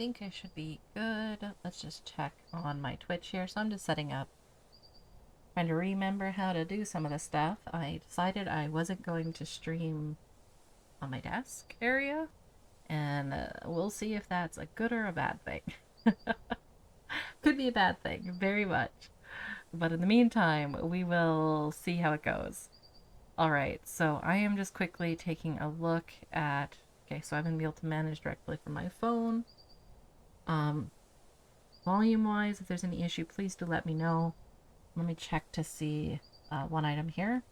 think I should be good. Let's just check on my Twitch here. So I'm just setting up, trying to remember how to do some of the stuff. I decided I wasn't going to stream on my desk area, and we'll see if that's a good or a bad thing. Could be a bad thing, very much. But in the meantime, we will see how it goes. All right, so I am just quickly taking a look at. Okay, so I've been able to manage directly from my phone. Um, Volume wise, if there's any issue, please do let me know. Let me check to see one item here.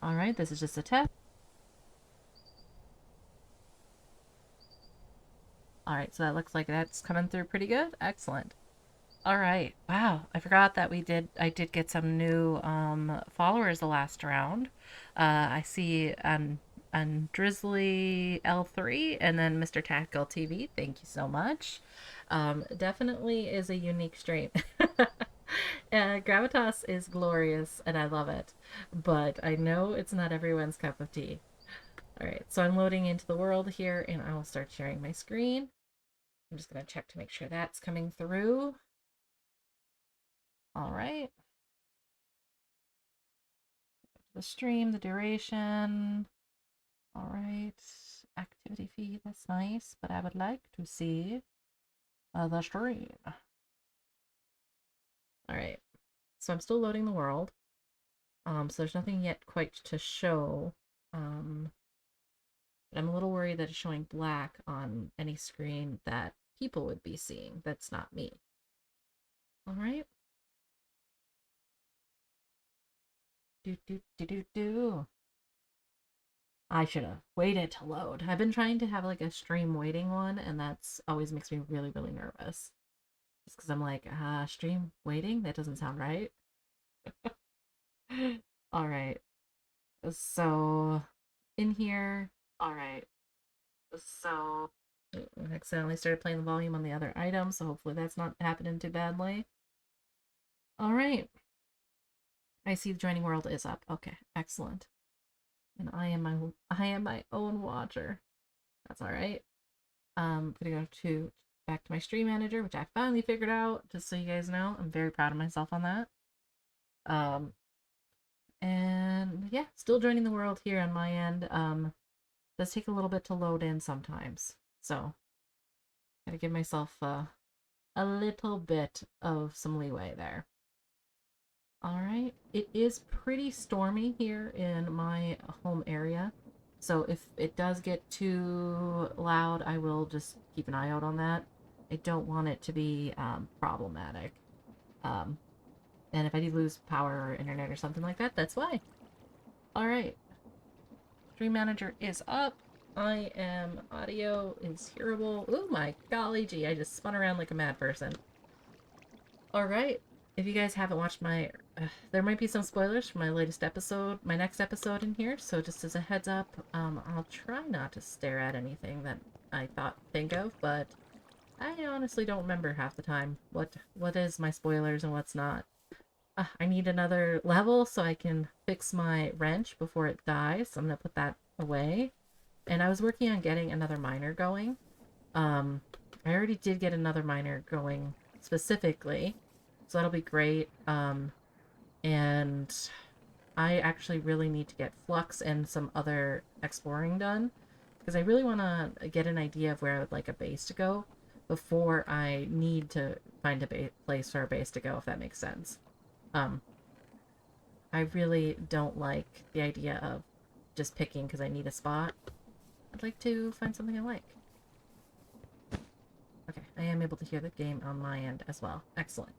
All right, this is just a test. All right, so that looks like that's coming through pretty good. Excellent. All right. Wow, I forgot that I did get some new followers the last round. I see Drizzly L3 and then Mr. Tactical TV. Thank you so much. Definitely is a unique stream. Gravitas is glorious and I love it, but I know it's not everyone's cup of tea. All right, so I'm loading into the world here and I will start sharing my screen. I'm just going to check to make sure that's coming through. All right. The stream, the duration. All right. Activity feed, that's nice, but I would like to see the stream. All right. So I'm still loading the world. So there's nothing yet quite to show. But I'm a little worried that it's showing black on any screen that people would be seeing. That's not me. All right. Do. I should have waited to load. I've been trying to have like a stream waiting one, and that's always makes me really, really nervous. Just because I'm like, stream waiting? That doesn't sound right. All right. So, in here, all right. So, I accidentally started playing the volume on the other item, so hopefully that's not happening too badly. All right. I see the joining world is up. Okay, excellent. And I am my own watcher. That's all right. I'm gonna go to back to my stream manager, which I finally figured out. Just so you guys know, I'm very proud of myself on that. And yeah, still joining the world here on my end. Does take a little bit to load in sometimes, so gotta give myself a little bit of some leeway there. All right, it is pretty stormy here in my home area. So if it does get too loud, I will just keep an eye out on that. I don't want it to be problematic. Um, and if I do lose power or internet or something like that, that's why. All right. Stream Manager is up. I am audio is hearable. Oh my golly gee, I just spun around like a mad person. All right. If you guys haven't watched my, there might be some spoilers for my latest episode, my next episode in here. So just as a heads up, I'll try not to stare at anything that I think of, but I honestly don't remember half the time what is my spoilers and what's not. I need another level so I can fix my wrench before it dies. So I'm gonna put that away. And I was working on getting another miner going. I already did get another miner going specifically, so that'll be great. And I actually really need to get flux and some other exploring done because I really want to get an idea of where I would like a base to go before I need to find a place for a base to go, if that makes sense. I really don't like the idea of just picking because I need a spot. I'd like to find something I like. Okay, I am able to hear the game on my end as well. Excellent.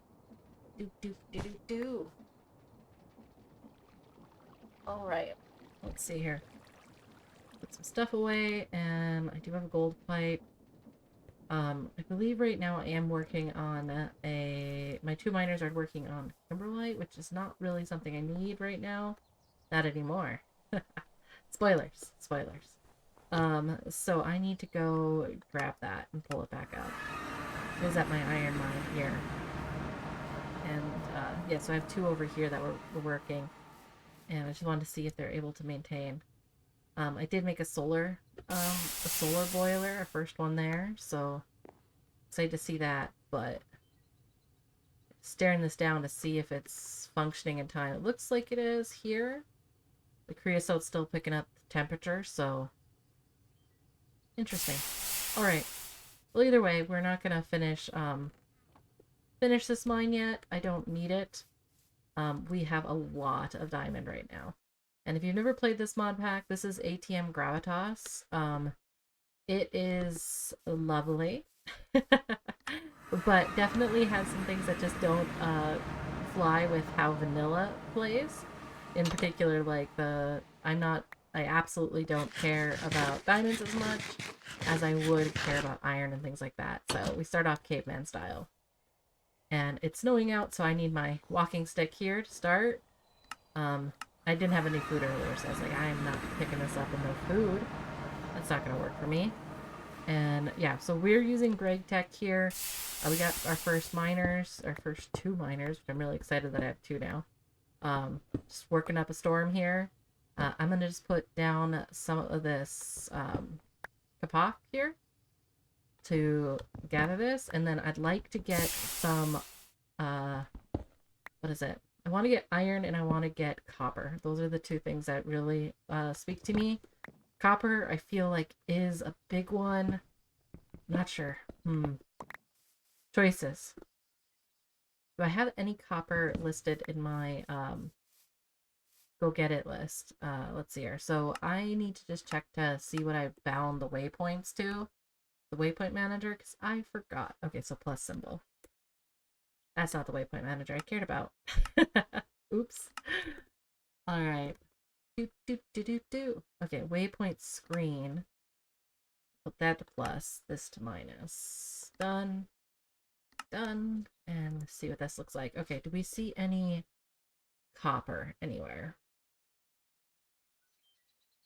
Do. All right, let's see here. Put some stuff away, and I do have a gold pipe. I believe right now I am working on my two miners are working on kimberlite, which is not really something I need right now. Not anymore. Spoilers. So I need to go grab that and pull it back up. I was at my iron mine here. And yeah, so I have two over here that were working. And I just wanted to see if they're able to maintain. I did make a solar boiler, our first one there, so excited to see that, but staring this down to see if it's functioning in time. It looks like it is here. The creosote's still picking up the temperature, so interesting. All right. Well, either way, we're not gonna finish this mine yet. I don't need it. We have a lot of diamond right now. And if you've never played this mod pack, this is ATM Gravitas. It is lovely, but definitely has some things that just don't fly with how vanilla plays. In particular, like I absolutely don't care about diamonds as much as I would care about iron and things like that. So we start off caveman style. And it's snowing out, so I need my walking stick here to start. Um, I didn't have any food earlier, so I was like, I am not picking this up with no food. That's not going to work for me. And yeah, so we're using Greg Tech here. We got our first miners, our first two miners, which I'm really excited that I have two now. Just working up a storm here. I'm going to just put down some of this kapak here to gather this. And then I'd like to get some, what is it? I want to get iron and I want to get copper. Those are the two things that really speak to me. Copper, I feel like, is a big one. Not sure. Choices. Do I have any copper listed in my go get it list? Let's see here. So I need to just check to see what I bound the waypoints to. The waypoint manager, because I forgot. Okay, so plus symbol. That's not the waypoint manager I cared about. Oops. All right. Okay, waypoint screen. Put that to plus, this to minus. Done. Done. And see what this looks like. Okay, do we see any copper anywhere?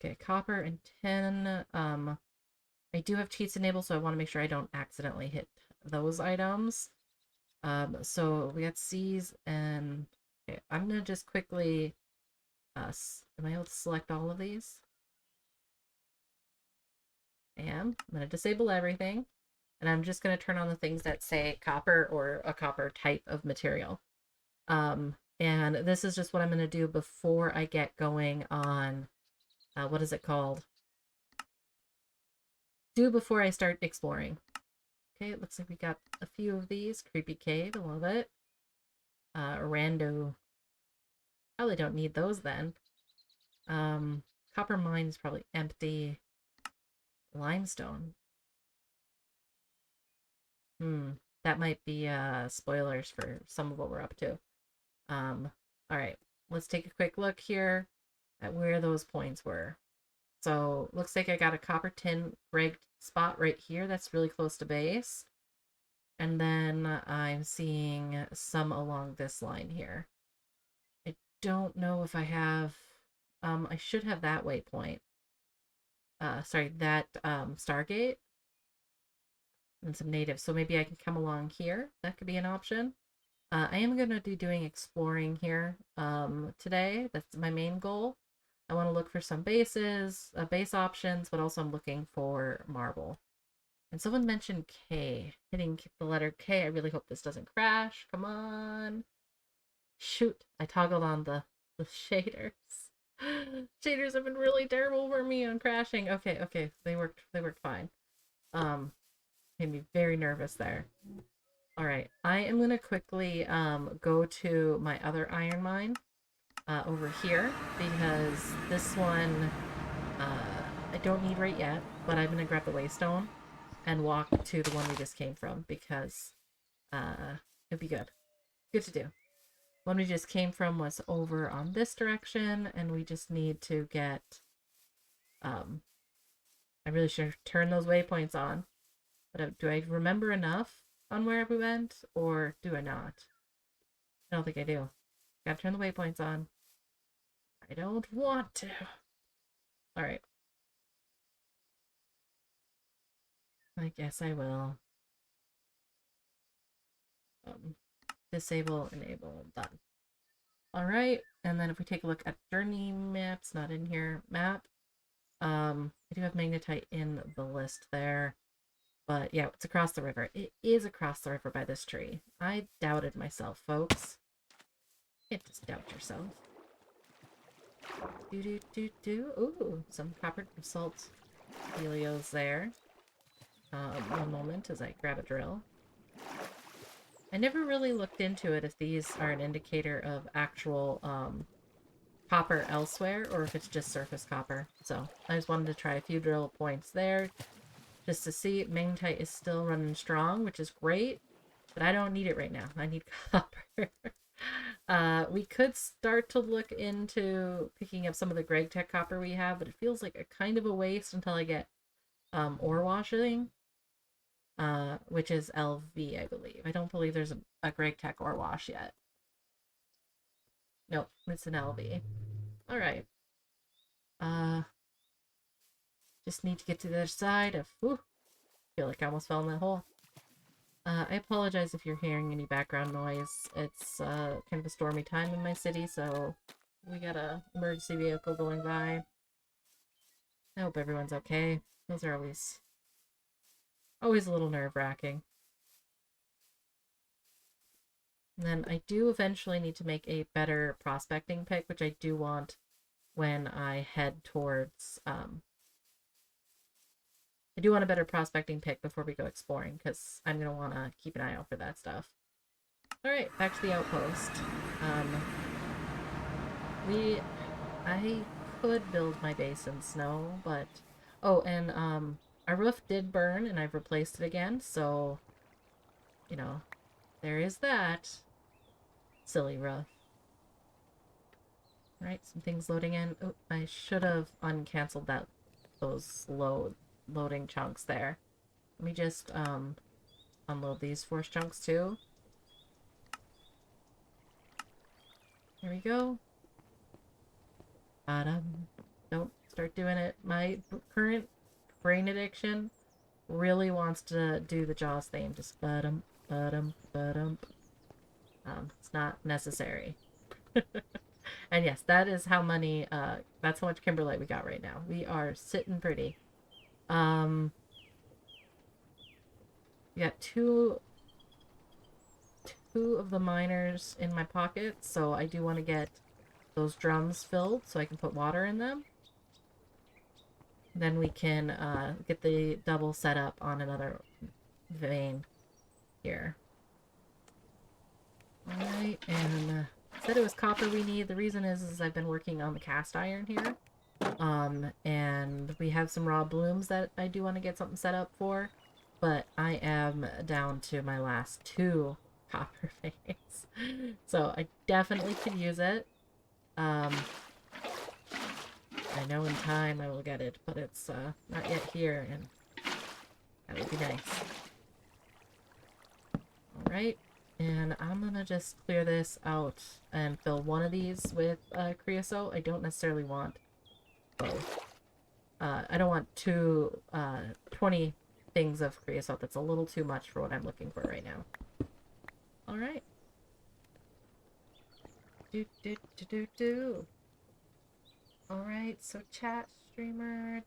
Okay, copper and tin. I do have cheats enabled, so I want to make sure I don't accidentally hit those items. So we got C's and okay, I'm gonna just quickly am I able to select all of these? I am. I'm gonna disable everything, and I'm just gonna turn on the things that say copper or a copper type of material. And this is just what I'm gonna do before I get going on what is it called? Do before I start exploring. Okay, it looks like we got a few of these. Creepy cave, I love it. Rando. Probably don't need those then. Copper mine is probably empty. Limestone. That might be spoilers for some of what we're up to. All right, let's take a quick look here at where those points were. So looks like I got a copper tin rigged spot right here. That's really close to base. And then I'm seeing some along this line here. I don't know if I have, I should have that waypoint. Sorry, that Stargate and some natives. So maybe I can come along here. That could be an option. I am going to be doing exploring here today. That's my main goal. I want to look for some bases, base options, but also I'm looking for marble. And someone mentioned K, hitting the letter K. I really hope this doesn't crash. Come on. Shoot, I toggled on the shaders. Shaders have been really terrible for me on crashing. Okay, they worked fine. Made me very nervous there. All right, I am gonna quickly go to my other iron mine over here because this one I don't need right yet, but I'm gonna grab the waystone and walk to the one we just came from because it'd be good. Good to do. One we just came from was over on this direction, and we just need to get I really should turn those waypoints on. But do I remember enough on where we went, or do I not? I don't think I do. Gotta turn the waypoints on. I don't want to. Alright. I guess I will. Disable, enable, done. Alright, and then if we take a look at journey maps, not in here, map. I do have magnetite in the list there. But yeah, it's across the river. It is across the river by this tree. I doubted myself, folks. You can't just doubt yourself. Ooh, some copper salt helios there. One moment as I grab a drill. I never really looked into it if these are an indicator of actual copper elsewhere or if it's just surface copper. So I just wanted to try a few drill points there just to see. Magnetite is still running strong, which is great, but I don't need it right now. I need copper. We could start to look into picking up some of the Gravitas copper we have, but it feels like a kind of a waste until I get ore washing, which is LV, I believe. I don't believe there's a Gravitas ore wash yet. Nope, it's an LV. All right. Just need to get to the other side of. Whew, feel like I almost fell in that hole. I apologize if you're hearing any background noise. It's kind of a stormy time in my city, so we got a emergency vehicle going by. I hope everyone's okay. Those are always a little nerve-wracking. And then I do eventually need to make a better prospecting pick, which I do want when I head towards I do want a better prospecting pick before we go exploring, because I'm going to want to keep an eye out for that stuff. Alright, back to the outpost. I could build my base in snow, but... Oh, and, our roof did burn, and I've replaced it again, so... You know, there is that. Silly roof. Right, some things loading in. Oh, I should have uncanceled those loading chunks there. Let me just, unload these force chunks, too. There we go. Don't start doing it. My current brain addiction really wants to do the Jaws theme. Just ba-dum, ba-dum, ba-dum. It's not necessary. And yes, that is how many, that's how much kimberlite we got right now. We are sitting pretty. We got two of the miners in my pocket, so I do want to get those drums filled so I can put water in them. Then we can get the double set up on another vein here. Alright, and said it was copper we need. The reason is I've been working on the cast iron here. And we have some raw blooms that I do want to get something set up for. But I am down to my last 2 copper veins. So I definitely could use it. I know in time I will get it, but it's not yet here, and that would be nice. Alright, and I'm gonna just clear this out and fill one of these with creosote. I don't necessarily want both. I don't want 20 things of creosote. That's a little too much for what I'm looking for right now. Alright. Alright, so chat, streamer,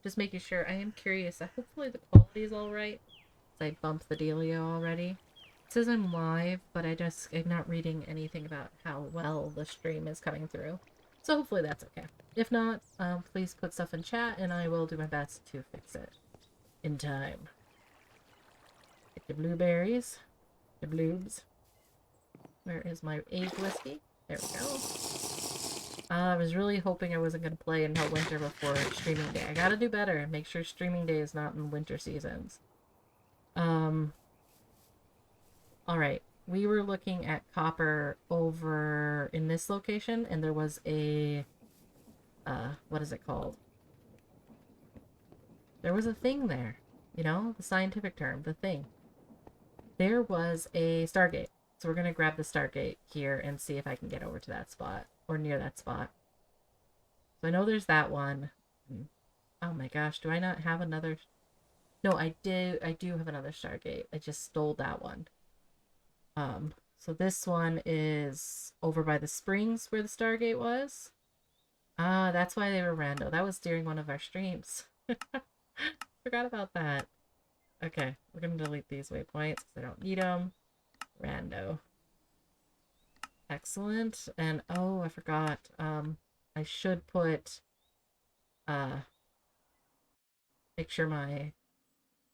just making sure. I am curious. Hopefully the quality is alright. I bumped the dealio already. It says I'm live, but I'm not reading anything about how well the stream is coming through. So hopefully that's okay. If not, please put stuff in chat and I will do my best to fix it in time. Get the blueberries. The bloobs. Where is my aged whiskey? There we go. I was really hoping I wasn't going to play until winter before streaming day. I gotta do better and make sure streaming day is not in winter seasons. Alright. We were looking at copper over in this location, and there was a... what is it called? There was a thing there. You know? The scientific term. The thing. There was a Stargate. So we're going to grab the Stargate here and see if I can get over to that spot. Or near that spot. So I know there's that one. Oh my gosh, do I not have another? No, I do have another Stargate. I just stole that one. So this one is over by the springs where the Stargate was. Ah, that's why they were rando. That was during one of our streams. Forgot about that. Okay, we're gonna delete these waypoints because I don't need them. Rando. Excellent. And oh, I forgot. I should put make sure my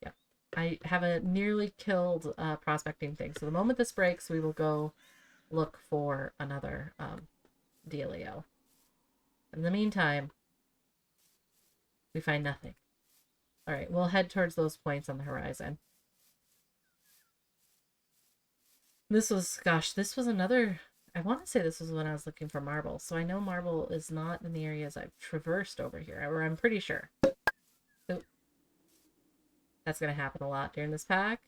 yeah. I have a nearly killed prospecting thing. So the moment this breaks, we will go look for another dealio. In the meantime, we find nothing. All right, we'll head towards those points on the horizon. This was, gosh, this was another. I want to say this was when I was looking for marble. So I know marble is not in the areas I've traversed over here, or I'm pretty sure. So that's going to happen a lot during this pack.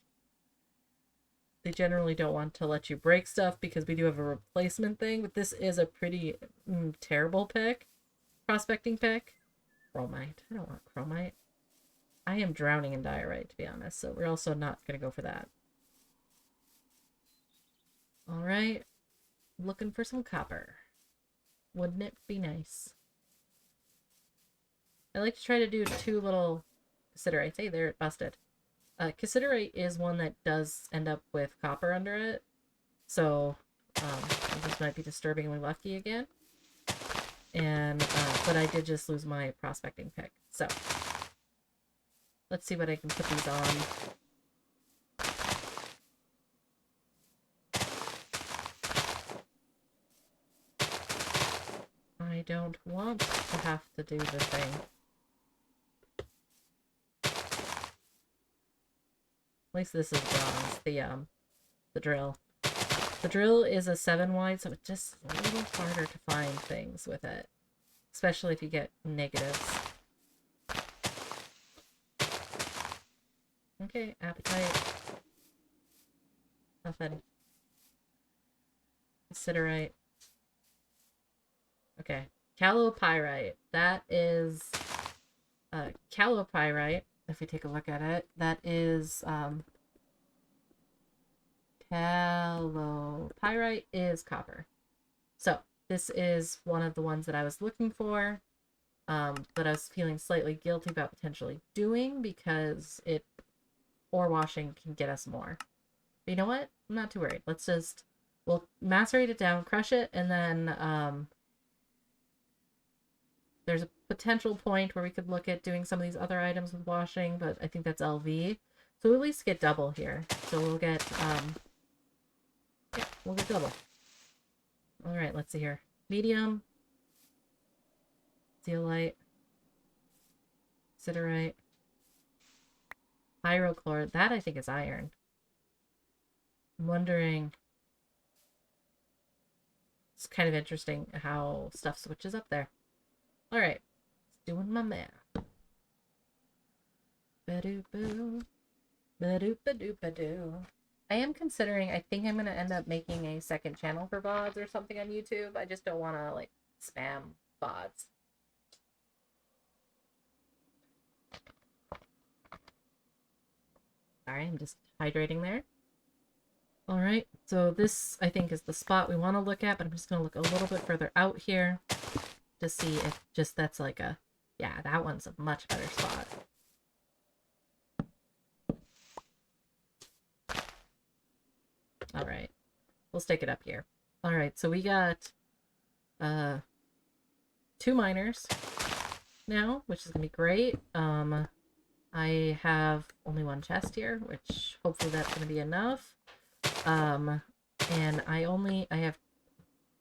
They generally don't want to let you break stuff because we do have a replacement thing, but this is a pretty terrible pick. Prospecting pick. Chromite. I don't want chromite. I am drowning in diorite, to be honest, so we're also not going to go for that. Alright. Looking for some copper. Wouldn't it be nice? I like to try to do two little cassiterates. Hey, there, it busted. Cassiterite is one that does end up with copper under it. So, this might be disturbingly lucky again. And, but I did just lose my prospecting pick. So, let's see what I can put these on. I don't want to have to do the thing. At least this is bronze, the drill. The drill is a 7 wide, so it's just a little harder to find things with it. Especially if you get negatives. Okay, appetite. Nothing. Cassiterite. Okay. Callopyrite. That is callopyrite. If we take a look at it, that is callopyrite is copper. So this is one of the ones that I was looking for, but I was feeling slightly guilty about potentially doing because ore washing can get us more. But you know what? I'm not too worried. We'll macerate it down, crush it, and then there's a potential point where we could look at doing some of these other items with washing, but I think that's LV. So we'll at least get double here. So we'll get, yeah, we'll get double. All right, let's see here. Medium. Zeolite. Siderite. Pyrochlorite. That I think is iron. I'm wondering. It's kind of interesting how stuff switches up there. All right, doing my math. Ba-doo-boo. Ba-doo-ba-doo-ba-doo. I am considering, I think I'm going to end up making a second channel for VODs or something on YouTube. I just don't want to, like, spam VODs. Sorry, I'm just hydrating there. All right, so this, I think, is the spot we want to look at, but I'm just going to look a little bit further out here to see if just that's like a, yeah, that one's a much better spot. All right, we'll stake it up here. All right, so we got 2 miners now, which is gonna be great. I have only 1 chest here, which hopefully that's gonna be enough. And I have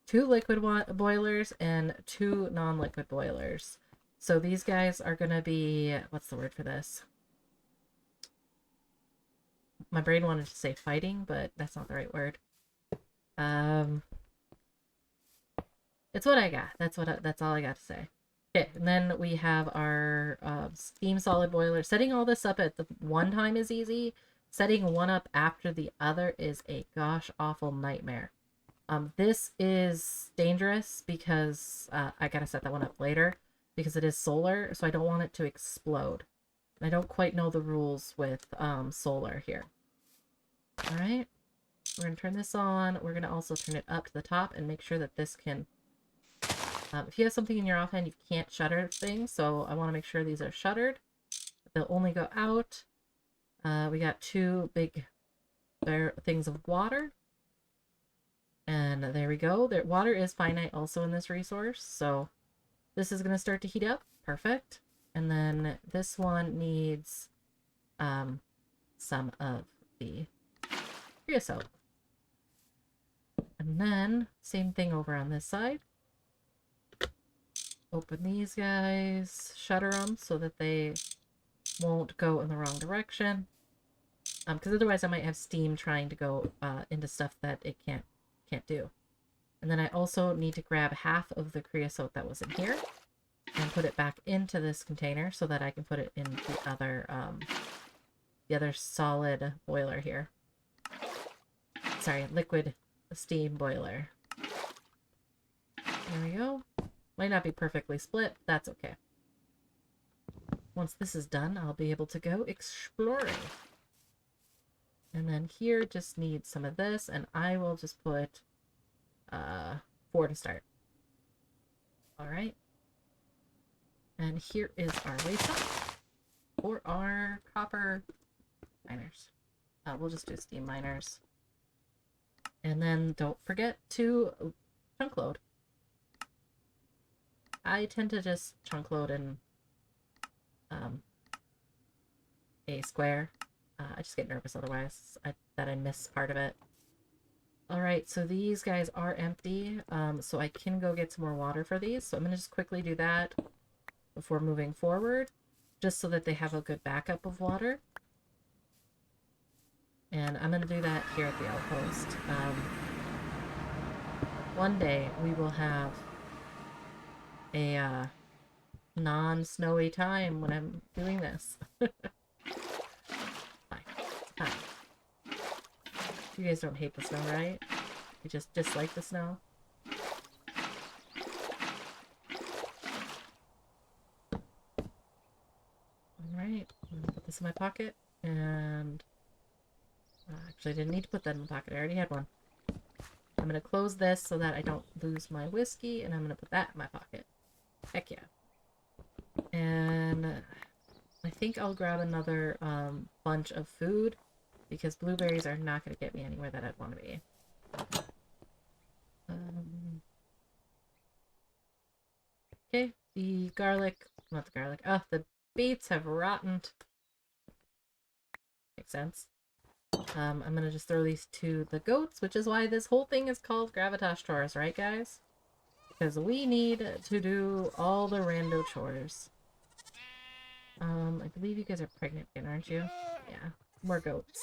2 liquid boilers and 2 non-liquid boilers. So these guys are gonna be, what's the word for this? My brain wanted to say fighting, but that's not the right word. It's what I got. That's all I got to say. Okay, and then we have our steam solid boiler. Setting all this up at the one time is easy. Setting one up after the other is a gosh awful nightmare. This is dangerous because I gotta set that one up later because it is solar, so I don't want it to explode. I don't quite know the rules with solar here. All right, we're gonna turn this on. We're gonna also turn it up to the top and make sure that this can If you have something in your offhand, you can't shutter things, so I want to make sure these are shuttered. They'll only go out. We got 2 big things of water. And there we go. Water is finite also in this resource, so this is going to start to heat up. Perfect. And then this one needs some of the creosote. And then, same thing over on this side. Open these guys, shutter them so that they won't go in the wrong direction. Because otherwise I might have steam trying to go into stuff that it can't do. And then I also need to grab half of the creosote that was in here and put it back into this container so that I can put it in the other solid boiler here. Sorry, liquid steam boiler. There we go. Might not be perfectly split, but that's okay. Once this is done, I'll be able to go exploring. And then here just needs some of this, and I will just put 4 to start. Alright. And here is our waste for our copper miners. We'll just do steam miners. And then don't forget to chunk load. I tend to just chunk load in a square. I just get nervous otherwise that I miss part of it. Alright, so these guys are empty, so I can go get some more water for these. So I'm going to just quickly do that before moving forward, just so that they have a good backup of water. And I'm going to do that here at the outpost. One day we will have a non-snowy time when I'm doing this. Fine. Fine. You guys don't hate the snow, right? You just dislike the snow? Alright, I'm gonna put this in my pocket, and actually I didn't need to put that in the pocket, I already had one. I'm gonna close this so that I don't lose my whiskey, and I'm gonna put that in my pocket. Heck yeah. And I think I'll grab another bunch of food, because blueberries are not going to get me anywhere that I'd want to be. Okay, the garlic, not the garlic, the beets have rotted. Makes sense. I'm going to just throw these to the goats, which is why this whole thing is called Gravitas Chores, right guys? Because we need to do all the rando chores. I believe you guys are pregnant again, aren't you? Yeah, more goats.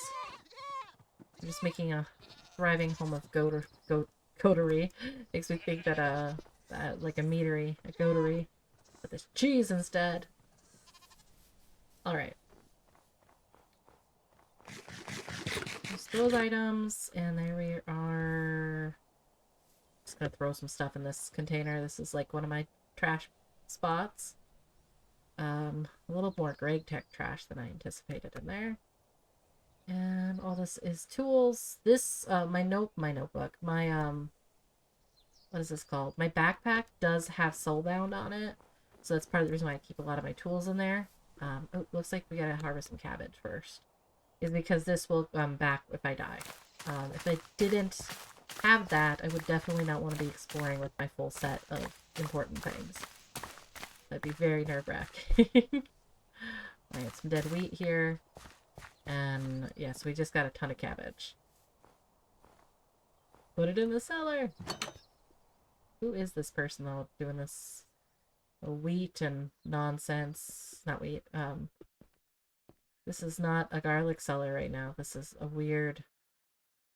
I'm just making a thriving home of goatery. Makes me think that like a meatery, a goatery, but there's cheese instead. Alright. Just those items, and there we are. Just gonna throw some stuff in this container. This is like one of my trash spots. A little more Greg Tech trash than I anticipated in there. And all this is tools. This, my notebook, what is this called? My backpack does have soulbound on it. So that's part of the reason why I keep a lot of my tools in there. Oh, looks like we gotta harvest some cabbage first. Is because this will come back if I die. If I didn't have that, I would definitely not want to be exploring with my full set of important things. That'd be very nerve-wracking. I got some dead wheat here. And yes, we just got a ton of cabbage. Put it in the cellar. Who is this person though doing this wheat and nonsense? Not wheat. This is not a garlic cellar right now. This is a weird,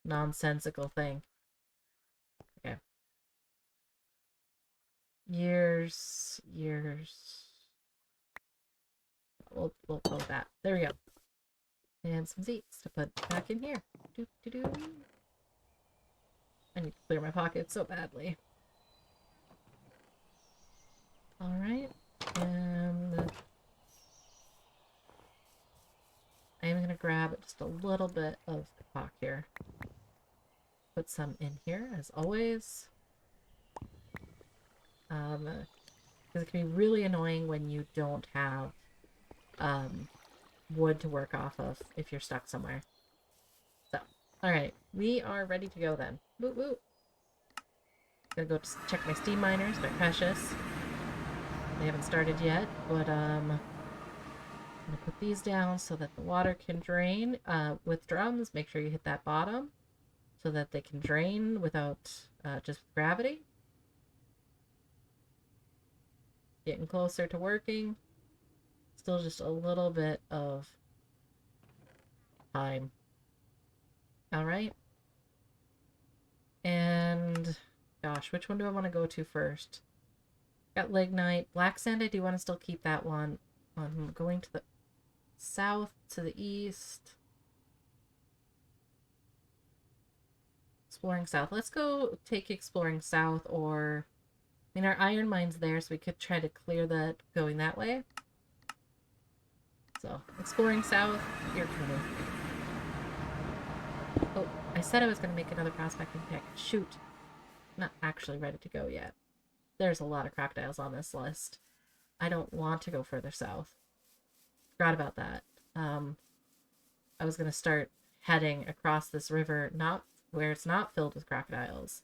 nonsensical thing. Okay. Years. We'll close that. There we go. And some seeds to put back in here. I need to clear my pockets so badly. Alright. And I am going to grab just a little bit of the cock here. Put some in here, as always. Because it can be really annoying when you don't have wood to work off of if you're stuck somewhere. So, alright, we are ready to go then. Woo woo! Gonna go check my steam miners, my precious. They haven't started yet, but I'm gonna put these down so that the water can drain. With drums, make sure you hit that bottom so that they can drain without just gravity. Getting closer to working. Still just a little bit of time. Alright. And gosh, which one do I want to go to first? Got lignite. Black sand, I do want to still keep that one. I'm going to the south, to the east. Exploring south. Let's go take exploring south, or I mean, our iron mine's there, so we could try to clear that going that way. So, exploring south, you're coming. Oh, I said I was going to make another prospecting pick. Shoot. Not actually ready to go yet. There's a lot of crocodiles on this list. I don't want to go further south. Forgot about that. I was going to start heading across this river, not where it's not filled with crocodiles,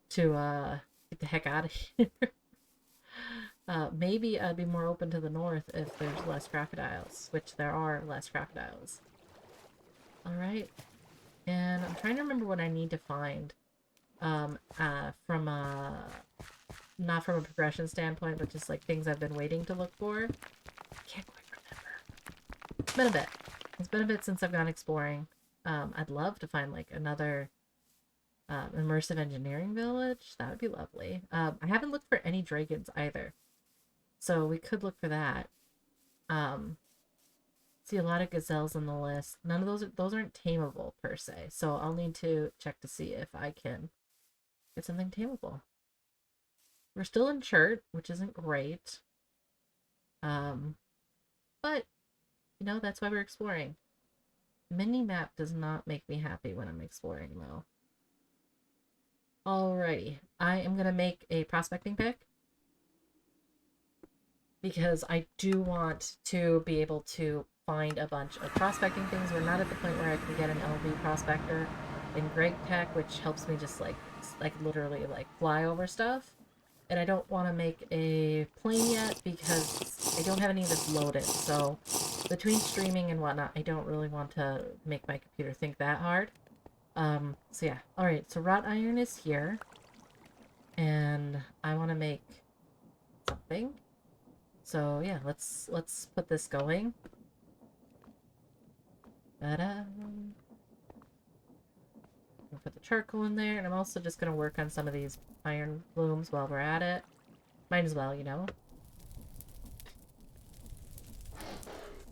to get the heck out of here. Maybe I'd be more open to the north if there's less crocodiles, which there are less crocodiles. Alright. And I'm trying to remember what I need to find. From a... Not from a progression standpoint, but just like things I've been waiting to look for. I can't quite remember. It's been a bit. It's been a bit since I've gone exploring. I'd love to find like another immersive engineering village. That would be lovely. I haven't looked for any dragons either. So we could look for that. See a lot of gazelles on the list. None of those aren't tameable per se. So I'll need to check to see if I can get something tameable. We're still in chert, which isn't great. But you know, that's why we're exploring. Mini-map does not make me happy when I'm exploring though. Alrighty. I am gonna make a prospecting pick, because I do want to be able to find a bunch of prospecting things. We're not at the point where I can get an LV prospector in Great Tech, which helps me just like literally like fly over stuff. And I don't want to make a plane yet because I don't have any of this loaded. So between streaming and whatnot, I don't really want to make my computer think that hard. So yeah. Alright, so wrought iron is here. And I want to make something. So yeah, let's put this going. Ta-da! Put the charcoal in there, and I'm also just gonna work on some of these iron blooms while we're at it. Might as well, you know.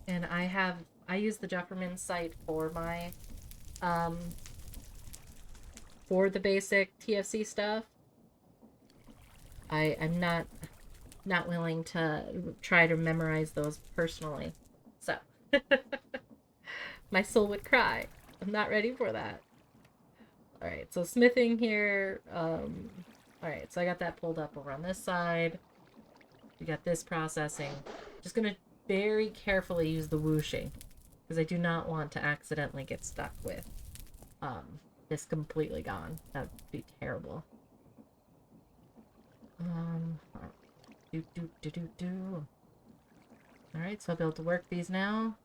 And I use the Jufferman site for my for the basic TFC stuff. I'm not willing to try to memorize those personally. So my soul would cry. I'm not ready for that. Alright, so smithing here. Alright, so I got that pulled up over on this side. We got this processing. Just gonna very carefully use the whooshing, because I do not want to accidentally get stuck with this completely gone. That would be terrible. Alright, so I'll be able to work these now.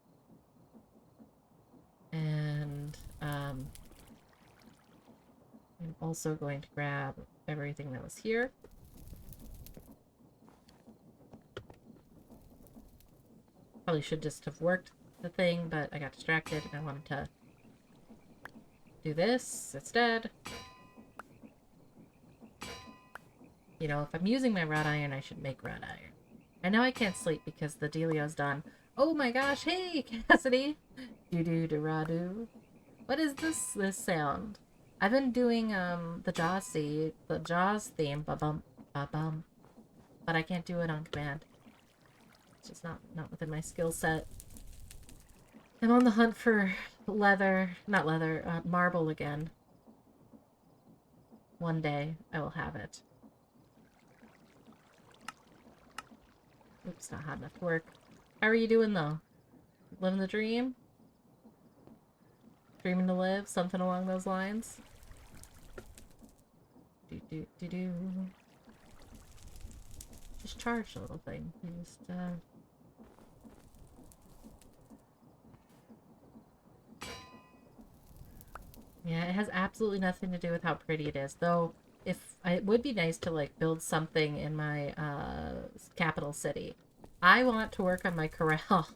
And I'm also going to grab everything that was here. Probably should just have worked the thing, but I got distracted and I wanted to do this instead. You know, if I'm using my wrought iron, I should make wrought iron. And now I can't sleep because the dealio's done. Oh my gosh, hey, Cassidy! Do-do-do-ra-do. What is this sound? I've been doing, the Jaws theme, ba-bum, ba-bum. But I can't do it on command. It's just not within my skill set. I'm on the hunt for marble again. One day, I will have it. Oops, not hot enough to work. How are you doing, though? Living the dream? Dreaming to live? Something along those lines? Do. Just charge the little thing. Just, Yeah, it has absolutely nothing to do with how pretty it is, though. If it would be nice to like build something in my capital city. I want to work on my corral,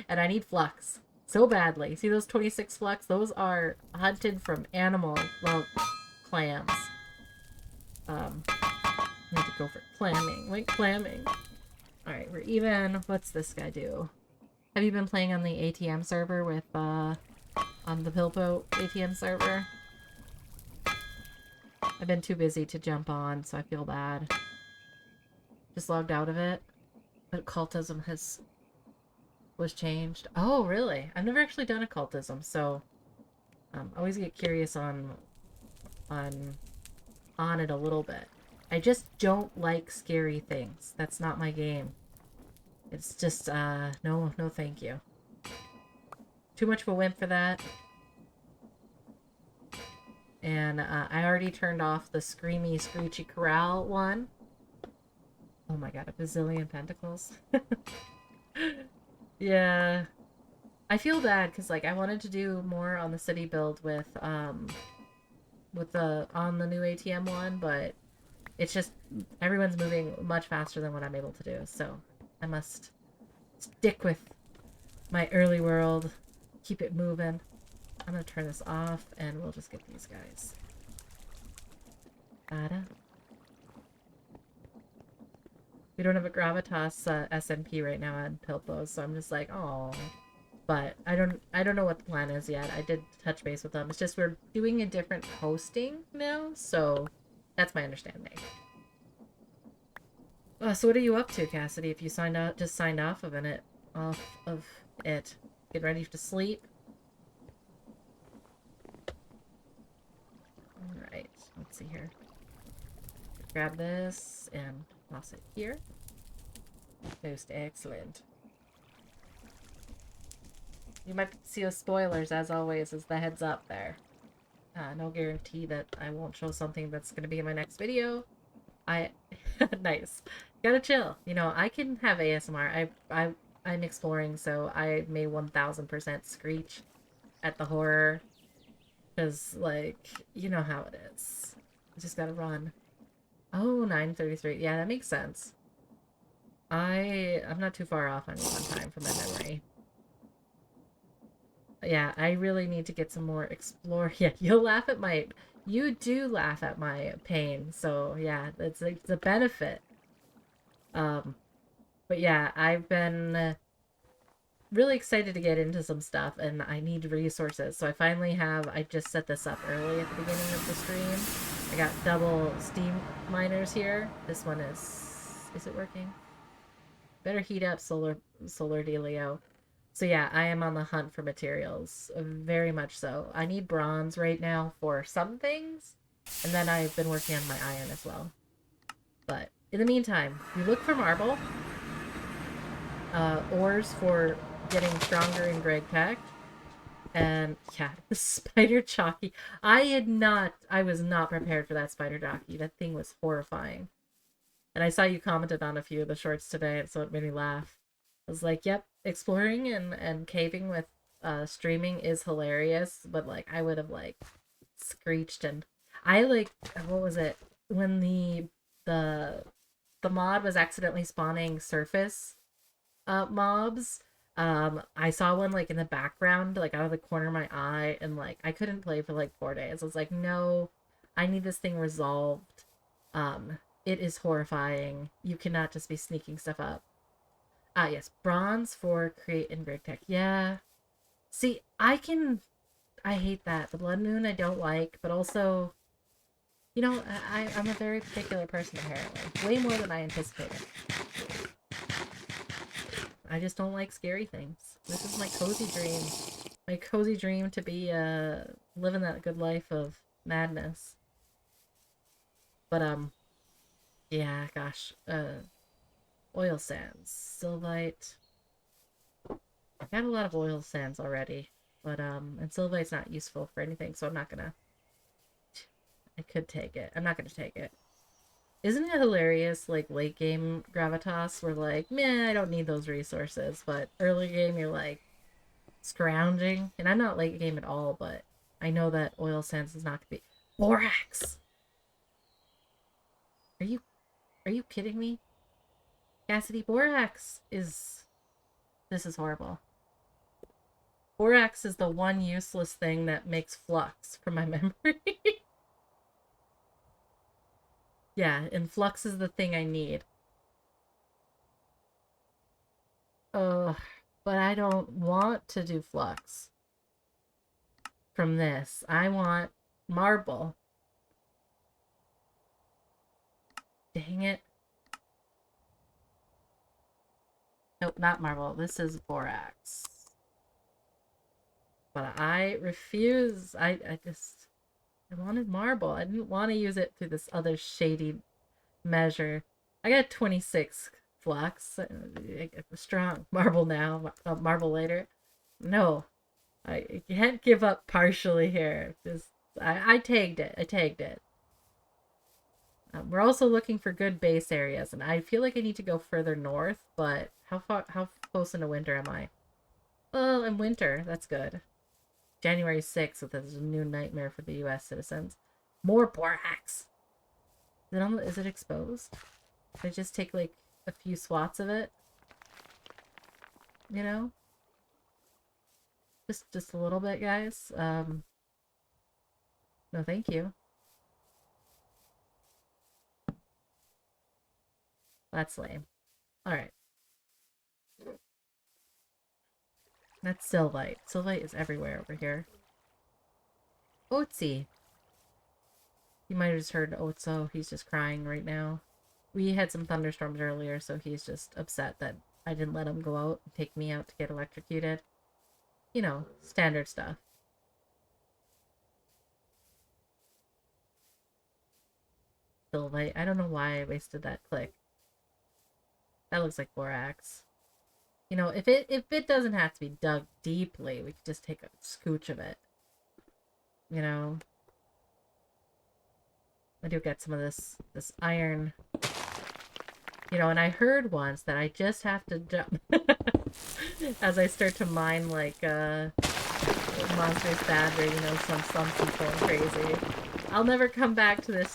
and I need flux so badly. See those 26 flux? Those are hunted from animal, well, clams. I need to go for clamming. Like clamming. All right, we're even. What's this guy do? Have you been playing on the ATM server with on the Pilpo ATM server? I've been too busy to jump on, so I feel bad. Just logged out of it. But occultism was changed. Oh, really? I've never actually done occultism, so I always get curious on it a little bit. I just don't like scary things. That's not my game. It's just no thank you. Too much of a wimp for that. And I already turned off the screamy, screechy corral one. Oh my god, a bazillion pentacles. Yeah. I feel bad because like I wanted to do more on the city build with the on the new ATM one, but it's just everyone's moving much faster than what I'm able to do, so I must stick with my early world, keep it moving. I'm gonna turn this off and we'll just get these guys. We don't have a Gravitas SMP right now on Pilpo, so I'm just like, oh. But I don't know what the plan is yet. I did touch base with them. It's just we're doing a different hosting now, so that's my understanding. So what are you up to, Cassidy? If you just signed off of it, get ready to sleep. All right, let's see here. Grab this and toss it here. Most excellent. You might see the spoilers, as always, as the heads up there. No guarantee that I won't show something that's going to be in my next video. Nice. Gotta chill. You know, I can have ASMR. I'm exploring, so I may 1000% screech at the horror. Because, like, you know how it is. You just gotta run. Oh, 9:33. Yeah, that makes sense. I'm not too far off on time from my memory. Yeah, I really need to get some more explore. Yeah, you do laugh at my pain. So yeah, it's a benefit. But yeah, I've been really excited to get into some stuff and I need resources. So I just set this up early at the beginning of the stream. I got double steam miners here. This one is it working? Better heat up solar dealio. So yeah, I am on the hunt for materials, very much so. I need bronze right now for some things, and then I've been working on my iron as well. But in the meantime, we look for marble, ores for getting stronger in Greg Tech, and yeah, the spider jockey. I was not prepared for that spider jockey. That thing was horrifying. And I saw you commented on a few of the shorts today, so it made me laugh. I was like, yep, exploring and caving with streaming is hilarious, but like I would have like screeched and I like what was it when the mod was accidentally spawning surface mobs. I saw one like in the background, like out of the corner of my eye, and like I couldn't play for like 4 days. I was like, no, I need this thing resolved. It is horrifying. You cannot just be sneaking stuff up. Ah, yes. Bronze for create in Greg Tech. Yeah. See, I hate that. The Blood Moon I don't like, but also, you know, I'm a very particular person apparently. Way more than I anticipated. I just don't like scary things. This is my cozy dream. My cozy dream to be, living that good life of madness. But, yeah, gosh. Oil sands. Sylvite. I got a lot of oil sands already. But, and Sylvite's not useful for anything, so I'm not gonna... I could take it. I'm not gonna take it. Isn't it hilarious, like, late game Gravitas, we're like, meh, I don't need those resources, but early game, you're like, scrounging, and I'm not late game at all, but I know that oil sands is not gonna be... Borax! Are you kidding me? Cassidy, borax is... This is horrible. Borax is the one useless thing that makes flux from my memory. Yeah, and flux is the thing I need. Ugh, but I don't want to do flux from this. I want marble. Dang it. Nope, not marble. This is borax. But I refuse. I wanted marble. I didn't want to use it through this other shady measure. I got 26 flux. Strong. Marble now. Marble later. No. I can't give up partially here. Just I tagged it. I tagged it. We're also looking for good base areas, and I feel like I need to go further north, but how close into winter am I? Oh, in winter. That's good. January 6th, so there's a new nightmare for the US citizens. More borax! Is it exposed? Can I just take, like, a few swats of it? You know? Just a little bit, guys. No, thank you. That's lame. Alright. That's Sylvite. Sylvite is everywhere over here. Otzi. You might have just heard Otso. He's just crying right now. We had some thunderstorms earlier, so he's just upset that I didn't let him go out and take me out to get electrocuted. You know, standard stuff. Sylvite. I don't know why I wasted that click. That looks like borax. You know, if it doesn't have to be dug deeply, we could just take a scooch of it. You know? I do get some of this iron. You know, and I heard once that I just have to jump as I start to mine like Monsters Bad, where, you know, some people crazy. I'll never come back to this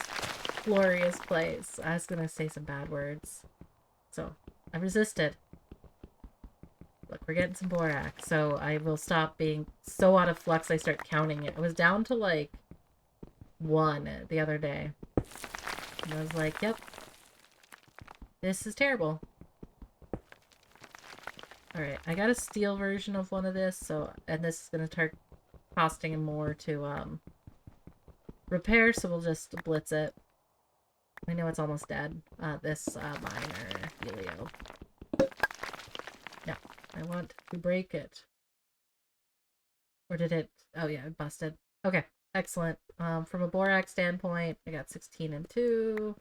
glorious place. I was gonna say some bad words. So I resisted. Look, we're getting some borax, so I will stop being so out of flux I start counting it. I was down to like 1 the other day. And I was like, yep. This is terrible. Alright, I got a steel version of one of this, so, and this is gonna start costing more to repair, so we'll just blitz it. I know it's almost dead. This miner Helio. No, I want to break it. Or did it? Oh yeah, it busted. Okay, excellent. From a borax standpoint, I got 16 and 2.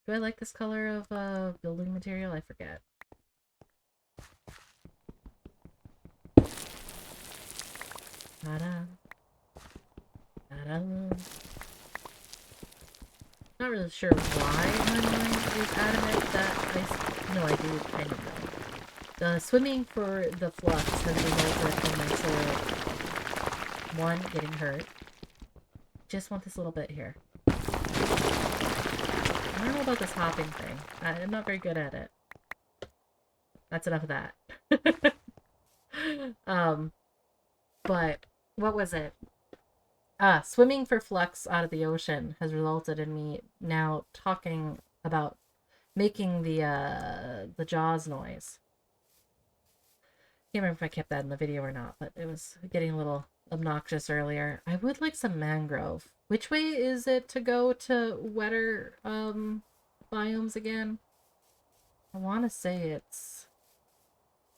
Do I like this color of building material? I forget. Ta-da. Ta-da. Not really sure why my mind is adamant that no, I do kind of know. The swimming for the flux has resulted in my soul, 1, getting hurt. Just want this little bit here. I don't know about this hopping thing. I'm not very good at it. That's enough of that. But what was it? Swimming for flux out of the ocean has resulted in me now talking about making the jaws noise. Can't remember if I kept that in the video or not, but it was getting a little obnoxious earlier. I would like some mangrove. Which way is it to go to wetter biomes again? I want to say it's...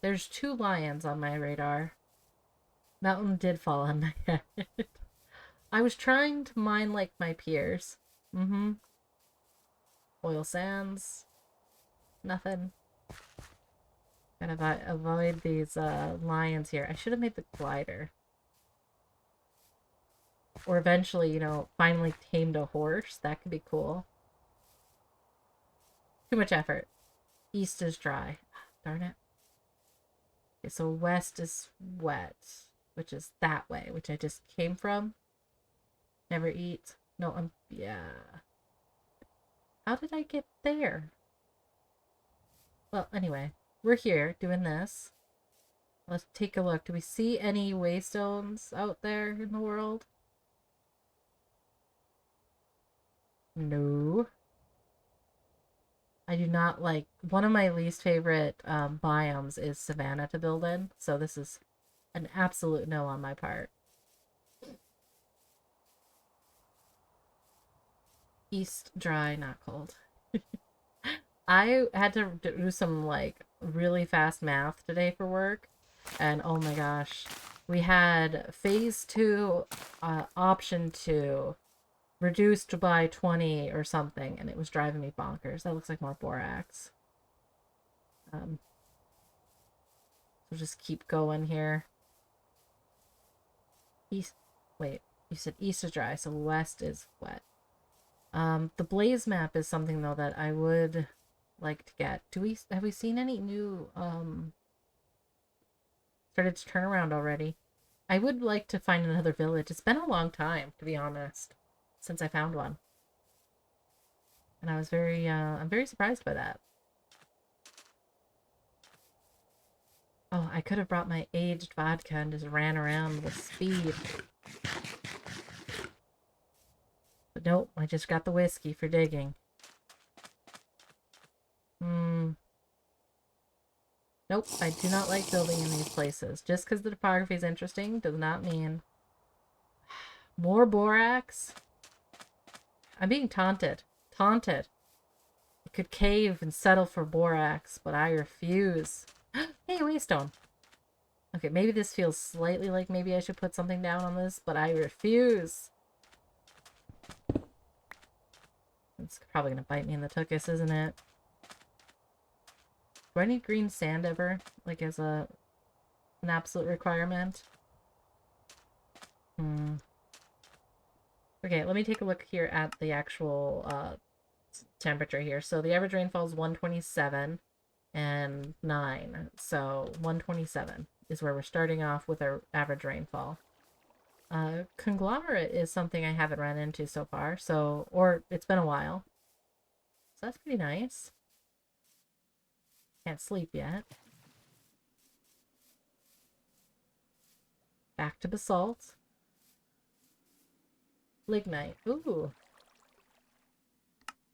There's 2 lions on my radar. Mountain did fall on my head. I was trying to mine like my peers. Oil sands. Nothing. Gotta avoid these lions here. I should have made the glider. Or eventually, you know, finally tamed a horse. That could be cool. Too much effort. East is dry. Darn it. Okay, so west is wet, which is that way, which I just came from. Never eat. No, yeah. How did I get there? Well, anyway, we're here doing this. Let's take a look. Do we see any waystones out there in the world? No. I do not like... One of my least favorite biomes is savanna to build in, so this is an absolute no on my part. East, dry, not cold. I had to do some, like, really fast math today for work, and oh my gosh. We had phase 2, option 2, reduced by 20 or something, and it was driving me bonkers. That looks like more borax. So just keep going here. East, wait, you said east is dry, so west is wet. The blaze map is something though that I would like to get. Have we seen any new started to turn around already? I would like to find another village. It's been a long time, to be honest, since I found one. And I was I'm very surprised by that. Oh, I could have brought my aged vodka and just ran around with speed. But nope, I just got the whiskey for digging. Nope, I do not like building in these places. Just because the topography is interesting does not mean... More borax? I'm being taunted. Taunted. I could cave and settle for borax, but I refuse. Hey, waystone. Okay, maybe this feels slightly like maybe I should put something down on this, but I refuse. It's probably gonna bite me in the tuchus, isn't it? Do I need green sand ever? Like as an absolute requirement? Okay, let me take a look here at the actual temperature here. So the average rainfall is 127 and 9. So 127 is where we're starting off with our average rainfall. Conglomerate is something I haven't run into so far, so, or it's been a while. So that's pretty nice. Can't sleep yet. Back to basalt. Lignite. Ooh.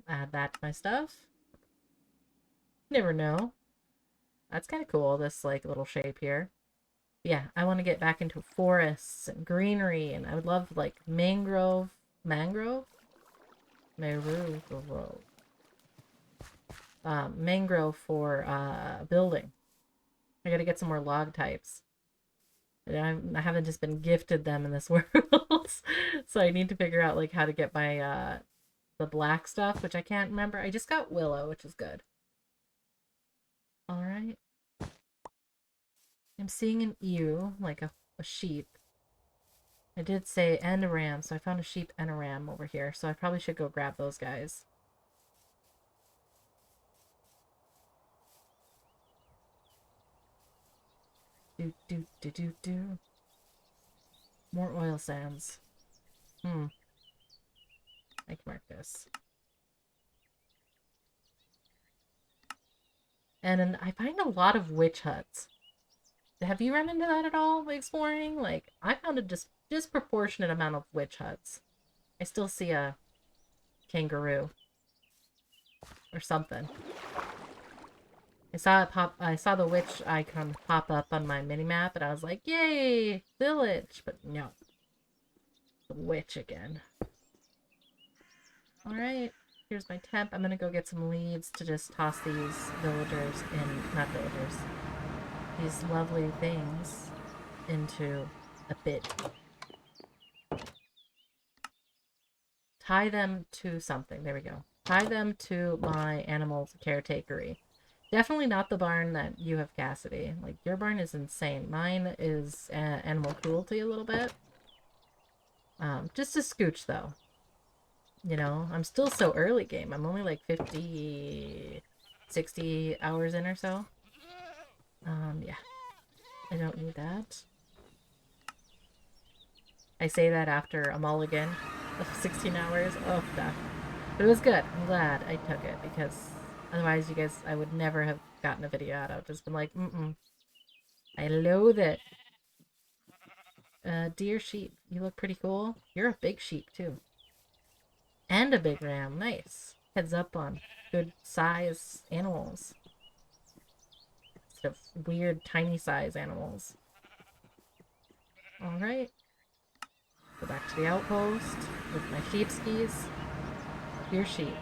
Add that to my stuff. Never know. That's kind of cool, this, like, little shape here. Yeah, I want to get back into forests and greenery, and I would love, like, mangrove? Mangrove for, building. I gotta get some more log types. I haven't just been gifted them in this world. So I need to figure out, like, how to get my, the black stuff, which I can't remember. I just got willow, which is good. Alright. I'm seeing an ewe, like a sheep. I did say and a ram, so I found a sheep and a ram over here, so I probably should go grab those guys. Do. More oil sands. I can mark this. And then I find a lot of witch huts. Have you run into that at all exploring? Like, I found a disproportionate amount of witch huts. I still see a kangaroo. Or something. I saw the witch icon pop up on my minimap, and I was like, yay! Village! But no. The witch again. Alright. Here's my temp. I'm gonna go get some leaves to just toss these villagers in... Not villagers. These lovely things into a bit. Tie them to something. There we go. Tie them to my animal caretakery. Definitely not the barn that you have, Cassidy. Like, your barn is insane. Mine is animal cruelty a little bit. Just a scooch, though. You know, I'm still so early game. I'm only like 50, 60 hours in or so. Yeah. I don't need that. I say that after a mulligan of 16 hours. Oh, gosh. But it was good. I'm glad I took it because otherwise, you guys, I would never have gotten a video out. I would just been like, I loathe it. Deer sheep. You look pretty cool. You're a big sheep, too. And a big ram. Nice. Heads up on good size animals. Instead of weird tiny size animals. Alright. Go back to the outpost with my sheepskis. Dear sheep.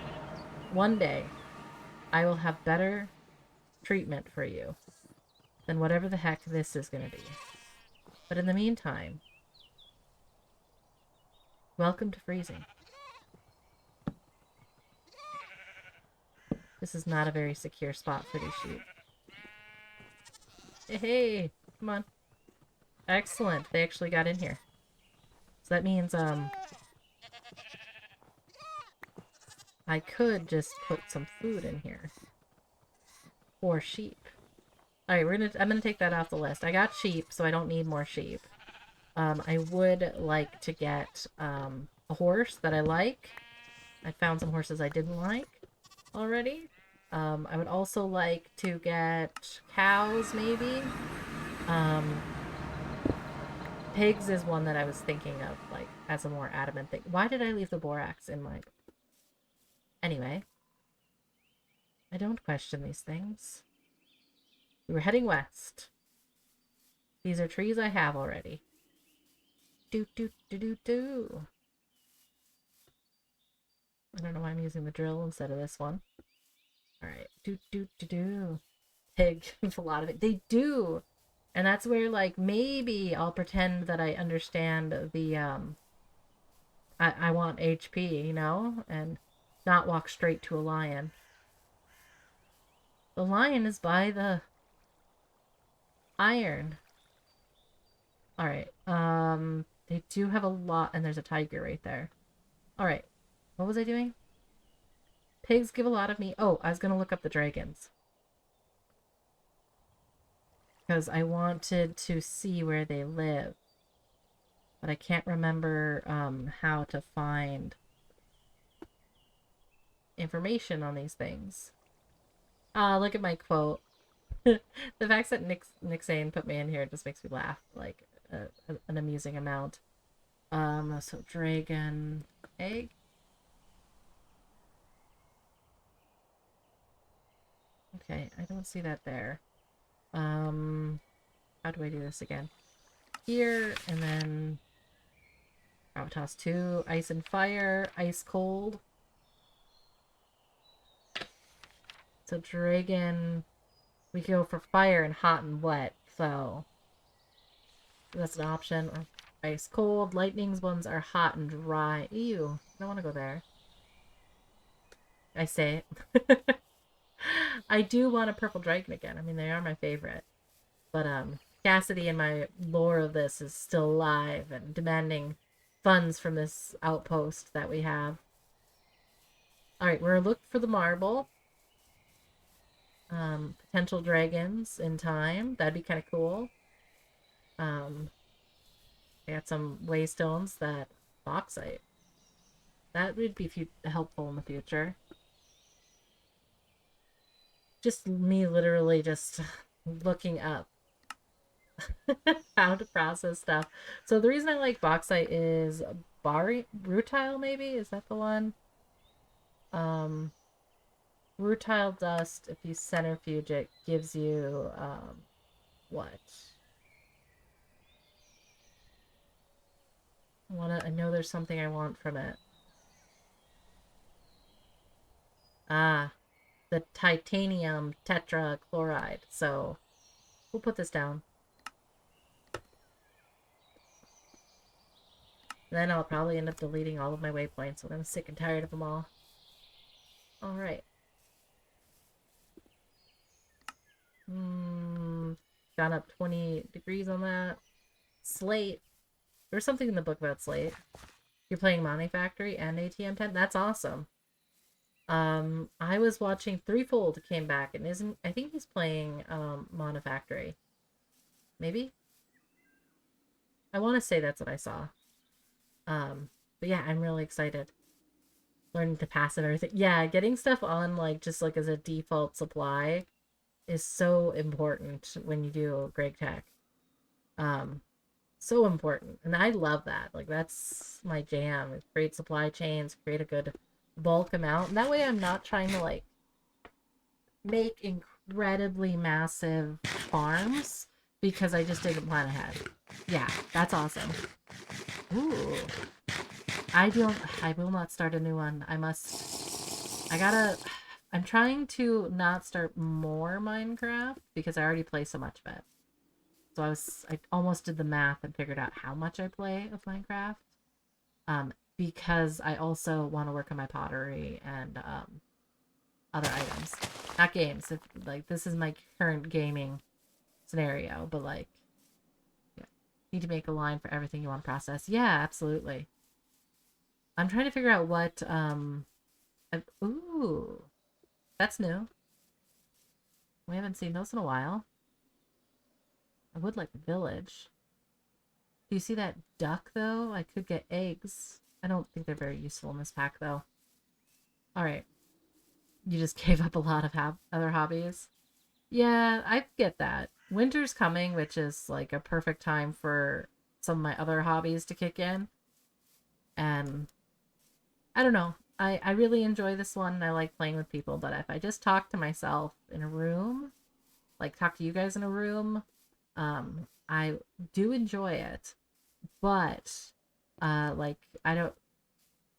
One day, I will have better treatment for you than whatever the heck this is going to be. But in the meantime, welcome to freezing. This is not a very secure spot for these sheep. Hey, come on. Excellent. They actually got in here. So that means, I could just put some food in here. For sheep. Alright, I'm gonna take that off the list. I got sheep, so I don't need more sheep. I would like to get, a horse that I like. I found some horses I didn't like already. I would also like to get cows, maybe. Pigs is one that I was thinking of, like, as a more adamant thing. Why did I leave the borax in my... Anyway. I don't question these things. We were heading west. These are trees I have already. Do do do do do. I don't know why I'm using the drill instead of this one. Alright. Do do do do. Pig. There's a lot of it. They do! And that's where, like, maybe I'll pretend that I understand the, I want HP, you know? And not walk straight to a lion. The lion is by the iron. Alright, they do have a lot, and there's a tiger right there. Alright, what was I doing? Pigs give a lot of meat. Oh, I was gonna look up the dragons. Because I wanted to see where they live. But I can't remember, how to find information on these things. Ah, look at my quote. The fact that Nick Zane put me in here just makes me laugh, like, an amusing amount. So dragon egg. Okay, I don't see that there. How do I do this again? Here, and then Gravitas 2, ice and fire, ice cold. So dragon, we go for fire and hot and wet, so that's an option. Or ice cold. Lightning's ones are hot and dry. Ew, I don't want to go there. I say it. I do want a purple dragon again. I mean, they are my favorite. But, Cassidy in my lore of this is still alive and demanding funds from this outpost that we have. Alright, we're looking for the marble. Potential dragons in time. That'd be kind of cool. I got some waystones that... Bauxite. That would be helpful in the future. Just me literally just looking up how to process stuff. So the reason I like bauxite is rutile, maybe? Is that the one? Rutile dust, if you centrifuge it, gives you, what? I know there's something I want from it. Ah, the titanium tetrachloride. So, we'll put this down. Then I'll probably end up deleting all of my waypoints, so I'm sick and tired of them all. Alright. Gone up 20 degrees on that. Slate. There's something in the book about Slate. You're playing Money Factory and ATM 10. That's awesome. I was watching Threefold came back and isn't I think he's playing Mana Factory. Maybe? I want to say that's what I saw. But yeah, I'm really excited. Learning to passive everything. Yeah, getting stuff on like just like as a default supply is so important when you do Greg Tech. Um, so important. And I love that. Like that's my jam. Create supply chains, create a good bulk amount. And that way I'm not trying to like make incredibly massive farms because I just didn't plan ahead. Yeah, that's awesome. Ooh. I will not start a new one. I'm trying to not start more Minecraft because I already play so much of it. So I almost did the math and figured out how much I play of Minecraft. Because I also want to work on my pottery and other items. Not games. If, like this is my current gaming scenario, but like yeah. Need to make a line for everything you want to process. Yeah, absolutely. I'm trying to figure out what ooh, that's new. We haven't seen those in a while. I would like a village. Do you see that duck though? I could get eggs. I don't think they're very useful in this pack though. All right. You just gave up a lot of other hobbies. Yeah, I get that. Winter's coming, which is like a perfect time for some of my other hobbies to kick in. And I don't know. I really enjoy this one. I like playing with people, but if I just talk to myself in a room, like talk to you guys in a room, I do enjoy it. But like I don't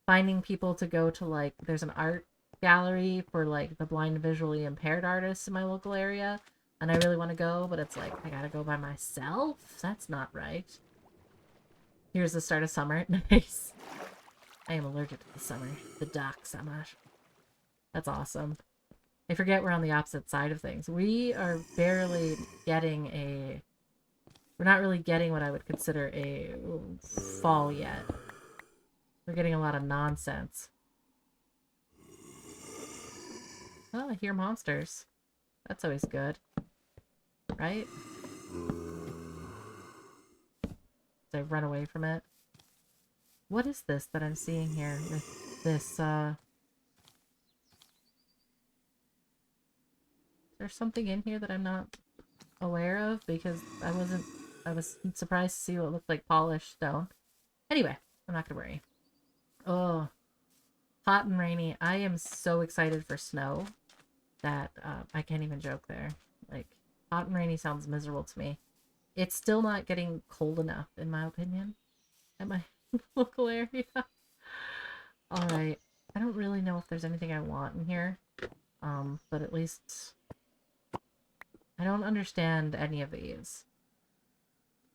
finding people to go to like there's an art gallery for like the blind and visually impaired artists in my local area and I really want to go, but it's like I gotta go by myself. That's not right. Here's the start of summer. Nice. I am allergic to the summer. The dark summer. That's awesome. I forget we're on the opposite side of things. We are barely getting a... We're not really getting what I would consider a fall yet. We're getting a lot of nonsense. Oh, I hear monsters. That's always good. Right? So I run away from it. What is this that I'm seeing here with this, There's something in here that I'm not aware of because I was surprised to see what looked like polished stone. Anyway, I'm not gonna worry. Oh, hot and rainy. I am so excited for snow that I can't even joke there. Like, hot and rainy sounds miserable to me. It's still not getting cold enough, in my opinion, at my local area. Alright. I don't really know if there's anything I want in here. But at least I don't understand any of these.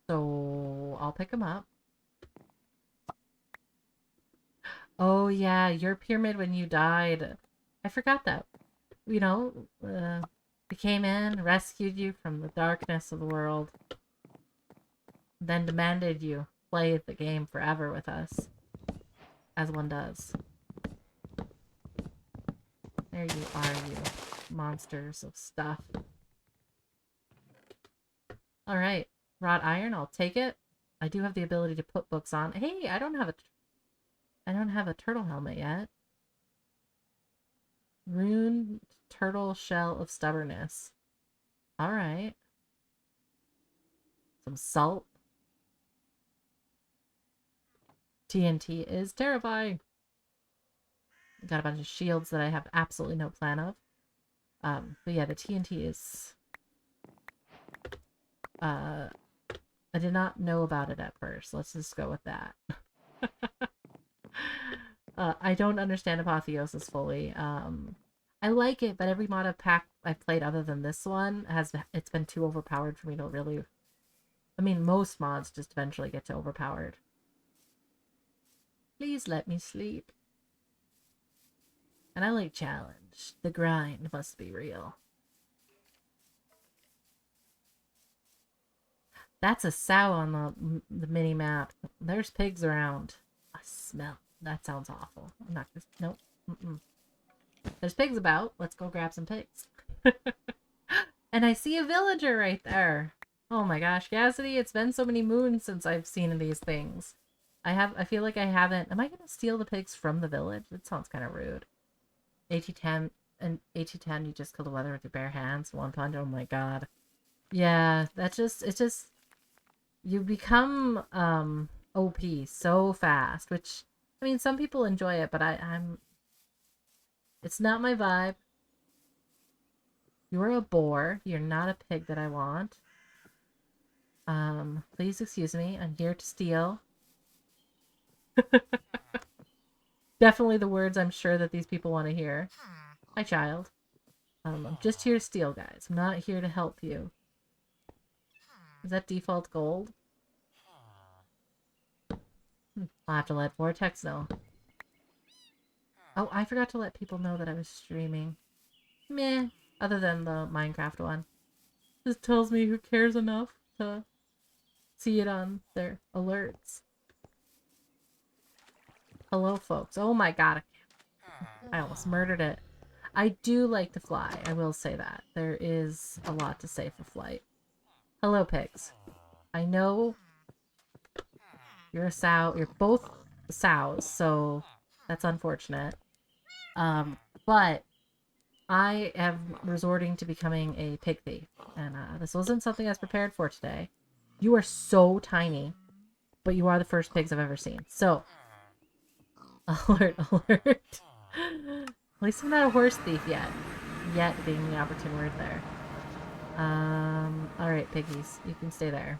So I'll pick them up. Oh yeah, your pyramid when you died. I forgot that. You know, we came in, rescued you from the darkness of the world, then demanded you play the game forever with us, as one does. There you are, you monsters of stuff. Alright, wrought iron, I'll take it. I do have the ability to put books on. Hey, I don't have a turtle helmet yet. Rune turtle shell of stubbornness. Alright. Some salt. TNT is terrifying. Got a bunch of shields that I have absolutely no plan of. But yeah, the TNT is... I did not know about it at first. Let's just go with that. I don't understand Apotheosis fully. I like it, but every mod I've played other than this one it's been too overpowered for me to really... I mean, most mods just eventually get to overpowered. Please let me sleep. And I like challenge. The grind must be real. That's a sow on the mini map. There's pigs around. I smell. That sounds awful. I'm not gonna. Nope. Mm-mm. There's pigs about. Let's go grab some pigs. And I see a villager right there. Oh my gosh, Cassidy, it's been so many moons since I've seen these things. I feel like I haven't. Am I gonna steal the pigs from the village? That sounds kind of rude. AT10 and AT10, you just kill the weather with your bare hands. One punch. Oh my god. Yeah, it's just you become OP so fast, which I mean some people enjoy it, but I'm it's not my vibe. You're a boar. You're not a pig that I want. Please excuse me. I'm here to steal. Definitely the words I'm sure that these people want to hear. Hi, child. I'm just here to steal, guys. I'm not here to help you. Is that default gold? I'll have to let Vortex know. Oh, I forgot to let people know that I was streaming. Meh. Other than the Minecraft one. This tells me who cares enough to see it on their alerts. Hello, folks. Oh my god. I almost murdered it. I do like to fly. I will say that. There is a lot to say for flight. Hello, pigs. I know you're a sow. You're both sows, so that's unfortunate. But I am resorting to becoming a pig thief. And this wasn't something I was prepared for today. You are so tiny, but you are the first pigs I've ever seen. So, alert, alert. At least I'm not a horse thief yet. Yet being the opportune word there. Alright, piggies. You can stay there.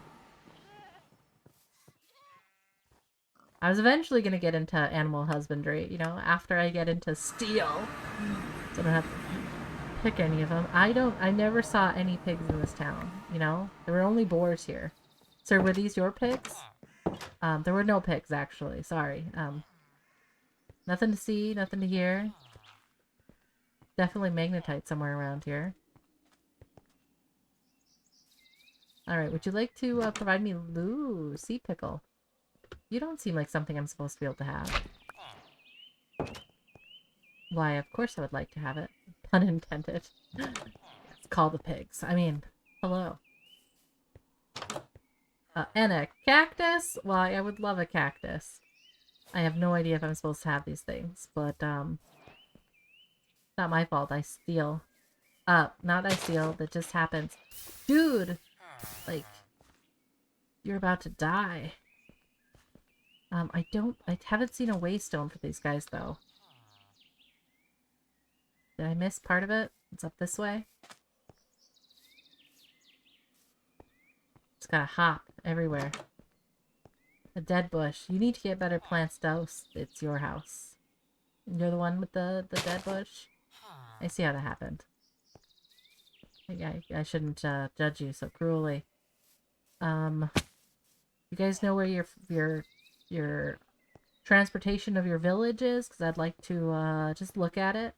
I was eventually going to get into animal husbandry, you know, after I get into steel. So I don't have to pick any of them. I never saw any pigs in this town, you know? There were only boars here. Sir, were these your pigs? There were no pigs, actually. Sorry. Nothing to see, nothing to hear. Definitely magnetite somewhere around here. Alright, would you like to provide me sea pickle? You don't seem like something I'm supposed to be able to have. Why, of course I would like to have it. Pun intended. Let's call the pigs. I mean, hello. And a cactus? Why, I would love a cactus. I have no idea if I'm supposed to have these things, but, not my fault. I steal. Not I steal. That just happens. Dude! Like, you're about to die. I haven't seen a waystone for these guys, though. Did I miss part of it? It's up this way. Just gotta hop everywhere. A dead bush. You need to get better plants dosed. It's your house. You're the one with the dead bush? I see how that happened. I shouldn't judge you so cruelly. You guys know where your transportation of your village is? Because I'd like to just look at it.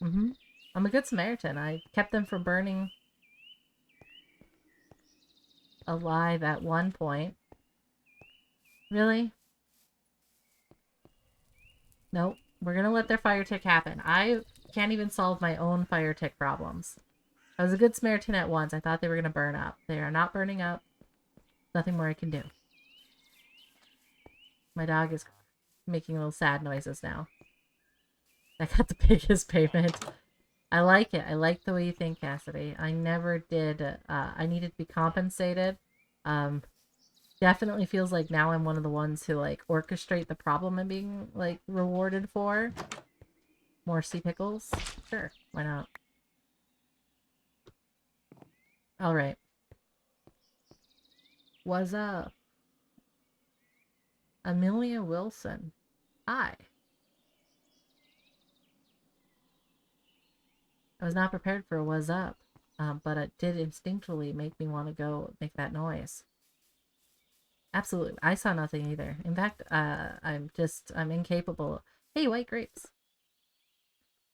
I'm a good Samaritan. I kept them from burning alive at one point. Really? Nope. We're gonna let their fire tick happen. I can't even solve my own fire tick problems. I was a good Samaritan at once. I thought they were gonna burn up. They are not burning up. Nothing more I can do. My dog is making little sad noises now. I got the biggest payment. I like it. I like the way you think, Cassidy. I never did. I needed to be compensated. Definitely feels like now I'm one of the ones who, like, orchestrate the problem I'm being, like, rewarded for. More sea pickles? Sure. Why not? Alright. What's up? Amelia Wilson. Hi. I was not prepared for a what's up, but it did instinctually make me want to go make that noise. Absolutely. I saw nothing either. In fact, I'm incapable. Hey, white grapes.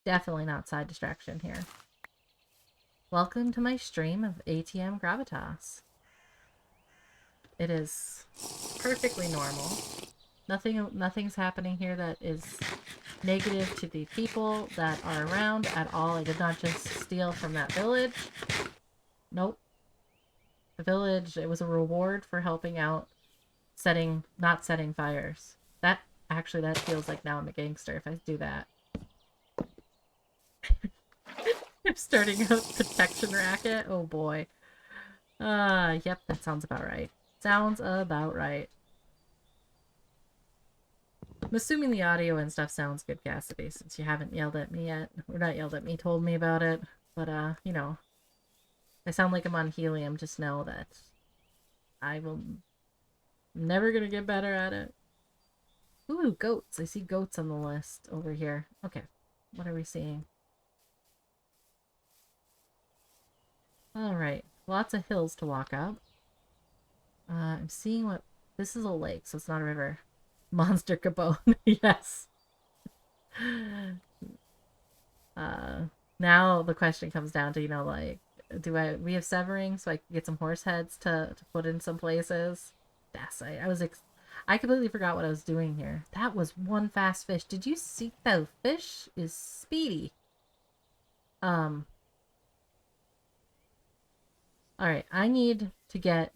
Definitely not side distraction here. Welcome to my stream of ATM Gravitas. It is perfectly normal. Nothing's happening here that is negative to the people that are around at all. I did not just steal from that village. Nope. The village, it was a reward for helping out not setting fires. That feels like now I'm a gangster if I do that. I'm starting a protection racket. Oh boy. Yep, that sounds about right. Sounds about right. I'm assuming the audio and stuff sounds good, Cassidy, since you haven't yelled at me yet. Or not yelled at me, told me about it. But, you know, I sound like I'm on helium. Just know that I'm never gonna get better at it. Ooh, goats. I see goats on the list over here. Okay, what are we seeing? Alright, lots of hills to walk up. I'm seeing what... This is a lake, so it's not a river. Monster Cabone, yes. Now the question comes down to, you know, like, we have severing so I can get some horse heads to put in some places? Yes, I completely forgot what I was doing here. That was one fast fish. Did you see that fish is speedy? Alright, I need to get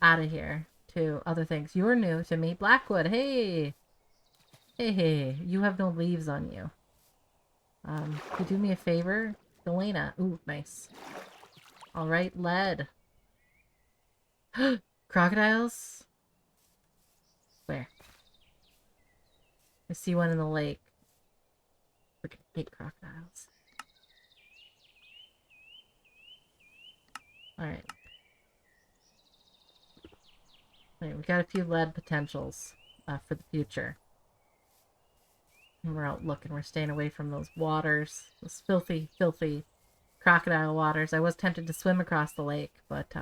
out of here to other things. You're new to me. Blackwood, hey! Hey, you have no leaves on you. Could you do me a favor? Delana. Ooh, nice. Alright, lead. Crocodiles? Where? I see one in the lake. I hate crocodiles. Alright. Alright, we got a few lead potentials for the future. And we're out looking. We're staying away from those waters. Those filthy, filthy crocodile waters. I was tempted to swim across the lake, but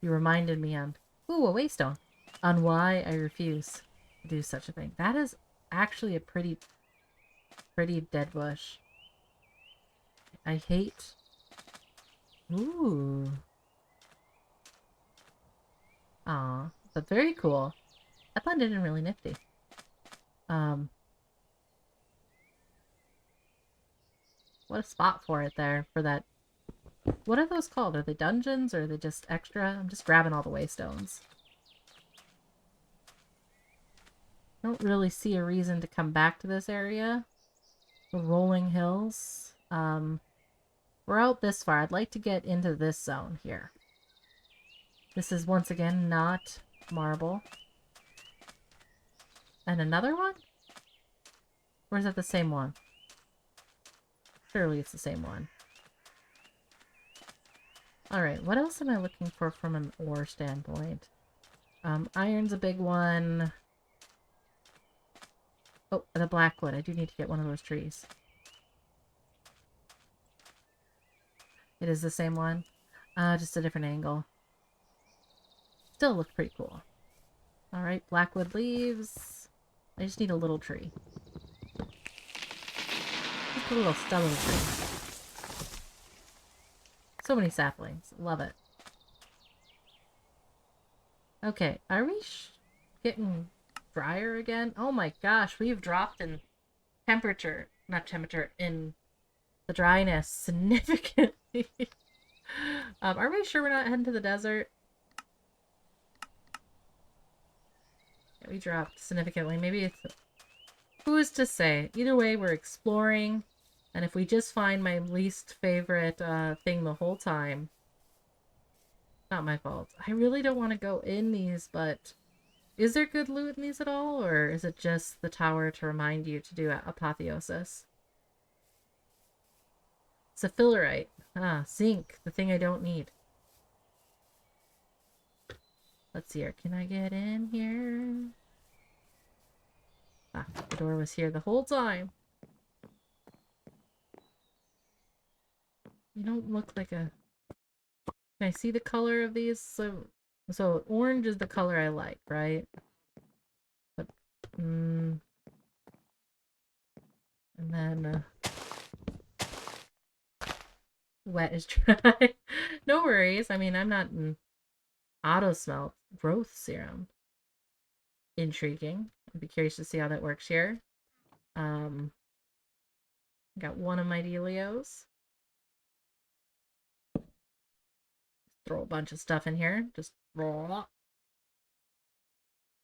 you reminded me on... Ooh, a waystone. On why I refuse to do such a thing. That is actually a pretty dead bush. I hate... Ooh. Aw, but very cool. That blended in really nifty. What a spot for it there, for that... What are those called? Are they dungeons, or are they just extra? I'm just grabbing all the waystones. I don't really see a reason to come back to this area. The rolling hills. We're out this far. I'd like to get into this zone here. This is once again not marble. And another one? Or is it the same one? Surely it's the same one. Alright, what else am I looking for from an ore standpoint? Iron's a big one. Oh, the blackwood. I do need to get one of those trees. It is the same one. Just a different angle. Still look pretty cool. Alright, blackwood leaves. I just need a little tree. Just a little stubborn tree. So many saplings. Love it. Okay, are we getting drier again? Oh my gosh, we've dropped in temperature. Not temperature, in the dryness significantly. Are we sure we're not heading to the desert? Yeah, we dropped significantly. Maybe it's... Who is to say? Either way, we're exploring. And if we just find my least favorite thing the whole time, not my fault. I really don't want to go in these, but is there good loot in these at all? Or is it just the tower to remind you to do apotheosis? Sapphirite. Ah, zinc. The thing I don't need. Let's see here. Can I get in here? Ah, the door was here the whole time. You don't look like a... Can I see the color of these? So orange is the color I like, right? But, and then, wet is dry. No worries. I mean, I'm not in Auto smelt growth serum. Intriguing. I'd be curious to see how that works here. Got one of my Delios. Throw a bunch of stuff in here. Just roll.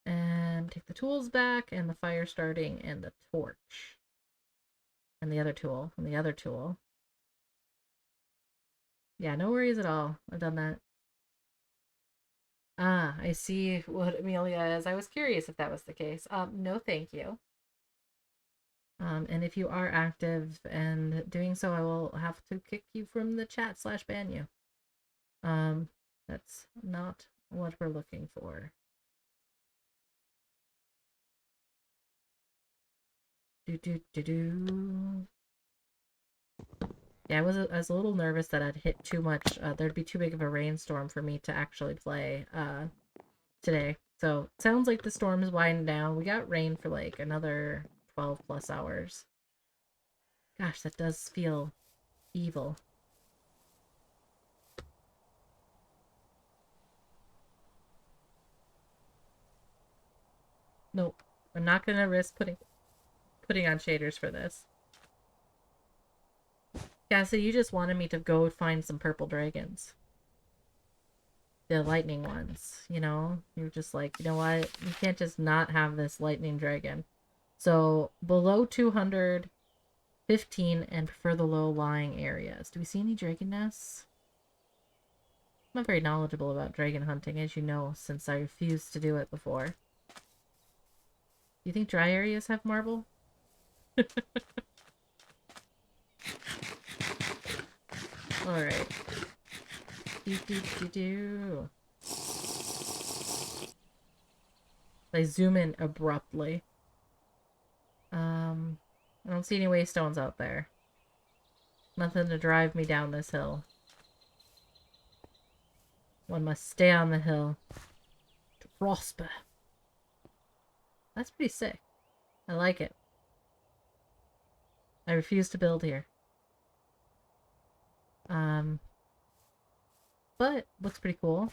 And take the tools back, and the fire starting, and the torch. And the other tool, and the other tool. Yeah, no worries at all. I've done that. Ah, I see what Amelia is. I was curious if that was the case. No, thank you. And if you are active and doing so, I will have to kick you from the chat / ban you. That's not what we're looking for. Do. Yeah, I was a little nervous that I'd hit too much. There'd be too big of a rainstorm for me to actually play today. So sounds like the storm is winding down. We got rain for like another 12 plus hours. Gosh, that does feel evil. Nope. I'm not gonna risk putting on shaders for this. Yeah, so you just wanted me to go find some purple dragons. The lightning ones, you know? You're just like, you know what? You can't just not have this lightning dragon. So below 215 and prefer the low-lying areas. Do we see any dragon nests? I'm not very knowledgeable about dragon hunting, as you know, since I refused to do it before. Do you think dry areas have marble? Alright. Do. They zoom in abruptly. I don't see any waystones out there. Nothing to drive me down this hill. One must stay on the hill to prosper. That's pretty sick. I like it. I refuse to build here. But looks pretty cool.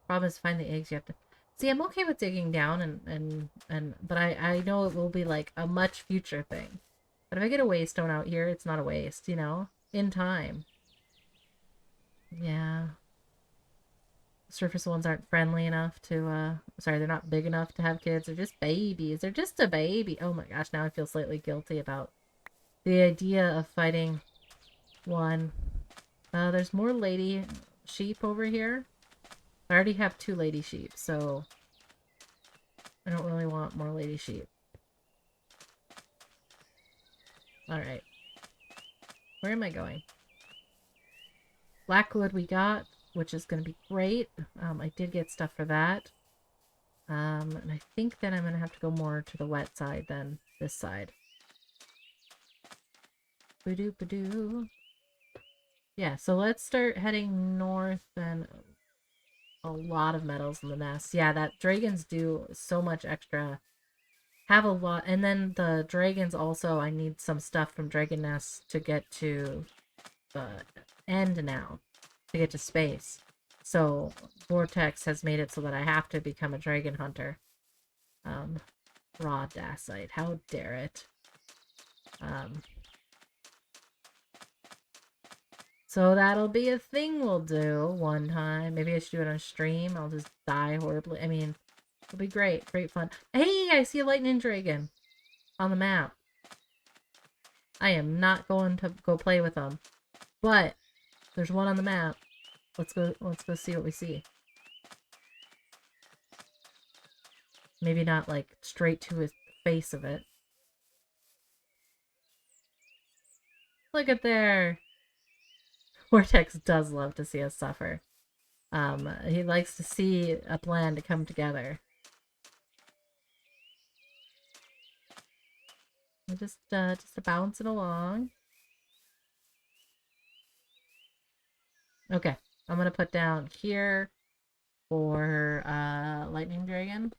Problem is, find the eggs. You have to see. I'm okay with digging down but I know it will be like a much future thing. But if I get a waystone out here, it's not a waste, you know. In time. Yeah. Surface ones aren't friendly enough to sorry, they're not big enough to have kids. They're just babies. They're just a baby. Oh my gosh, now I feel slightly guilty about the idea of fighting one. There's more lady sheep over here. I already have 2 lady sheep, so I don't really want more lady sheep. Alright. Where am I going? Blackwood we got, which is going to be great. I did get stuff for that. And I think that I'm going to have to go more to the wet side than this side. Ba-doo. Yeah, so let's start heading north, and a lot of metals in the nest. Yeah, that dragons do so much extra. Have a lot, and then the dragons also, I need some stuff from dragon nests to get to the end now, to get to space. So Vortex has made it so that I have to become a dragon hunter. Raw dacite, how dare it. So that'll be a thing we'll do one time. Maybe I should do it on a stream. I'll just die horribly. I mean, it'll be great. Great fun. Hey, I see a lightning dragon on the map. I am not going to go play with them. But there's one on the map. Let's go see what we see. Maybe not like straight to his face of it. Look at there. Vortex does love to see us suffer. He likes to see a plan to come together. We're just bouncing along. Okay, I'm gonna put down here for lightning dragon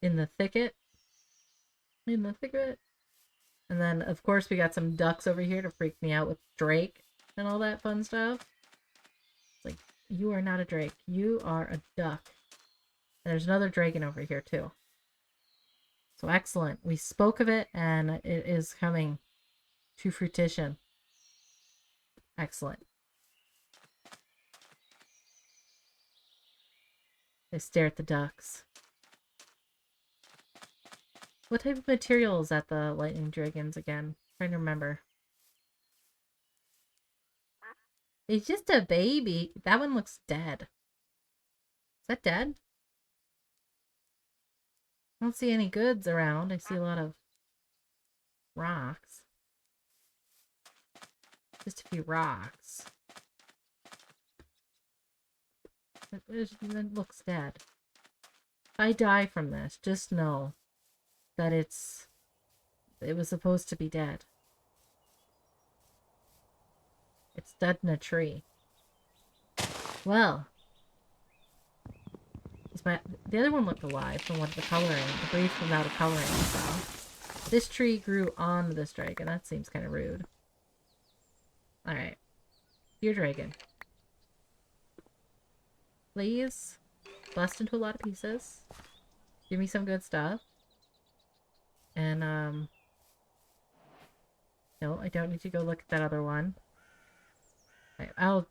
in the thicket. In the thicket. And then, of course, we got some ducks over here to freak me out with Drake and all that fun stuff. It's like, you are not a Drake. You are a duck. And there's another dragon over here, too. So excellent. We spoke of it, and it is coming to fruition. Excellent. They stare at the ducks. What type of material is that the lightning dragons again? I'm trying to remember. It's just a baby. That one looks dead. Is that dead? I don't see any goods around. I see a lot of rocks. Just a few rocks. It looks dead. If I die from this, just know that it was supposed to be dead. It's dead in a tree. Well, the other one looked alive from what the coloring, the brief amount of coloring I saw. This tree grew on this dragon. That seems kind of rude. Alright. Dear dragon. Please bust into a lot of pieces. Give me some good stuff. And, no, I don't need to go look at that other one. I'll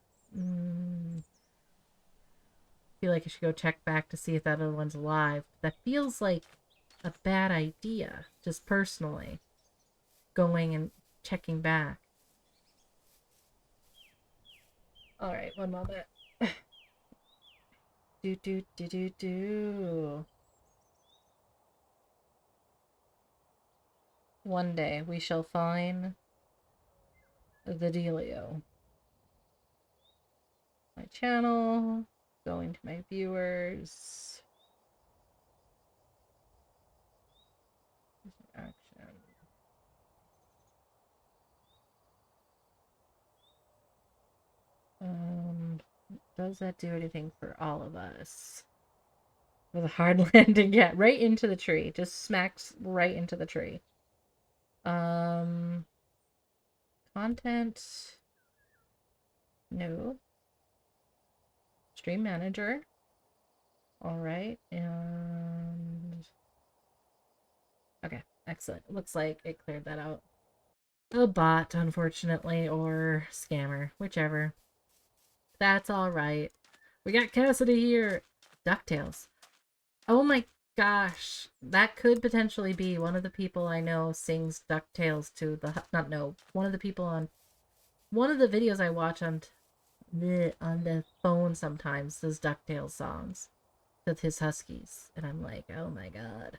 feel like I should go check back to see if that other one's alive. That feels like a bad idea, just personally. Going and checking back. Alright, one moment. Do. One day we shall find the dealio. My channel, going to my viewers. Action. Does that do anything for all of us? With a hard landing, yeah, right into the tree. Just smacks right into the tree. Content. No. Stream manager. Alright, and... Okay, excellent. Looks like it cleared that out. A bot, unfortunately, or scammer, whichever. That's alright. We got Cassidy here! DuckTales. Oh my gosh. That could potentially be one of the people I know sings DuckTales to the... Not know. One of the people on... One of the videos I watch on the phone sometimes does DuckTales songs with his huskies. And I'm like, oh my god.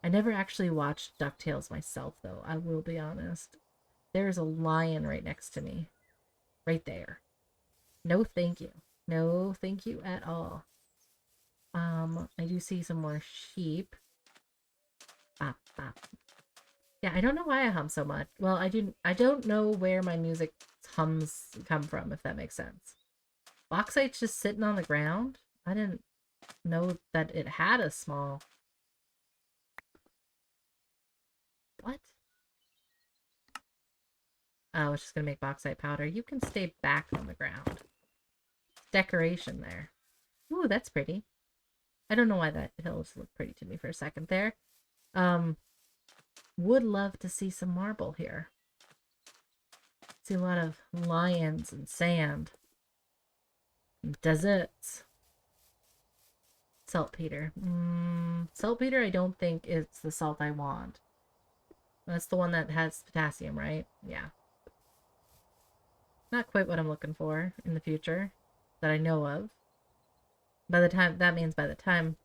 I never actually watched DuckTales myself, though. I will be honest. There's a lion right next to me. Right there. No thank you. No thank you at all. I do see some more sheep. Bop, bop. Yeah, I don't know why I hum so much. Well, I don't know where my music hums come from, if that makes sense. Bauxite's just sitting on the ground? I didn't know that it had a small... What? Oh, it's just gonna make bauxite powder. You can stay back on the ground. Decoration there. Ooh, that's pretty. I don't know why that hill just looked pretty to me for a second there. Would love to see some marble here. See a lot of lions and sand. And deserts. Saltpeter. Saltpeter I don't think it's the salt I want. That's the one that has potassium, right? Yeah. Not quite what I'm looking for in the future that I know of. By the time, that means by the time,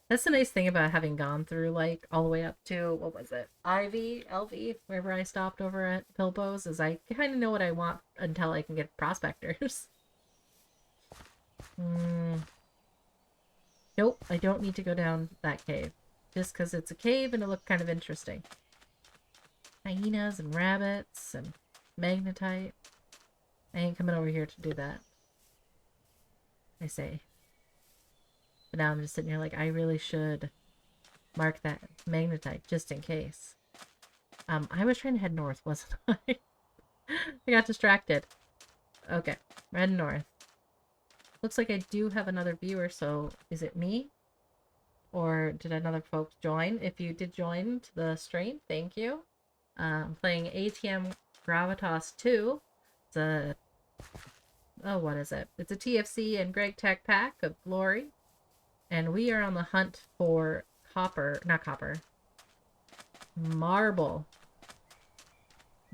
that's the nice thing about having gone through, like, all the way up to, what was it, IV, LV, wherever I stopped over at Pilbo's, is I kind of know what I want until I can get prospectors. Nope, I don't need to go down that cave. Just because it's a cave and it looked kind of interesting. Hyenas and rabbits and magnetite. I ain't coming over here to do that. I say. But now I'm just sitting here like, I really should mark that magnetite just in case. I was trying to head north, wasn't I? I got distracted. Okay, red north. Looks like I do have another viewer, so is it me? Or did another folks join? If you did join to the stream, thank you. I'm playing ATM Gravitas 2. It's a... Oh, what is it? It's a TFC and Greg Tech pack of glory. And we are on the hunt for copper... Not copper. Marble.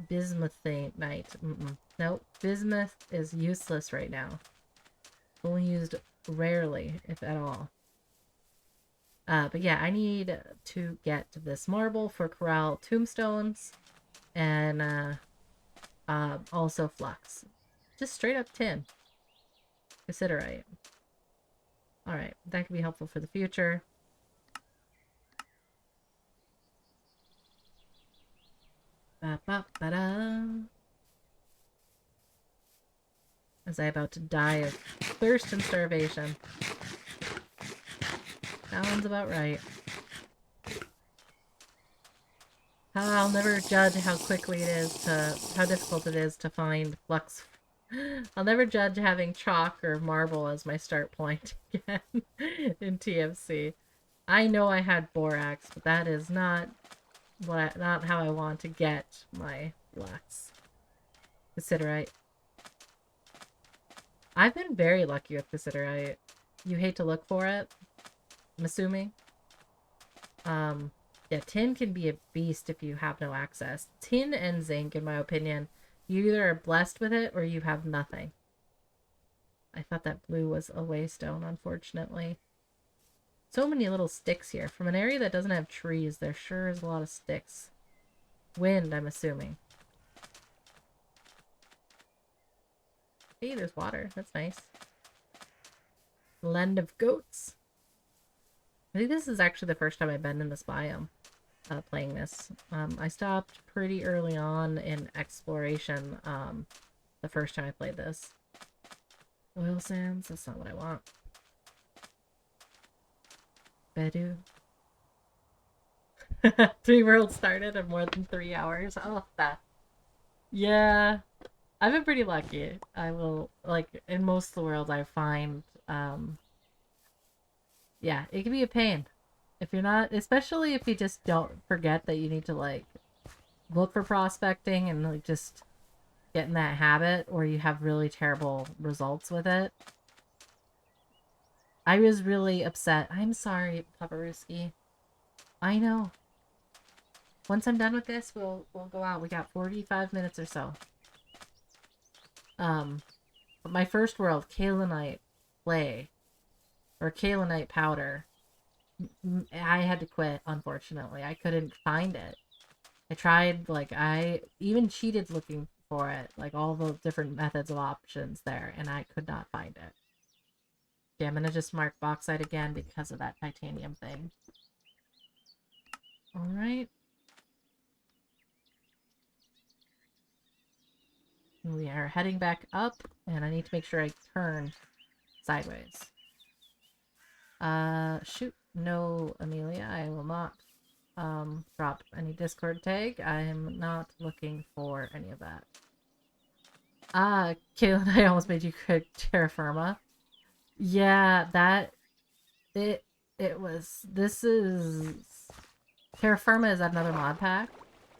Bismuthite. Nope. Bismuth is useless right now. Only used rarely, if at all. But yeah, I need to get this marble for corral tombstones and also flux. Just straight up tin. Cassiterite. Alright, that could be helpful for the future. Ba-ba-ba-da. Was I about to die of thirst and starvation? That one's about right. I'll never judge how quickly it is to... how difficult it is to find flux. I'll never judge having chalk or marble as my start point again in TFC. I know I had borax, but that is not not how I want to get my flux. Cassiterite. I've been very lucky with cassiterite. You hate to look for it, I'm assuming. Yeah, tin can be a beast if you have no access. Tin and zinc, in my opinion, you either are blessed with it or you have nothing. I thought that blue was a waystone, unfortunately. So many little sticks here. From an area that doesn't have trees, there sure is a lot of sticks. Wind, I'm assuming. Hey, there's water. That's nice. Land of goats. I think this is actually the first time I've been in this biome. Playing this. I stopped pretty early on in exploration the first time I played this. Oil sands? That's not what I want. Bedu. 3 worlds started in more than 3 hours. Oh, that. Yeah. I've been pretty lucky. I will, like, in most of the world I find, yeah, it can be a pain. If you're not, especially if you just don't forget that you need to, like, look for prospecting and, like, just get in that habit, or you have really terrible results with it. I was really upset. I'm sorry, Paparuski. I know. Once I'm done with this, we'll go out. We got 45 minutes or so. But my first world, Kaolinite clay, or Kaolinite powder, I had to quit, unfortunately. I couldn't find it. I tried, like, I even cheated looking for it, like all the different methods of options there, and I could not find it. Okay, I'm gonna just mark bauxite again because of that titanium thing. Alright. We are heading back up, and I need to make sure I turn sideways. Shoot. No, Amelia, I will not drop any Discord tag. I am not looking for any of that. Caitlin, I almost made you click terra firma. Yeah, that... It was... This is... Terra firma is another mod pack.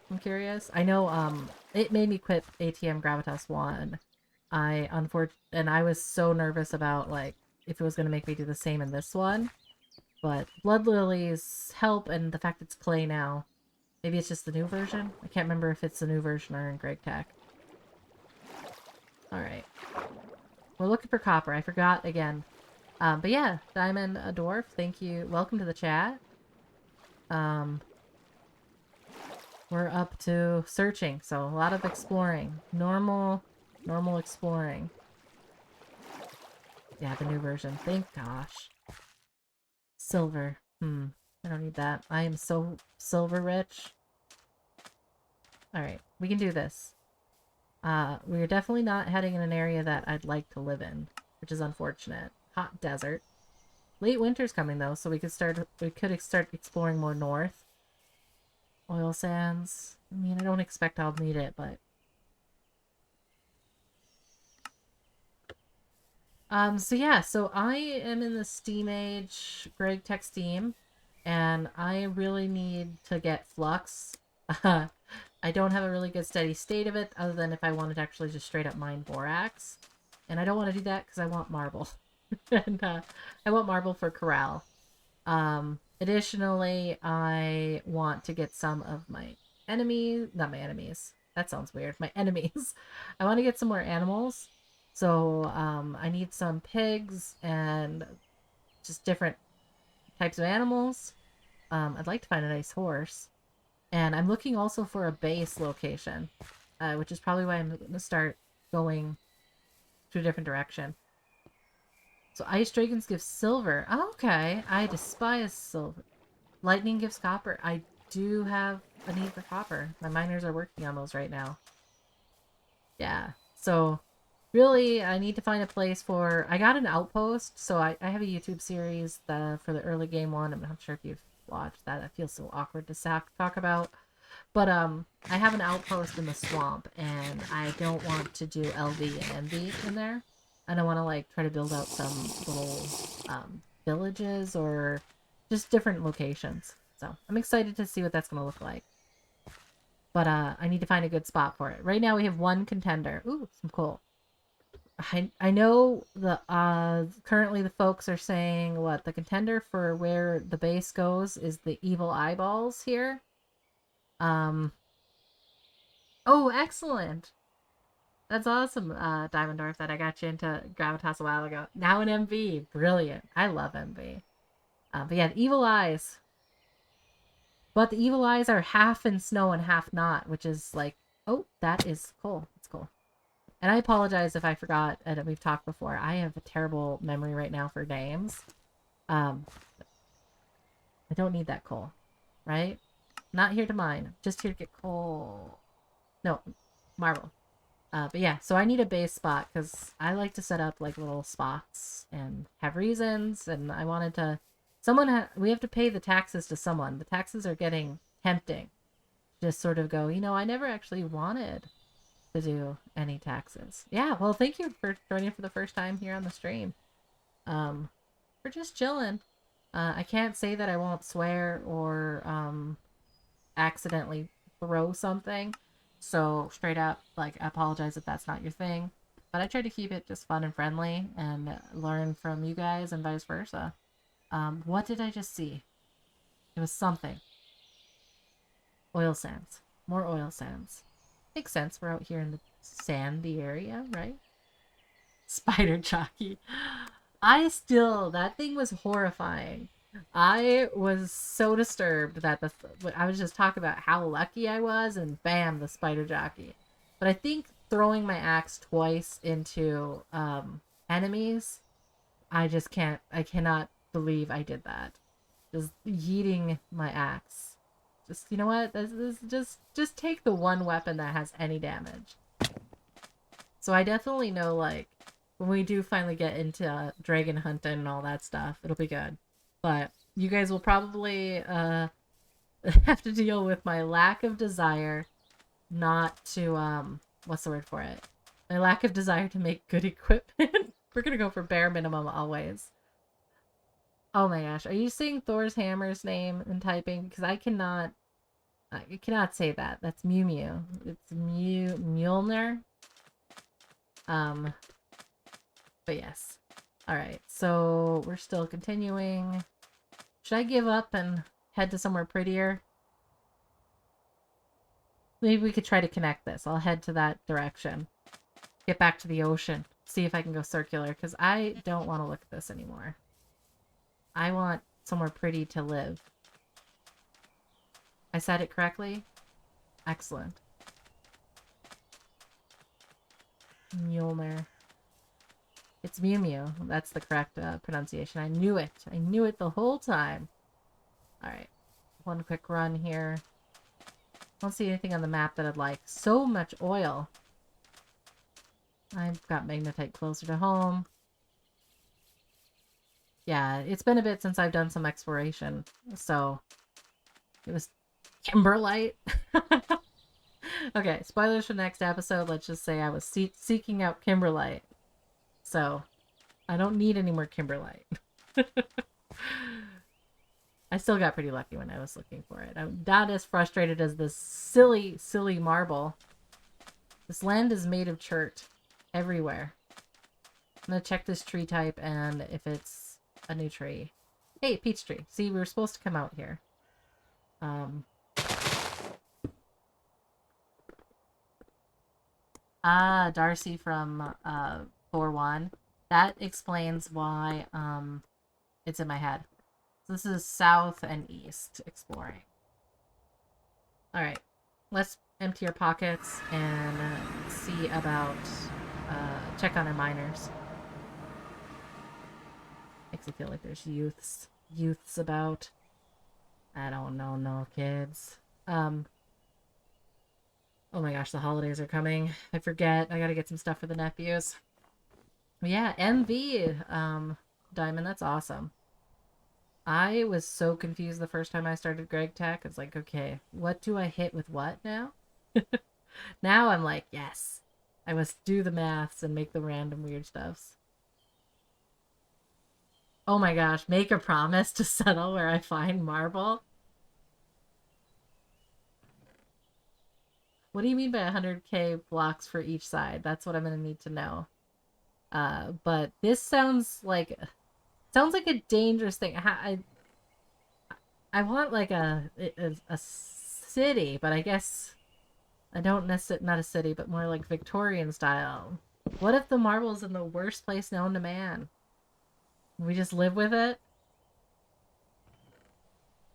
I'm curious. I know, it made me quit ATM Gravitas 1. And I was so nervous about, like, if it was going to make me do the same in this one. But Blood Lilies help, and the fact it's clay now. Maybe it's just the new version? I can't remember if it's the new version or in Greg Tech. Alright. We're looking for copper. I forgot again. But yeah, Diamond a Dwarf, thank you. Welcome to the chat. We're up to searching, so a lot of exploring. Normal exploring. Yeah, the new version. Thank gosh. Silver. I don't need that. I am so silver rich. Alright, we can do this. We're definitely not heading in an area that I'd like to live in, which is unfortunate. Hot desert. Late winter's coming though, so we could start exploring more north. Oil sands. I mean, I don't expect I'll need it, but... So yeah, so I am in the Steam Age Greg Tech Steam, and I really need to get Flux. I don't have a really good steady state of it, other than if I wanted to actually just straight up mine Borax. And I don't want to do that because I want marble. And I want marble for Corral. Additionally, I want to get some of my enemies, not my enemies. That sounds weird. My enemies. I want to get some more animals. So, I need some pigs and just different types of animals. I'd like to find a nice horse. And I'm looking also for a base location, which is probably why I'm going to start going to a different direction. So ice dragons give silver. Oh, okay. I despise silver. Lightning gives copper. I do have a need for copper. My miners are working on those right now. Yeah. So really, I need to find a place for... I got an outpost, so I have a YouTube series for the early game one. I'm not sure if you've watched that. It feels so awkward to talk about. But I have an outpost in the swamp, and I don't want to do LV and MV in there. And I want to like try to build out some little villages or just different locations. So I'm excited to see what that's going to look like. But I need to find a good spot for it. Right now we have one contender. Ooh, some coal. I know the currently the folks are saying what the contender for where the base goes is the evil eyeballs here. Oh, excellent. That's awesome, Diamondorf, that I got you into Gravitas a while ago. Now in MV. Brilliant. I love MV. But yeah, the evil eyes. But the evil eyes are half in snow and half not, which is like, oh, that is cool. It's cool. And I apologize if I forgot, and we've talked before. I have a terrible memory right now for names. I don't need that coal, right? Not here to mine. Just here to get coal. No, marble. But yeah, so I need a base spot because I like to set up like little spots and have reasons. And I wanted to, we have to pay the taxes to someone. The taxes are getting tempting. Just sort of go, I never actually wanted to do any taxes. Yeah, well, thank you for joining for the first time here on the stream. We're just chilling. I can't say that I won't swear or accidentally throw something. So straight up, like, I apologize if that's not your thing. But I try to keep it just fun and friendly and learn from you guys and vice versa. What did I just see? It was something. Oil sands. More oil sands. Makes sense. We're out here in the sandy area, right? Spider jockey. That thing was horrifying. I was so disturbed that I was just talking about how lucky I was, and bam, the spider jockey. But I think throwing my axe twice into enemies, I cannot believe I did that. Just yeeting my axe. Just, you know what? Just take the one weapon that has any damage. So I definitely know, like, when we do finally get into dragon hunting and all that stuff, it'll be good. But you guys will probably have to deal with my lack of desire not to, what's the word for it? My lack of desire to make good equipment. We're gonna go for bare minimum always. Oh my gosh, are you saying Thor's hammer's name in typing? Because I cannot say that. That's Mew Mew. It's Mjolnir. But yes. Alright, so we're still continuing. Should I give up and head to somewhere prettier? Maybe we could try to connect this. I'll head to that direction. Get back to the ocean. See if I can go circular, because I don't want to look at this anymore. I want somewhere pretty to live. I said it correctly? Excellent. Mjolnir. It's Mew Mew. That's the correct pronunciation. I knew it. I knew it the whole time. Alright. One quick run here. Don't see anything on the map that I'd like. So much oil. I've got magnetite closer to home. Yeah, it's been a bit since I've done some exploration. So, it was Kimberlite. Okay, spoilers for next episode. Let's just say I was seeking out Kimberlite. So, I don't need any more Kimberlite. I still got pretty lucky when I was looking for it. I'm not as frustrated as this silly, silly marble. This land is made of chert everywhere. I'm gonna check this tree type and if it's a new tree. Hey, peach tree. See, we were supposed to come out here. Darcy from 4-1. That explains why it's in my head. So this is south and east exploring. Alright, let's empty our pockets and see about check on our miners. Makes me feel like there's youths about. I don't know, no kids. Oh my gosh, the holidays are coming. I forget. I gotta get some stuff for the nephews. Yeah, MV, Diamond, that's awesome. I was so confused the first time I started Greg Tech. It's like, okay, what do I hit with what now? Now I'm like, yes. I must do the maths and make the random weird stuffs. Oh my gosh, make a promise to settle where I find marble? What do you mean by 100k blocks for each side? That's what I'm gonna need to know. But this sounds like a dangerous thing. I want like a city, but I guess I don't necessarily, not a city, but more like Victorian style. What if the marble's in the worst place known to man? We just live with it?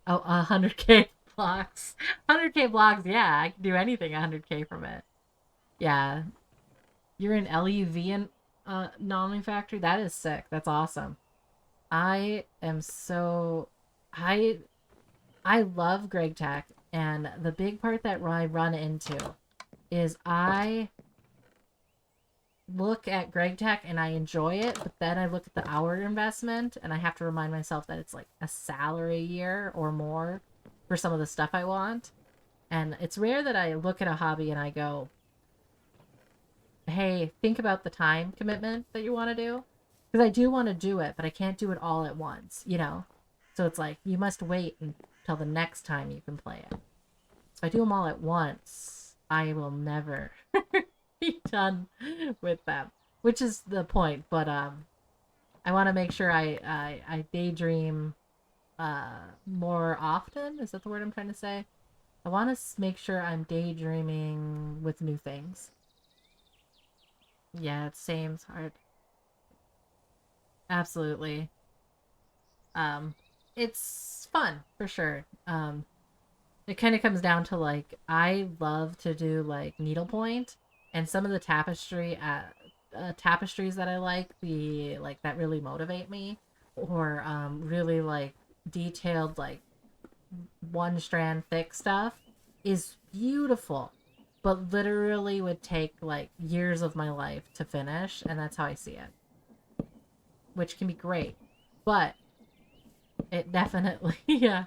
Oh, 100k blocks. 100k blocks, yeah, I can do anything 100k from it. Yeah. You're in LUV and Nomi Factory? That is sick. That's awesome. I am so I love Greg Tech, and the big part that I run into is I look at Greg Tech and I enjoy it, but then I look at the hour investment and I have to remind myself that it's like a salary year or more for some of the stuff I want. And it's rare that I look at a hobby and I go, hey, think about the time commitment that you want to do. Because I do want to do it, but I can't do it all at once, you know? So it's like, you must wait until the next time you can play it. If I do them all at once, I will never be done with them. Which is the point, but I want to make sure I daydream more often. Is that the word I'm trying to say? I want to make sure I'm daydreaming with new things. Yeah, it seems hard. Absolutely. Um, it's fun for sure. It kind of comes down to like I love to do like needlepoint, and some of the tapestries that I like the like that really motivate me, or really like detailed like one strand thick stuff is beautiful, but literally would take like years of my life to finish, and that's how I see it, which can be great, but it definitely, yeah,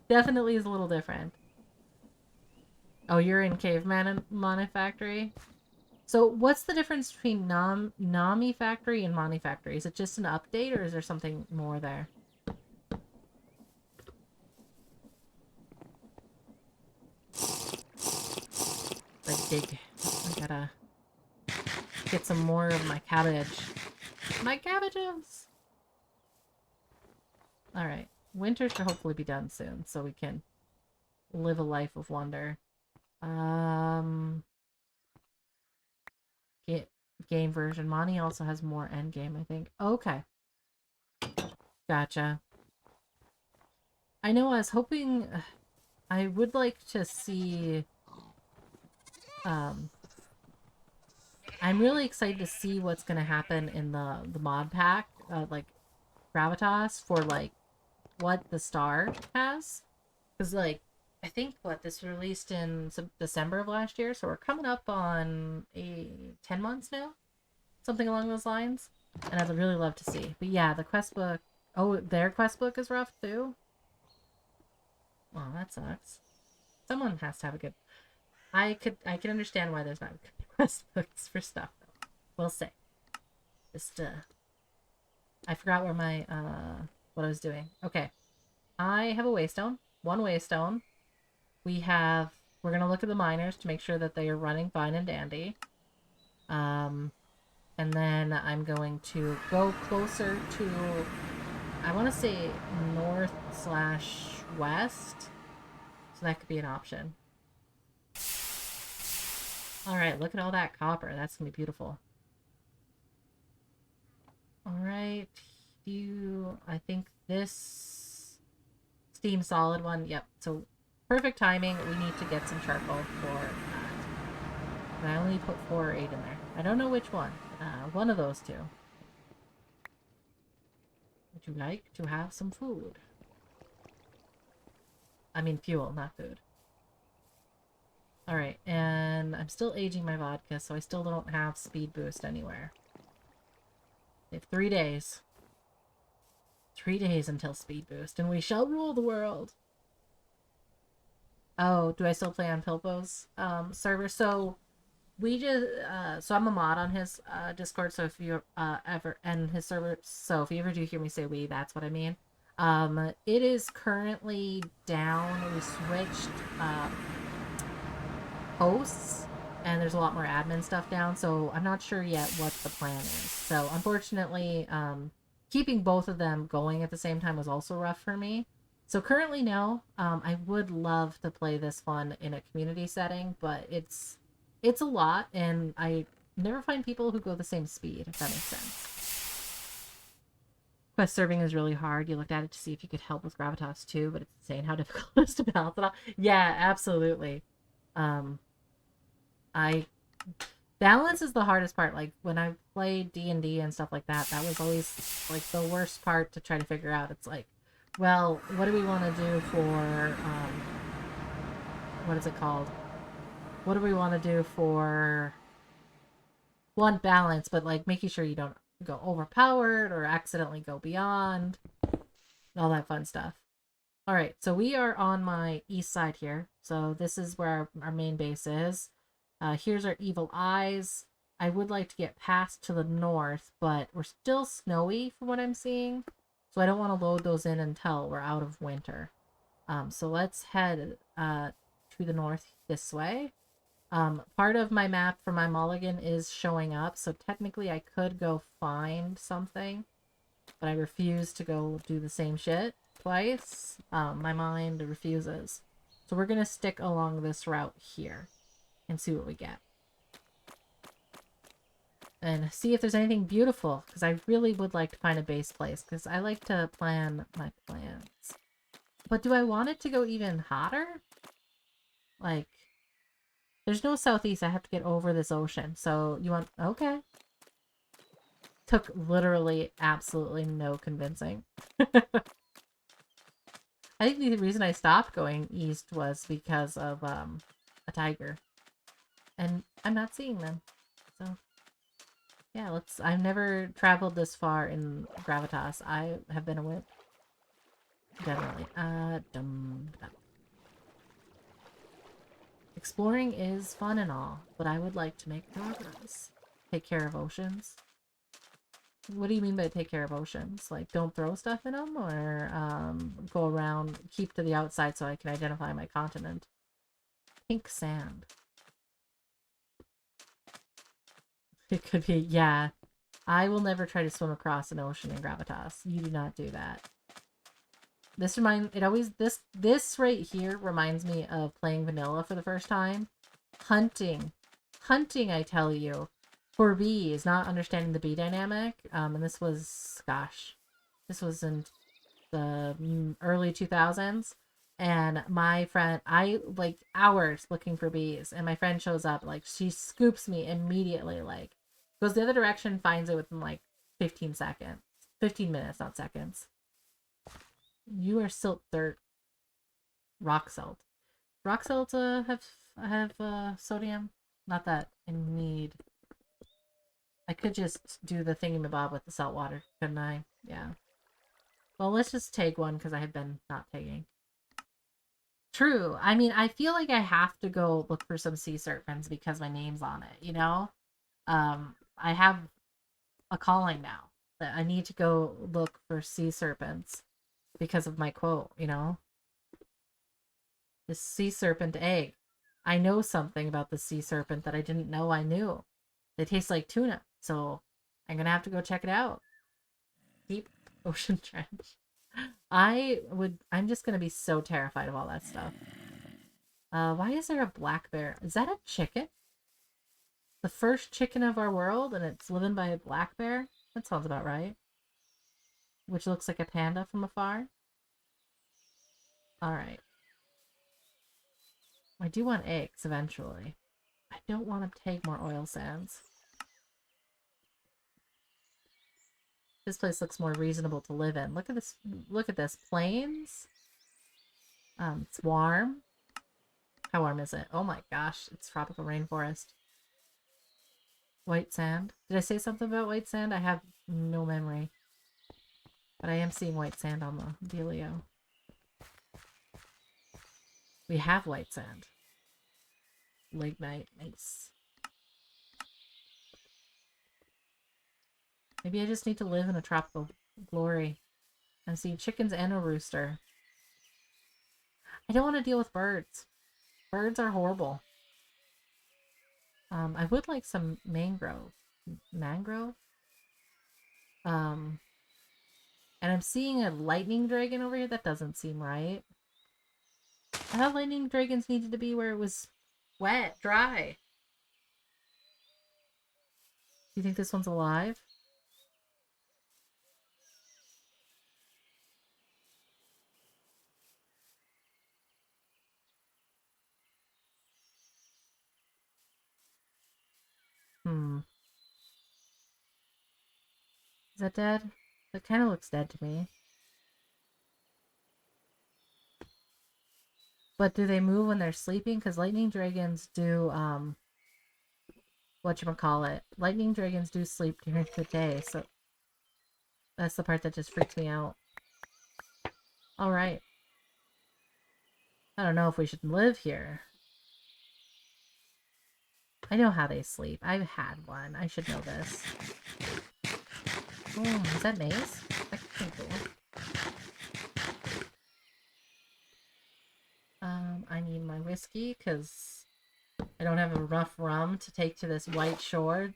definitely is a little different. Oh, you're in Caveman and Mani Factory? So what's the difference between Nami Factory and Mani Factory? Is it just an update or is there something more there? Like dig. I gotta get some more of my cabbage. My cabbages! Alright. Winter should hopefully be done soon so we can live a life of wonder. Get game version. Monty also has more end game, I think. Okay. Gotcha. I know I was hoping I would like to see I'm really excited to see what's gonna happen in the mod pack, like Gravitas for like what the star has. Because like I think what this released in December of last year, so we're coming up on 10 months now, something along those lines. And I'd really love to see. But yeah, the quest book. Oh, their quest book is rough too. Oh, that sucks. Someone has to have a good. I can understand why there's not good quest books for stuff though. We'll say. Just I forgot where my what I was doing. Okay. I have a waystone. One waystone. We're gonna look at the miners to make sure that they are running fine and dandy. And then I'm going to go closer to, I want to say north/west. So that could be an option. Alright, look at all that copper. That's gonna be beautiful. Alright, I think this steam solid one, yep. So perfect timing. We need to get some charcoal for that. And I only put 4 or 8 in there. I don't know which one. One of those two. Would you like to have some food? I mean fuel, not food. Alright, and I'm still aging my vodka, so I still don't have speed boost anywhere. We have 3 days. 3 days until speed boost, and we shall rule the world. Oh, do I still play on Pilpo's server? So we just so I'm a mod on his Discord, so if you ever and his server, so if you ever do hear me say we, that's what I mean. It is currently down. We switched hosts, and there's a lot more admin stuff down, so I'm not sure yet what the plan is. So unfortunately, keeping both of them going at the same time was also rough for me. So currently, no. I would love to play this fun in a community setting, but it's a lot, and I never find people who go the same speed, if that makes sense. Quest serving is really hard. You looked at it to see if you could help with Gravitas too, but it's insane how difficult it is to balance it all. Yeah, absolutely. Balance is the hardest part. Like when I played D&D and stuff like that, that was always like the worst part to try to figure out. It's like, well, what do we want to do for what is it called? What do we want to do for one, balance, but like making sure you don't go overpowered or accidentally go beyond, all that fun stuff. All right, so we are on my east side here. So this is where our main base is. Here's our evil eyes. I would like to get past to the north, but we're still snowy from what I'm seeing. So I don't want to load those in until we're out of winter. So let's head to the north this way. Part of my map for my mulligan is showing up, so technically I could go find something, but I refuse to go do the same shit twice. My mind refuses. So we're gonna stick along this route here and see what we get. And see if there's anything beautiful, because I really would like to find a base place, because I like to plan my plans. But do I want it to go even hotter? Like, there's no southeast. I have to get over this ocean. So you want... Okay. Took literally absolutely no convincing. I think the reason I stopped going east was because of a tiger. And I'm not seeing them. So yeah, I've never traveled this far in Gravitas. I have been a wimp. Definitely. Exploring is fun and all, but I would like to make progress. Take care of oceans. What do you mean by take care of oceans? Like, don't throw stuff in them? Or go around, keep to the outside so I can identify my continent? Pink sand. It could be, yeah. I will never try to swim across an ocean in Gravitas. You do not do that. This right here reminds me of playing vanilla for the first time. Hunting. Hunting, I tell you. For bees, not understanding the bee dynamic. And this was, gosh, this was in the early 2000s. And my friend, I like hours looking for bees, and my friend shows up, like she scoops me immediately, like goes the other direction, finds it within like 15 seconds. 15 minutes, not seconds. You are silt dirt. Rock salt. Rock salt have sodium? Not that I need. I could just do the thingamabob with the salt water, couldn't I? Yeah. Well, let's just take one because I have been not taking. True. I mean, I feel like I have to go look for some sea serpents because my name's on it, you know? I have a calling now that I need to go look for sea serpents because of my quote, you know? This sea serpent egg. I know something about the sea serpent that I didn't know I knew. They taste like tuna, so I'm gonna have to go check it out. Deep ocean trench. I'm just gonna be so terrified of all that stuff. Why is there a black bear? Is that a chicken? The first chicken of our world, and it's living by a black bear? That sounds about right. Which looks like a panda from afar. Alright. I do want eggs eventually. I don't want to take more oil sands. This place looks more reasonable to live in. Look at this. Look at this. Plains. It's warm. How warm is it? Oh my gosh. It's tropical rainforest. White sand. Did I say something about white sand? I have no memory. But I am seeing white sand on the dealio. We have white sand. Lignite. Nice. Maybe I just need to live in a tropical glory. I'm seeing chickens and a rooster. I don't want to deal with birds. Birds are horrible. I would like some mangrove. Mangrove? And I'm seeing a lightning dragon over here. That doesn't seem right. I thought lightning dragons needed to be where it was wet, dry. Do you think this one's alive? Hmm. Is that dead? That kind of looks dead to me. But do they move when they're sleeping? Because lightning dragons do, whatchamacallit. Lightning dragons do sleep during the day, so that's the part that just freaks me out. Alright. I don't know if we should live here. I know how they sleep. I've had one. I should know this. Oh, is that maize? That's pretty cool. I need my whiskey because I don't have enough rum to take to this white shore.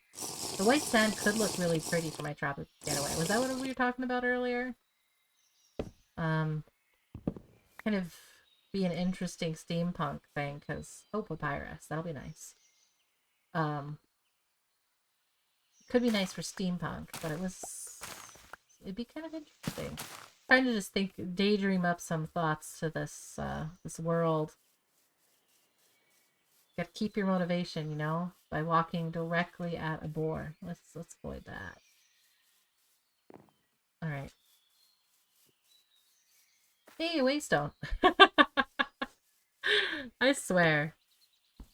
The white sand could look really pretty for my tropic getaway. Was that what we were talking about earlier? Kind of be an interesting steampunk thing because oh, papyrus, that'll be nice. Could be nice for steampunk, but it'd be kind of interesting. Trying to just daydream up some thoughts to this this world. You gotta keep your motivation, you know, by walking directly at a boar. Let's avoid that. All right. Hey, Waystone. I swear,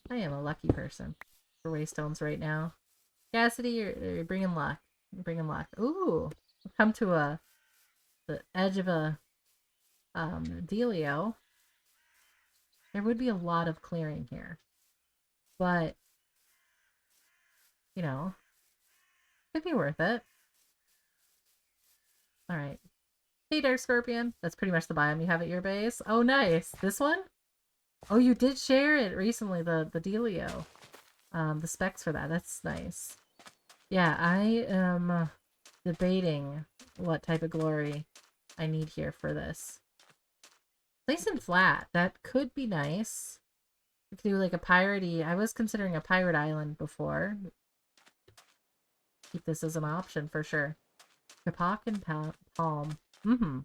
I am a lucky person for Waystones right now. Cassidy, you're bringing luck. You're bringing luck. Ooh, we've come to the edge of a dealio. There would be a lot of clearing here, but you know, it'd be worth it. All right. Hey, Dark Scorpion. That's pretty much the biome you have at your base. Oh, nice. This one? Oh, you did share it recently, the dealio. The specs for that. That's nice. Yeah, I am debating what type of glory I need here for this. Nice and flat. That could be nice. We could do like a piratey. I was considering a pirate island before. Keep this as an option for sure. Kapak and palm. Mm-hmm.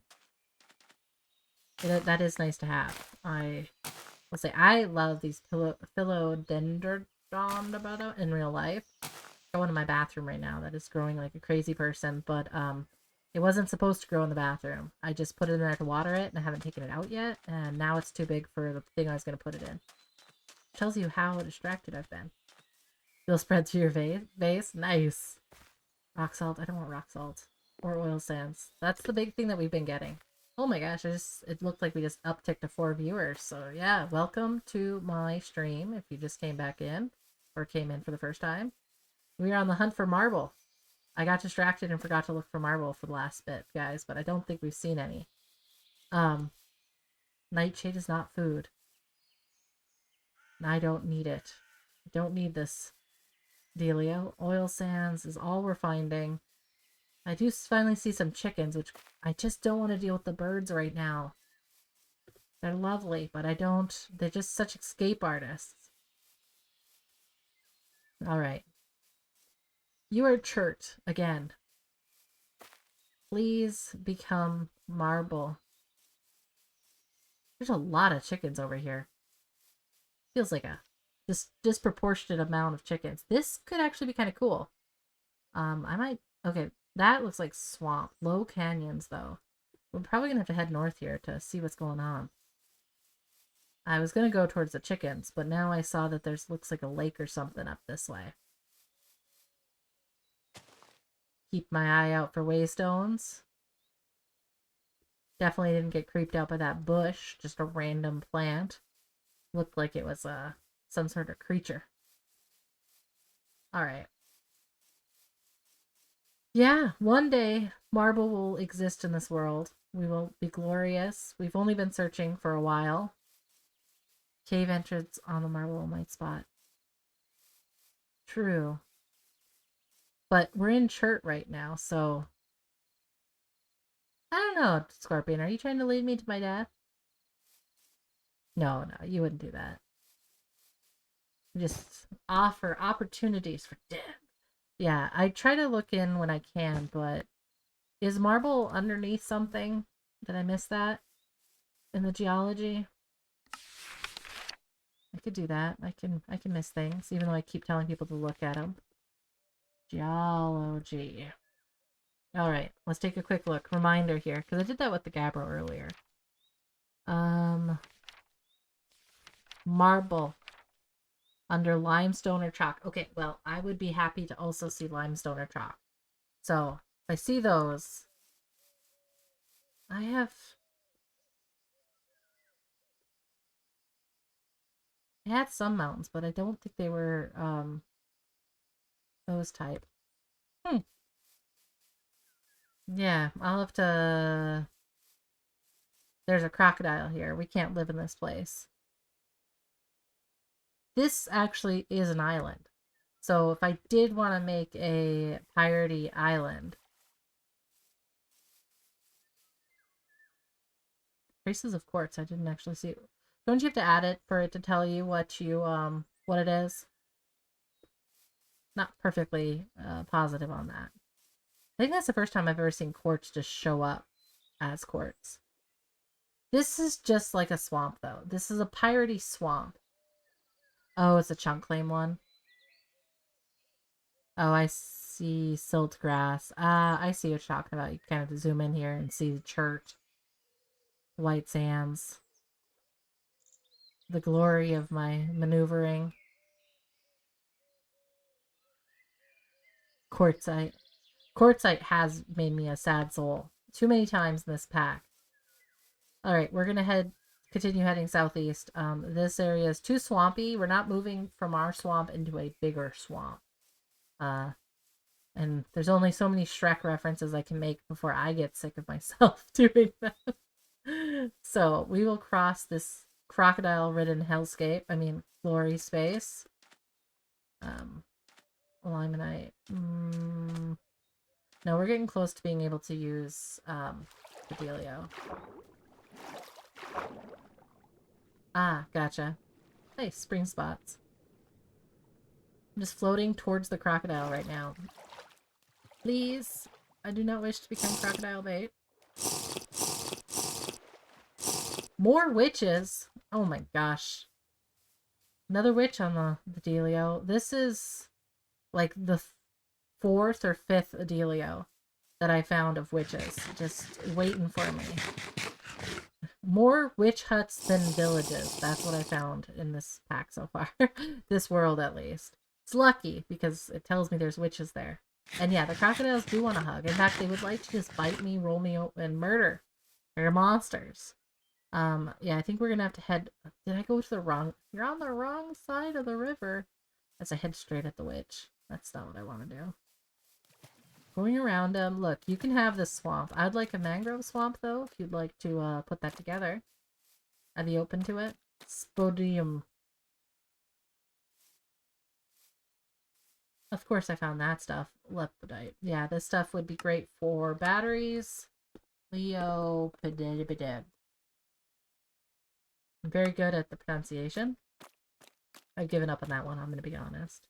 That is nice to have. Let's say I love these philodendron in real life. Got one in my bathroom right now that is growing like a crazy person, but it wasn't supposed to grow in the bathroom. I just put it in there to water it, and I haven't taken it out yet, and now it's too big for the thing I was going to put it in. Tells you how distracted I've been. You'll spread through your vase. Nice. Rock salt. I don't want rock salt. Or oil sands. That's the big thing that we've been getting. Oh my gosh, it looked like we just upticked to 4 viewers. So yeah, welcome to my stream if you just came back in or came in for the first time. We are on the hunt for marble. I got distracted and forgot to look for marble for the last bit, guys, but I don't think we've seen any. Nightshade is not food. I don't need it. I don't need this dealio. Oil sands is all we're finding. I do finally see some chickens, which I just don't want to deal with the birds right now. They're lovely, but I don't... They're just such escape artists. Alright. You are Chert, again. Please become marble. There's a lot of chickens over here. Feels like a disproportionate amount of chickens. This could actually be kind of cool. I might... Okay, that looks like swamp. Low canyons, though. We're probably gonna have to head north here to see what's going on. I was gonna go towards the chickens, but now I saw that there's looks like a lake or something up this way. Keep my eye out for waystones. Definitely didn't get creeped out by that bush. Just a random plant. Looked like it was some sort of creature. Alright. Yeah, one day marble will exist in this world. We will be glorious. We've only been searching for a while. Cave entrance on the marble might spot. True. But we're in Chert right now, so... I don't know, Scorpion. Are you trying to lead me to my death? No, you wouldn't do that. You just offer opportunities for death. Yeah, I try to look in when I can, but... Is marble underneath something? Did I miss that? In the geology? I could do that. I can miss things, even though I keep telling people to look at them. Geology. Alright, let's take a quick look. Reminder here, because I did that with the Gabbro earlier. Marble. Under limestone or chalk. Okay, well, I would be happy to also see limestone or chalk. So, if I see those... I had some mountains, but I don't think they were, those type. Yeah, I'll have to... There's a crocodile here. We can't live in this place. This actually is an island. So if I did want to make a piratey island... Traces of quartz, I didn't actually see it. Don't you have to add it for it to tell you what you, what it is? Not perfectly positive on that. I think that's the first time I've ever seen quartz just show up as quartz. This is just like a swamp, though. This is a piratey swamp. Oh, it's a chunk claim one. Oh, I see silt grass. I see what you're talking about. You kind of zoom in here and see the church. White sands. The glory of my maneuvering. Quartzite. Quartzite has made me a sad soul. Too many times in this pack. Alright, we're gonna continue heading southeast. This area is too swampy. We're not moving from our swamp into a bigger swamp. And there's only so many Shrek references I can make before I get sick of myself doing that. So we will cross this crocodile-ridden hellscape. I mean, glory space. Limonite. No, we're getting close to being able to use the dealio. Ah, gotcha. Nice, spring spots. I'm just floating towards the crocodile right now. Please, I do not wish to become crocodile bait. More witches! Oh my gosh. Another witch on the dealio. This is like the 4th or 5th dealio that I found of witches. Just waiting for me. More witch huts than villages. That's what I found in this pack so far. This world, at least. It's lucky, because it tells me there's witches there. And yeah, the crocodiles do want to hug. In fact, they would like to just bite me, roll me, and murder. They're monsters. Yeah, I think we're gonna have to head. Did I go to the wrong? You're on the wrong side of the river. As I head straight at the witch. That's not what I want to do. Going around them. Look, you can have this swamp. I'd like a mangrove swamp, though, if you'd like to put that together. I'd be open to it. Spodium. Of course I found that stuff. Lepidite. Yeah, this stuff would be great for batteries. Leopidid. I'm very good at the pronunciation. I've given up on that one, I'm gonna be honest.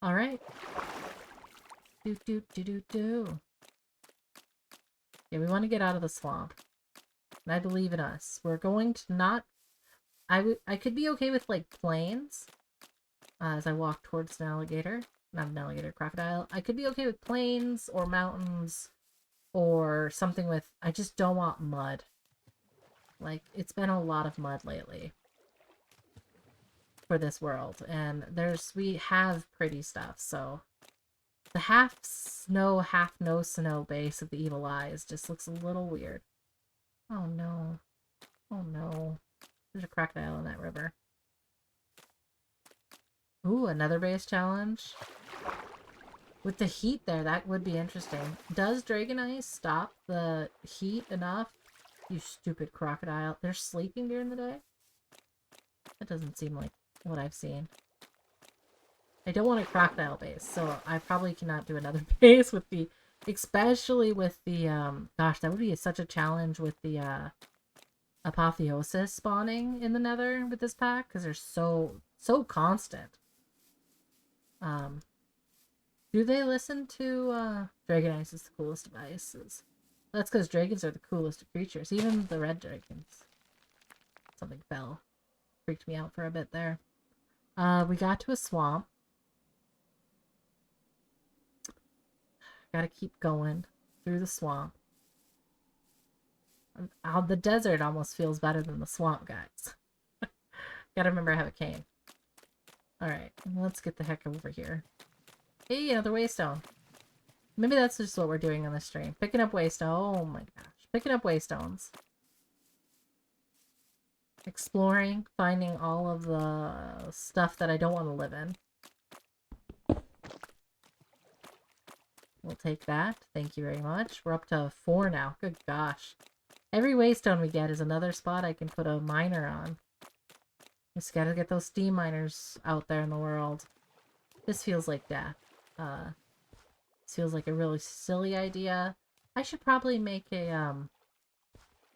Alright. Do. Yeah, we want to get out of the swamp. And I believe in us. We're going to not... I could be okay with, like, plains. As I walk towards an alligator. Not an alligator, crocodile. I could be okay with plains or mountains. Or something with... I just don't want mud. Like, it's been a lot of mud lately. For this world. And we have pretty stuff, so... The half snow, half no snow base of the evil eyes just looks a little weird. Oh no. Oh no. There's a crocodile in that river. Ooh, another base challenge. With the heat there, that would be interesting. Does Dragon Ice stop the heat enough? You stupid crocodile. They're sleeping during the day? That doesn't seem like what I've seen. I don't want a crocodile base, so I probably cannot do another base with the... Especially with the, gosh, that would be such a challenge with the, apotheosis spawning in the nether with this pack, because they're so constant. Do they listen to, Dragon Ice is the coolest of ices. That's because dragons are the coolest of creatures, even the red dragons. Something fell. Freaked me out for a bit there. We got to a swamp. Gotta keep going through the swamp. The desert almost feels better than the swamp, guys. Gotta remember I have a cane. Alright, let's get the heck over here. Hey, another waystone. Maybe that's just what we're doing on the stream. Picking up waystone. Oh my gosh. Picking up waystones. Exploring, finding all of the stuff that I don't want to live in. We'll take that. Thank you very much. We're up to 4 now. Good gosh. Every waystone we get is another spot I can put a miner on. Just gotta get those steam miners out there in the world. This feels like death. This feels like a really silly idea. I should probably make a,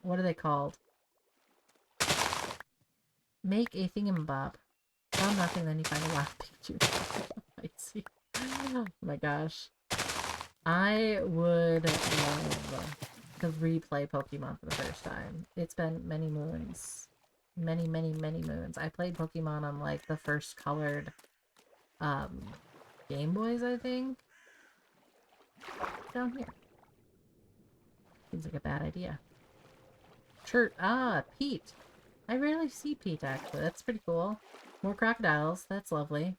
what are they called? Make a thingamabob. Found nothing, then you find a wild Pikachu. I see. Oh my gosh. I would love to replay Pokemon for the first time. It's been many moons. Many moons. I played Pokemon on, like, the first colored, Game Boys, I think? Down here. Seems like a bad idea. Pete! I rarely see Pete, actually. That's pretty cool. More crocodiles. That's lovely.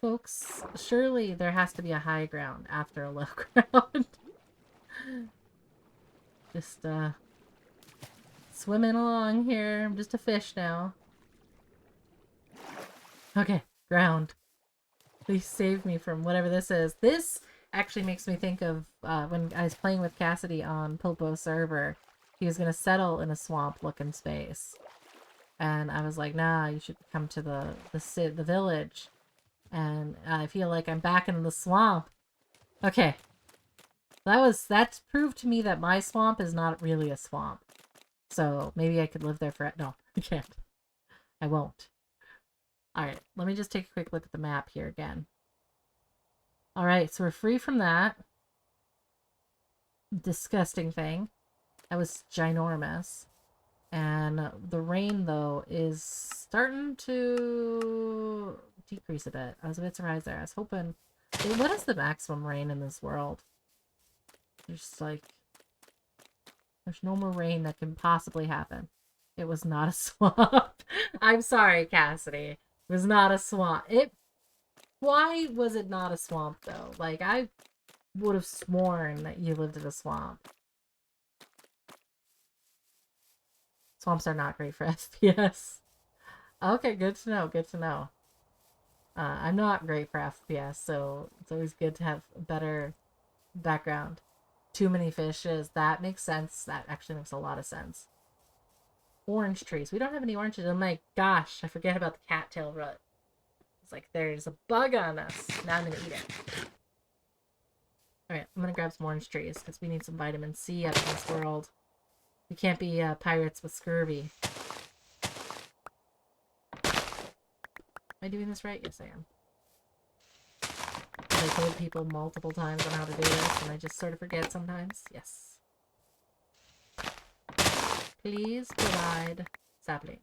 Folks, surely there has to be a high ground after a low ground. Just, swimming along here. I'm just a fish now. Okay, ground. Please save me from whatever this is. This actually makes me think of, when I was playing with Cassidy on Pilpo's server. He was gonna settle in a swamp-looking space. And I was like, nah, you should come to the village. And I feel like I'm back in the swamp. Okay. That's proved to me that my swamp is not really a swamp. So maybe I could live there for... No, I can't. I won't. Alright, let me just take a quick look at the map here again. Alright, so we're free from that. Disgusting thing. That was ginormous. And the rain, though, is starting to decrease a bit. I was a bit surprised there. I was hoping... What is the maximum rain in this world? There's like... There's no more rain that can possibly happen. It was not a swamp. I'm sorry, Cassidy. It was not a swamp. Why was it not a swamp, though? Like, I would have sworn that you lived in a swamp. Swamps are not great for FPS. Okay, good to know. Good to know. I'm not great for FPS, so it's always good to have a better background. Too many fishes. That makes sense. That actually makes a lot of sense. Orange trees. We don't have any oranges. Oh my gosh, I forget about the cattail root. It's like there's a bug on us. Now I'm gonna eat it. Alright, I'm gonna grab some orange trees because we need some vitamin C up in this world. We can't be pirates with scurvy. Am I doing this right? Yes, I am. I told people multiple times on how to do this, and I just sort of forget sometimes. Yes. Please provide saplings.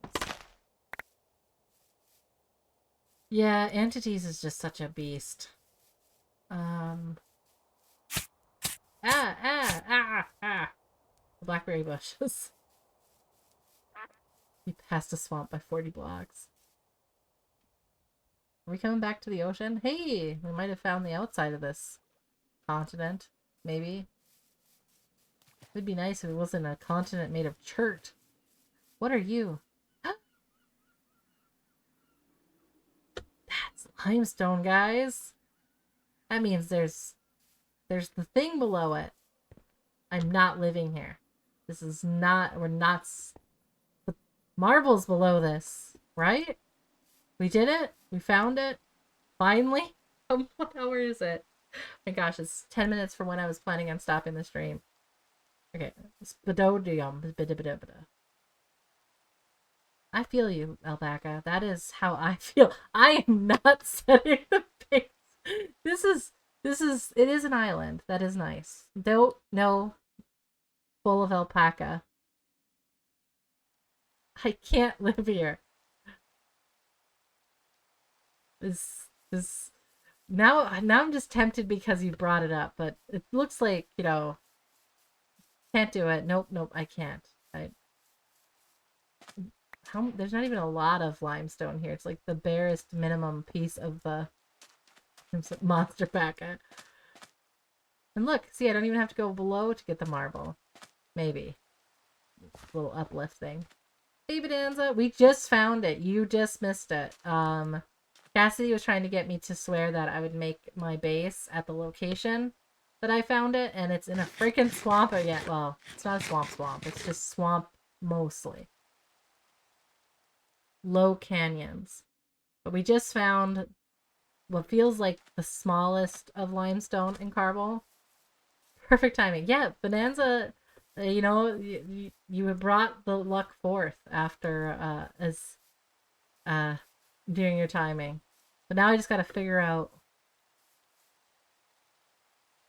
Yeah, entities is just such a beast. The blackberry bushes. We passed a swamp by 40 blocks. Are we coming back to the ocean? Hey, we might have found the outside of this continent. Maybe. It would be nice if it wasn't a continent made of chert. What are you? That's limestone, guys. That means there's the thing below it. I'm not living here. This is not, we're not, the marble's below this, right? We did it. We found it. Finally. What hour is it? Oh my gosh, it's 10 minutes from when I was planning on stopping the stream. Okay. I feel you, Alpaca. That is how I feel. I am not setting the pace. It is an island. That is nice. No, full of alpaca. I can't live here. Now I'm just tempted because you brought it up, but it looks like, can't do it. Nope, I can't. There's not even a lot of limestone here. It's like the barest minimum piece of the monster packet. And look, see, I don't even have to go below to get the marble. Maybe. A little uplift thing. Hey, Bonanza, we just found it. You just missed it. Cassidy was trying to get me to swear that I would make my base at the location that I found it, and it's in a freaking swamp again. Well, it's not a swamp. It's just swamp mostly. Low canyons. But we just found what feels like the smallest of limestone in Carbol. Perfect timing. Yeah, Bonanza, you have brought the luck forth after during your timing. But now I just gotta figure out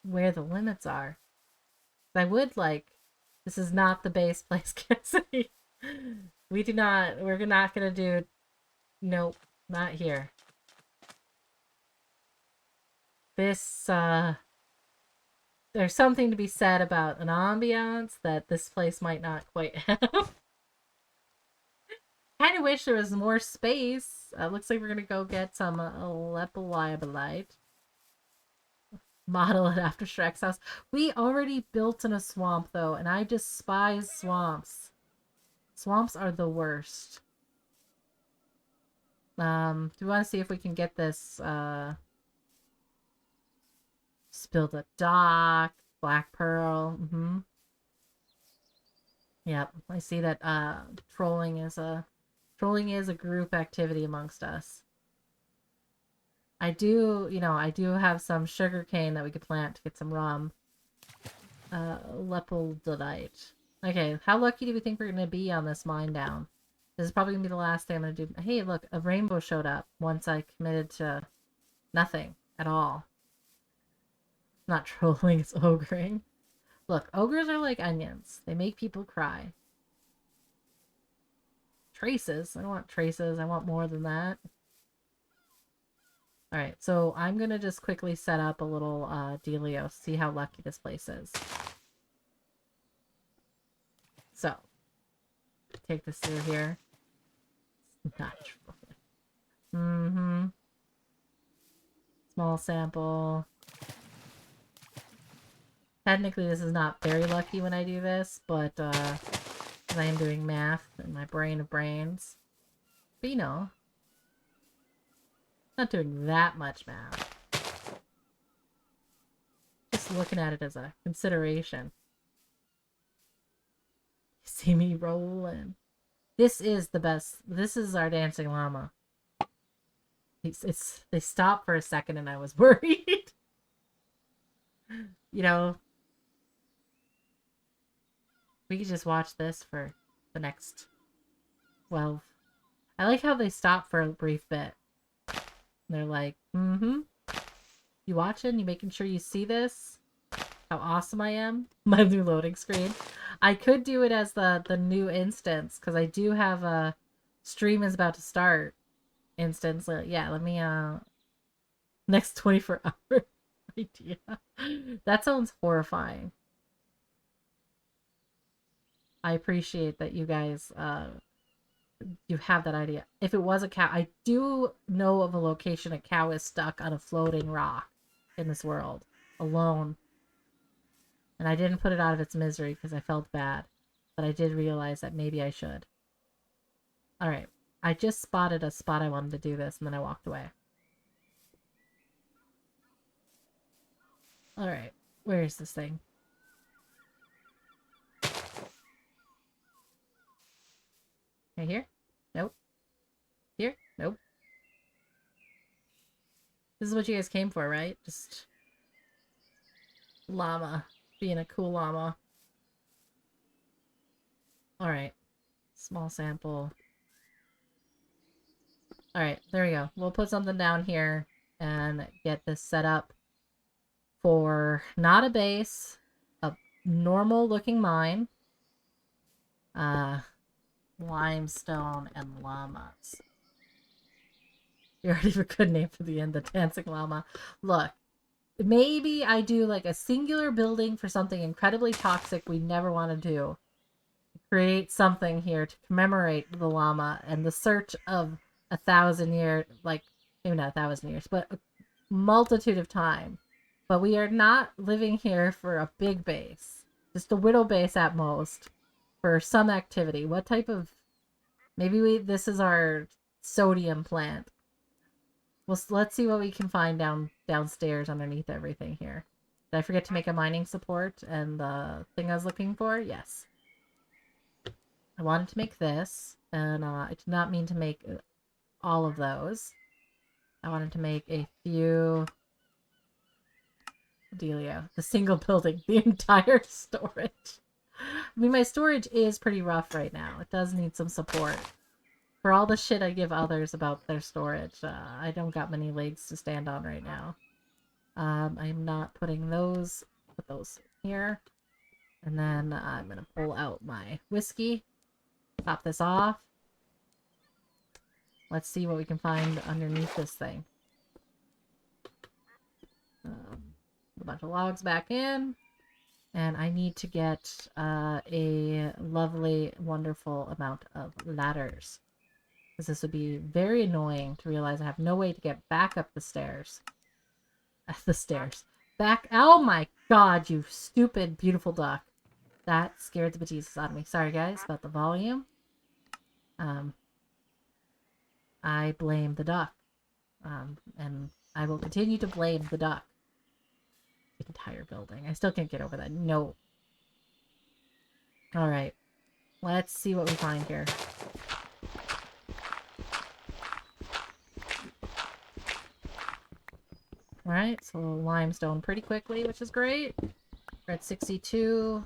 where the limits are. This is not the base place, Cassidy. We're not gonna do, nope, not here. This, there's something to be said about an ambiance that this place might not quite have. Kind of wish there was more space. Looks like we're gonna go get some lepeliabolite. Model it after Shrek's house. We already built in a swamp, though, and I despise swamps. Swamps are the worst. Do we want to see if we can get this, Spill the dock, Black Pearl, Yep, I see that, trolling is a group activity amongst us. I do have some sugar cane that we could plant to get some rum. Lepidolite. Okay, how lucky do we think we're going to be on this mine down? This is probably going to be the last thing I'm going to do. Hey, look, a rainbow showed up once I committed to nothing at all. Not trolling, it's ogring. Look, ogres are like onions. They make people cry. Traces? I don't want traces. I want more than that. Alright, so I'm going to just quickly set up a little dealio, see how lucky this place is. So, take this through here. Not true. Small sample. Technically, this is not very lucky when I do this, but because I am doing math in my brain of brains. But you know, not doing that much math. Just looking at it as a consideration. You see me rolling. This is the best. This is our dancing llama. They stopped for a second and I was worried. You know, we could just watch this for the next 12. I like how they stop for a brief bit. They're like, you watching? You making sure you see this? How awesome I am? My new loading screen. I could do it as the new instance, because I do have a stream is about to start instance. Yeah, let me, next 24 hour idea. That sounds horrifying. I appreciate that you guys, you have that idea. If it was a cow, I do know of a location a cow is stuck on a floating rock in this world, alone. And I didn't put it out of its misery because I felt bad. But I did realize that maybe I should. Alright. I just spotted a spot I wanted to do this, and then I walked away. Alright. Where is this thing? Right here? Nope. Here? Nope. This is what you guys came for, right? Just llama. Being a cool llama. Alright. Small sample. Alright, there we go. We'll put something down here and get this set up for not a base, a normal looking mine. Limestone and llamas. You already have a good name for the end, the dancing llama. Look, maybe I do like a singular building for something incredibly toxic we never want to do. Create something here to commemorate the llama and the search of 1,000 years, like, maybe not 1,000 years, but a multitude of time. But we are not living here for a big base. Just a widow base at most. For some activity. What type of... Maybe this is our sodium plant. Well, let's see what we can find downstairs underneath everything here. Did I forget to make a mining support and the thing I was looking for? Yes. I wanted to make this, and I did not mean to make all of those. I wanted to make a few... Delia. The single building. The entire storage. I mean, my storage is pretty rough right now. It does need some support. For all the shit I give others about their storage, I don't got many legs to stand on right now. I'm not putting those... Put those here. And then I'm going to pull out my whiskey. Top this off. Let's see what we can find underneath this thing. A bunch of logs back in. And I need to get a lovely, wonderful amount of ladders. Because this would be very annoying to realize I have no way to get back up the stairs. The stairs. Back. Oh my god, you stupid, beautiful duck. That scared the bejesus out of me. Sorry, guys, about the volume. I blame the duck. And I will continue to blame the duck. The entire building. I still can't get over that. No. Alright. Let's see what we find here. Alright, so limestone pretty quickly, which is great. We're at 62.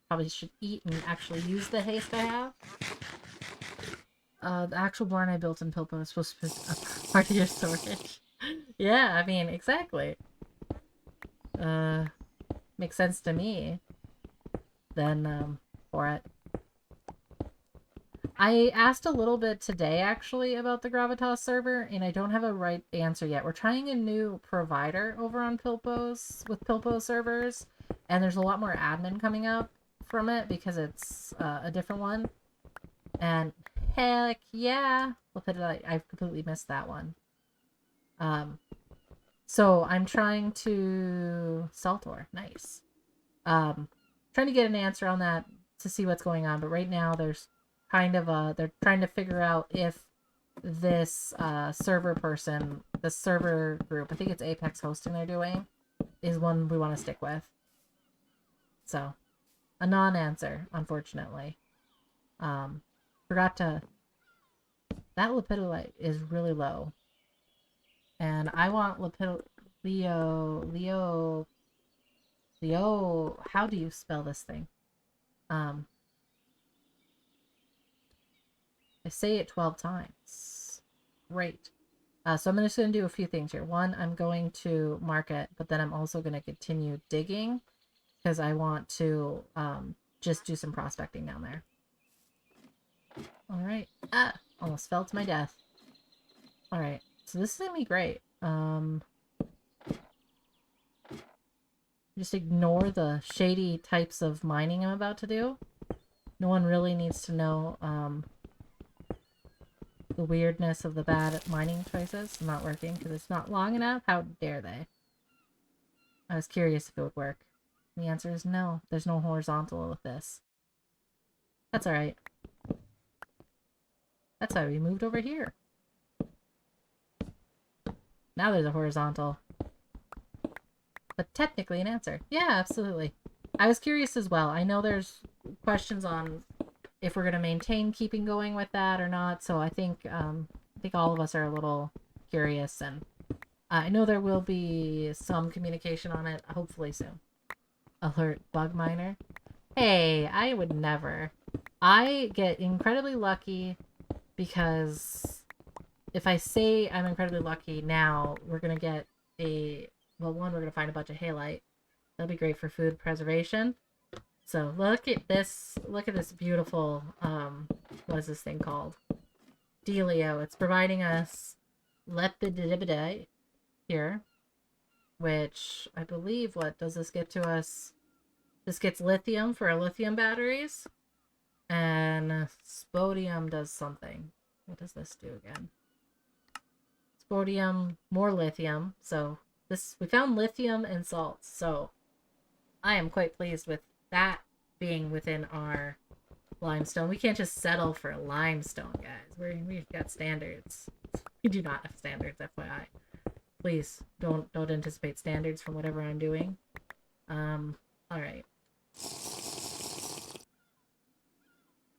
Probably should eat and actually use the haste I have. The actual barn I built in Pilpo is supposed to be a part of your storage. Yeah, I mean, exactly. Makes sense to me. Then, for it. I asked a little bit today, actually, about the Gravitas server, and I don't have a right answer yet. We're trying a new provider over on Pilpo's, with Pilpo servers, and there's a lot more admin coming up from it, because it's, a different one. And, heck yeah! Look at it, I've completely missed that one. So, I'm trying to... Saltor, nice. Trying to get an answer on that. to see what's going on. But right now, there's kind of they're trying to figure out if this server person, the server group, I think it's Apex hosting they're doing, is one we want to stick with. So, a non-answer, unfortunately. Forgot to... That lepidolite is really low. And I want Leo, how do you spell this thing? I say it 12 times. Great. So I'm just going to do a few things here. One, I'm going to mark it, but then I'm also going to continue digging because I want to just do some prospecting down there. All right. Ah, almost fell to my death. All right. So this is going to be great. Just ignore the shady types of mining I'm about to do. No one really needs to know the weirdness of the bad mining choices. It's not working because it's not long enough. How dare they? I was curious if it would work. The answer is no. There's no horizontal with this. That's alright. That's why we moved over here. Now there's a horizontal. But technically an answer. Yeah, absolutely. I was curious as well. I know there's questions on if we're going to maintain keeping going with that or not. So I think all of us are a little curious, and I know there will be some communication on it, hopefully soon. Alert bug miner. Hey, I would never. I get incredibly lucky because if I say I'm incredibly lucky now, we're going to get well, one, we're going to find a bunch of halite. That'll be great for food preservation. So look at this beautiful, what is this thing called? Delio. It's providing us lepidolite here, which I believe, what does this get to us? This gets lithium for our lithium batteries, and spodium does something. What does this do again? Spodium, more lithium. So we found lithium and salts. So I am quite pleased with that being within our limestone. We can't just settle for limestone, guys. We've got standards. We do not have standards, FYI. Please don't anticipate standards from whatever I'm doing. Alright.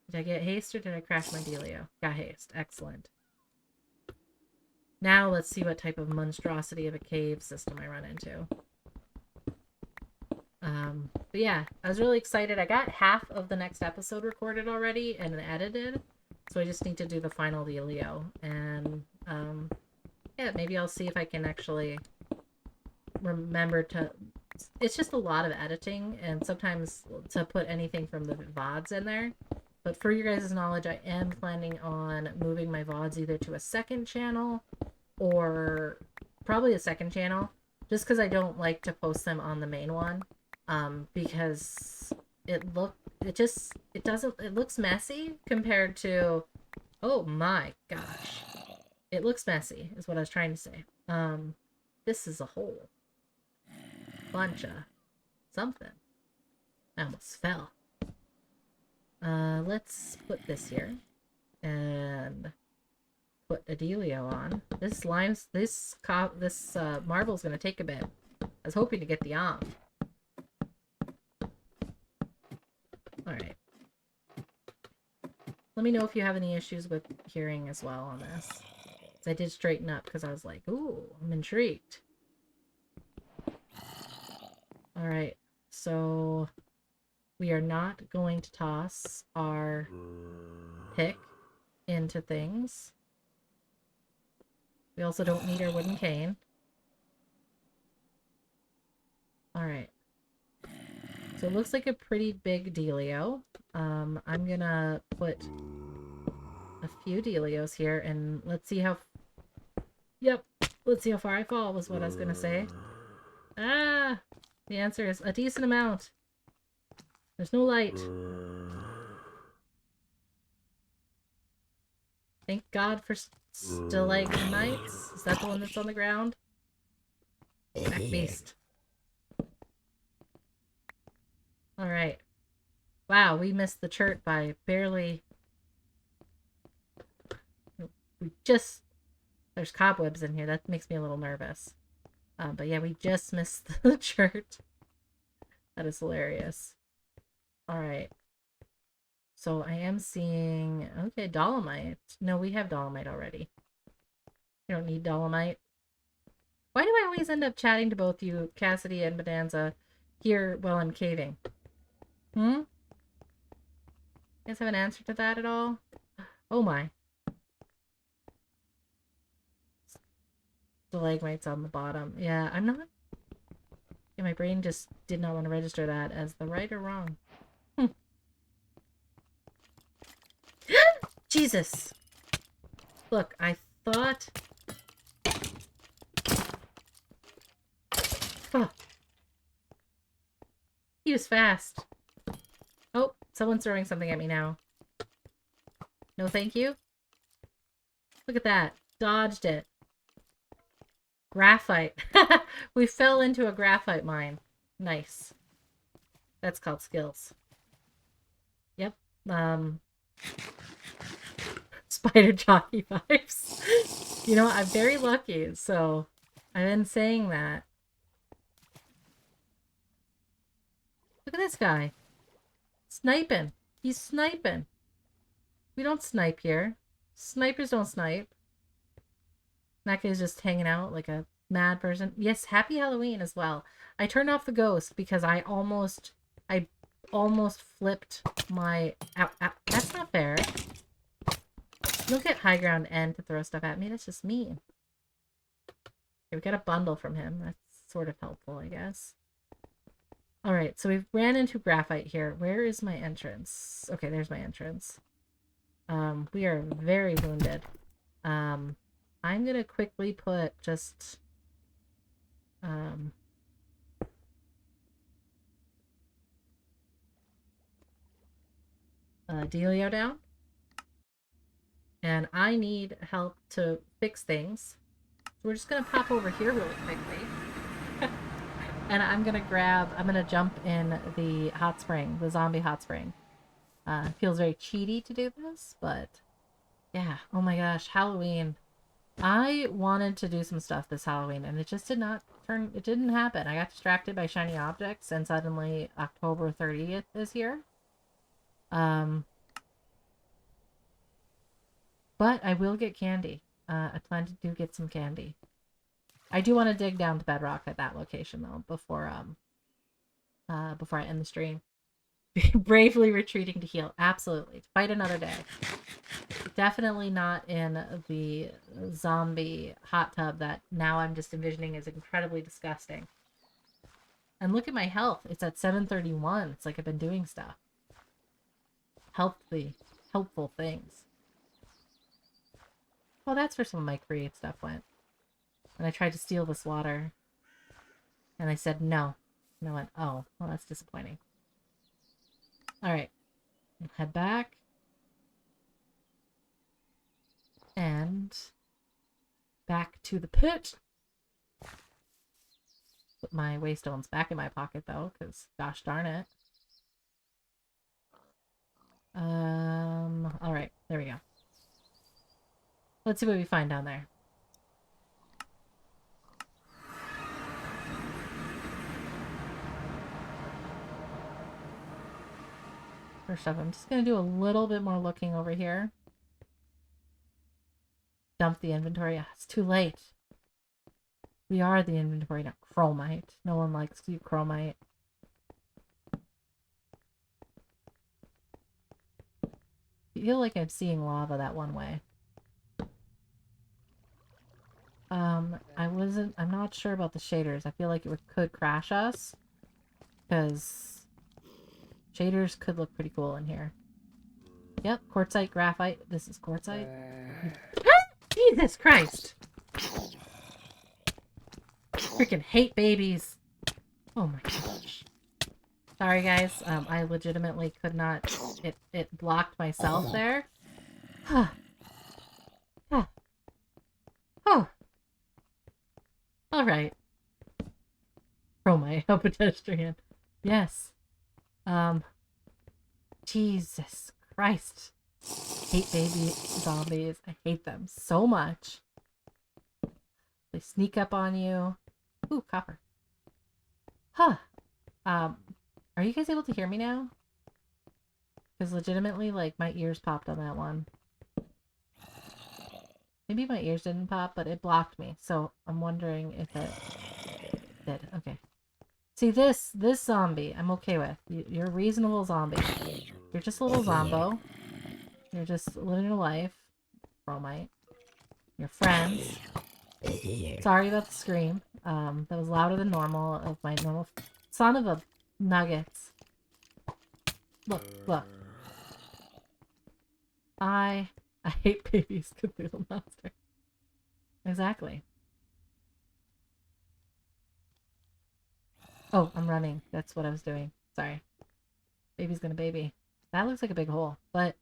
Did I get haste or did I crash my dealio? Got haste. Excellent. Now let's see what type of monstrosity of a cave system I run into. But yeah, I was really excited. I got half of the next episode recorded already and edited, so I just need to do the final dealio. And yeah, maybe I'll see if I can actually remember to... It's just a lot of editing, and sometimes to put anything from the VODs in there. But for your guys' knowledge, I am planning on moving my VODs either to a second channel or probably a second channel, just because I don't like to post them on the main one. Because it looks messy compared to, oh my gosh. It looks messy, is what I was trying to say. This is a whole bunch of something. I almost fell. Let's put this here and put a dealio on. This marble's gonna take a bit. I was hoping to get the Alright. Let me know if you have any issues with hearing as well on this. I did straighten up because I was like, ooh, I'm intrigued. Alright, so we are not going to toss our pick into things. We also don't need our wooden cane. Alright. So it looks like a pretty big dealio. I'm gonna put a few dealios here and let's see how... Yep, let's see how far I fall was what I was gonna say. Ah! The answer is a decent amount. There's no light. Thank God for stalagmites. Is that the one that's on the ground? Back beast. Alright. Wow, we missed the chert by barely... We just... There's cobwebs in here. That makes me a little nervous. But yeah, we just missed the chert. That is hilarious. Alright. So I am seeing... Okay, dolomite. No, we have dolomite already. We don't need dolomite. Why do I always end up chatting to both you, Cassidy and Bonanza, here while I'm caving? Hmm? You guys have an answer to that at all? Oh my. Stalagmites on the bottom. Yeah, I'm not... Yeah, my brain just did not want to register that as the right or wrong. Jesus! Look, I thought... Oh. He was fast. Oh, someone's throwing something at me now. No thank you? Look at that. Dodged it. Graphite. We fell into a graphite mine. Nice. That's called skills. Yep. Spider jockey vibes. You know, I'm very lucky, so I've been saying that. Look at this guy. Sniping. He's sniping. We don't snipe here. Snipers don't snipe. That guy's just hanging out like a mad person. Yes, happy Halloween as well. I turned off the ghost because I almost flipped my... Ow, ow. That's not fair. You don't get high ground and to throw stuff at me. That's just mean. Okay, we got a bundle from him. That's sort of helpful, I guess. Alright, so we've ran into graphite here. Where is my entrance? Okay, there's my entrance. We are very wounded. I'm gonna quickly put just... Delio down. And I need help to fix things. So we're just gonna pop over here really quickly. And I'm gonna jump in the hot spring, the zombie hot spring. Feels very cheaty to do this, but yeah. Oh my gosh, Halloween. I wanted to do some stuff this Halloween, and it just it didn't happen. I got distracted by shiny objects, and suddenly October 30th is here. But I will get candy. I plan to get some candy. I do want to dig down to bedrock at that location though before I end the stream. Bravely retreating to heal. Absolutely. To fight another day. Definitely not in the zombie hot tub that now I'm just envisioning is incredibly disgusting. And look at my health. It's at 731. It's like I've been doing stuff. Helpful things. Well, that's where some of my create stuff went. And I tried to steal this water. And I said no. And I went, oh, well, that's disappointing. Alright. We'll head back. And back to the pit. Put my waystones back in my pocket, though, because gosh darn it. Alright. There we go. Let's see what we find down there. First off, I'm just going to do a little bit more looking over here. Dump the inventory. It's too late. We are the inventory, not chromite. No one likes to do chromite. I feel like I'm seeing lava that one way. I'm not sure about the shaders. I feel like it could crash us. Because shaders could look pretty cool in here. Yep, quartzite, graphite. This is quartzite. Jesus Christ! Freaking hate babies. Oh my gosh. Sorry guys, I legitimately could not... It blocked myself there. Huh. Huh. Oh. Alright. Chromite, a pedestrian. Yes. Jesus Christ. I hate baby zombies. I hate them so much. They sneak up on you. Ooh, copper. Huh. Are you guys able to hear me now? Because legitimately, like, my ears popped on that one. Maybe my ears didn't pop, but it blocked me. So I'm wondering if it did. Okay. See, this zombie, I'm okay with. You're a reasonable zombie. You're just a little zombo. You're just living your life. Bromite. Your friends. Sorry about the scream. That was louder than normal of my normal son of a nuggets. Look, look. I hate babies, Cthulhu monster. Exactly. Oh, I'm running. That's what I was doing. Sorry. Baby's gonna baby. That looks like a big hole. But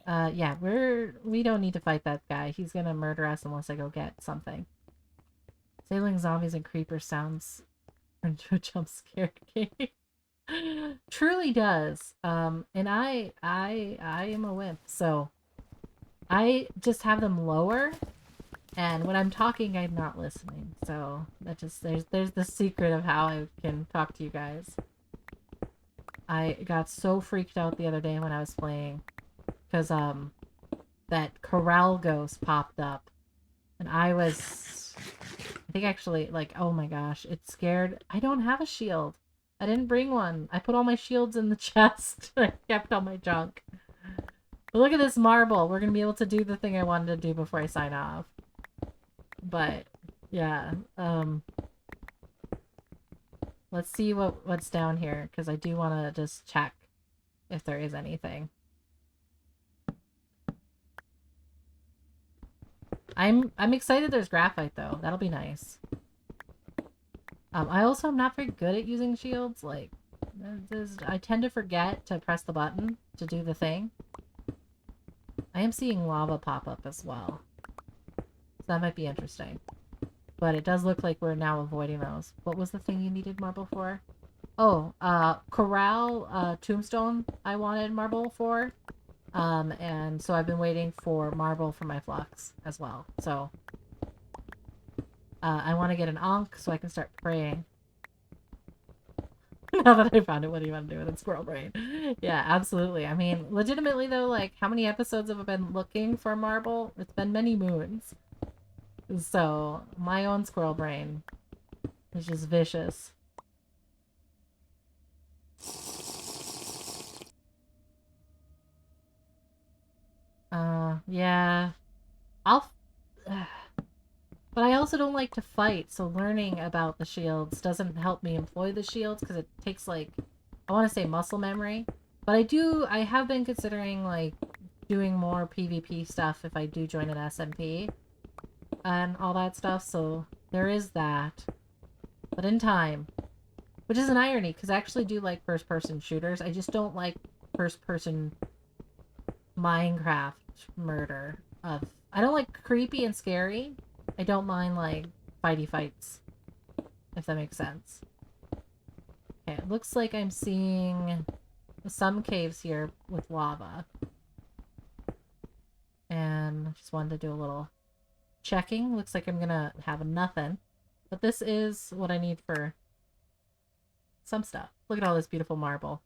yeah, we don't need to fight that guy. He's gonna murder us unless I go get something. Sailing zombies and creepers sounds into a jump scare game. Truly does. And I am a wimp, so I just have them lower, and when I'm talking, I'm not listening. So that just there's the secret of how I can talk to you guys. I got so freaked out the other day when I was playing, because that corral ghost popped up, and I think actually, like, oh my gosh, it scared. I don't have a shield. I didn't bring one. I put all my shields in the chest. I kept all my junk. But look at this marble. We're gonna be able to do the thing I wanted to do before I sign off. But yeah, let's see what's down here, because I do want to just check if there is anything. I'm excited there's graphite though. That'll be nice. I also am not very good at using shields. Like, I tend to forget to press the button to do the thing. I am seeing lava pop up as well. So that might be interesting. But it does look like we're now avoiding those. What was the thing you needed marble for? Oh, corral, tombstone I wanted marble for. And so I've been waiting for marble for my flux as well. So I want to get an Ankh so I can start praying. Now that I found it, what do you want to do with it? Squirrel brain. Yeah, absolutely. I mean, legitimately though, like, how many episodes have I been looking for marble? It's been many moons. So, my own squirrel brain is just vicious. Yeah. I'll... But I also don't like to fight, so learning about the shields doesn't help me employ the shields, because it takes, like, I want to say muscle memory. But I have been considering, like, doing more PvP stuff if I do join an SMP and all that stuff, so there is that. But in time. Which is an irony, because I actually do like first-person shooters. I just don't like first-person Minecraft murder. I don't like creepy and scary. I don't mind, like, fighty fights, if that makes sense. Okay, it looks like I'm seeing some caves here with lava. And I just wanted to do a little checking. Looks like I'm gonna have nothing. But this is what I need for some stuff. Look at all this beautiful marble.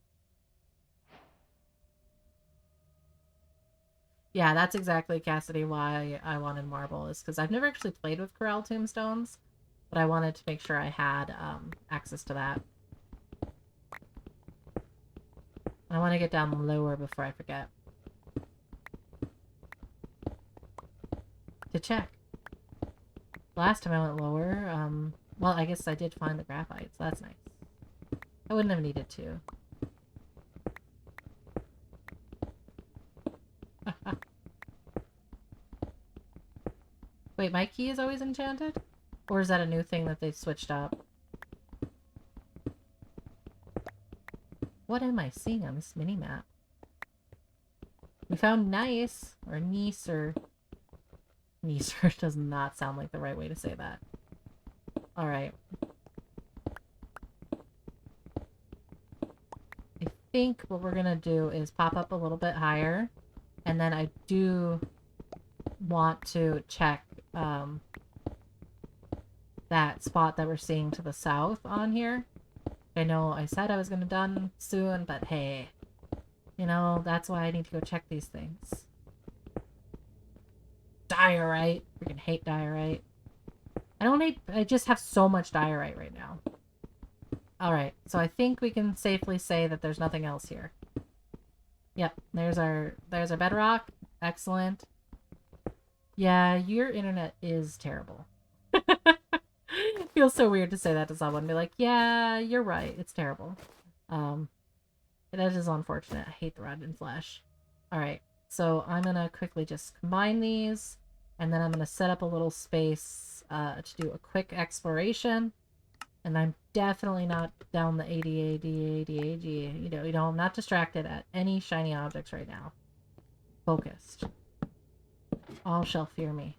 Yeah, that's exactly, Cassidy, why I wanted marble, is because I've never actually played with corral tombstones, but I wanted to make sure I had access to that. And I want to get down lower before I forget. To check. Last time I went lower, well, I guess I did find the graphite, so that's nice. I wouldn't have needed to. Wait, my key is always enchanted? Or is that a new thing that they've switched up? What am I seeing on this mini-map? We found nice, or niece, or... Neaser does not sound like the right way to say that. Alright. I think what we're gonna do is pop up a little bit higher, and then I do want to check that spot that we're seeing to the south on here. I know I said I was gonna done soon, but hey, you know, that's why I need to go check these things. Diorite. Freaking hate diorite. I just have so much diorite right now. Alright, so I think we can safely say that there's nothing else here. Yep, there's our bedrock. Excellent. Yeah, your internet is terrible. It feels so weird to say that to someone. Be like, yeah, you're right. It's terrible. It is unfortunate. I hate the rotten flesh. Alright, so I'm gonna quickly just combine these, and then I'm gonna set up a little space to do a quick exploration. And I'm definitely not down the AD. You know, I'm not distracted at any shiny objects right now. Focused. All shall fear me.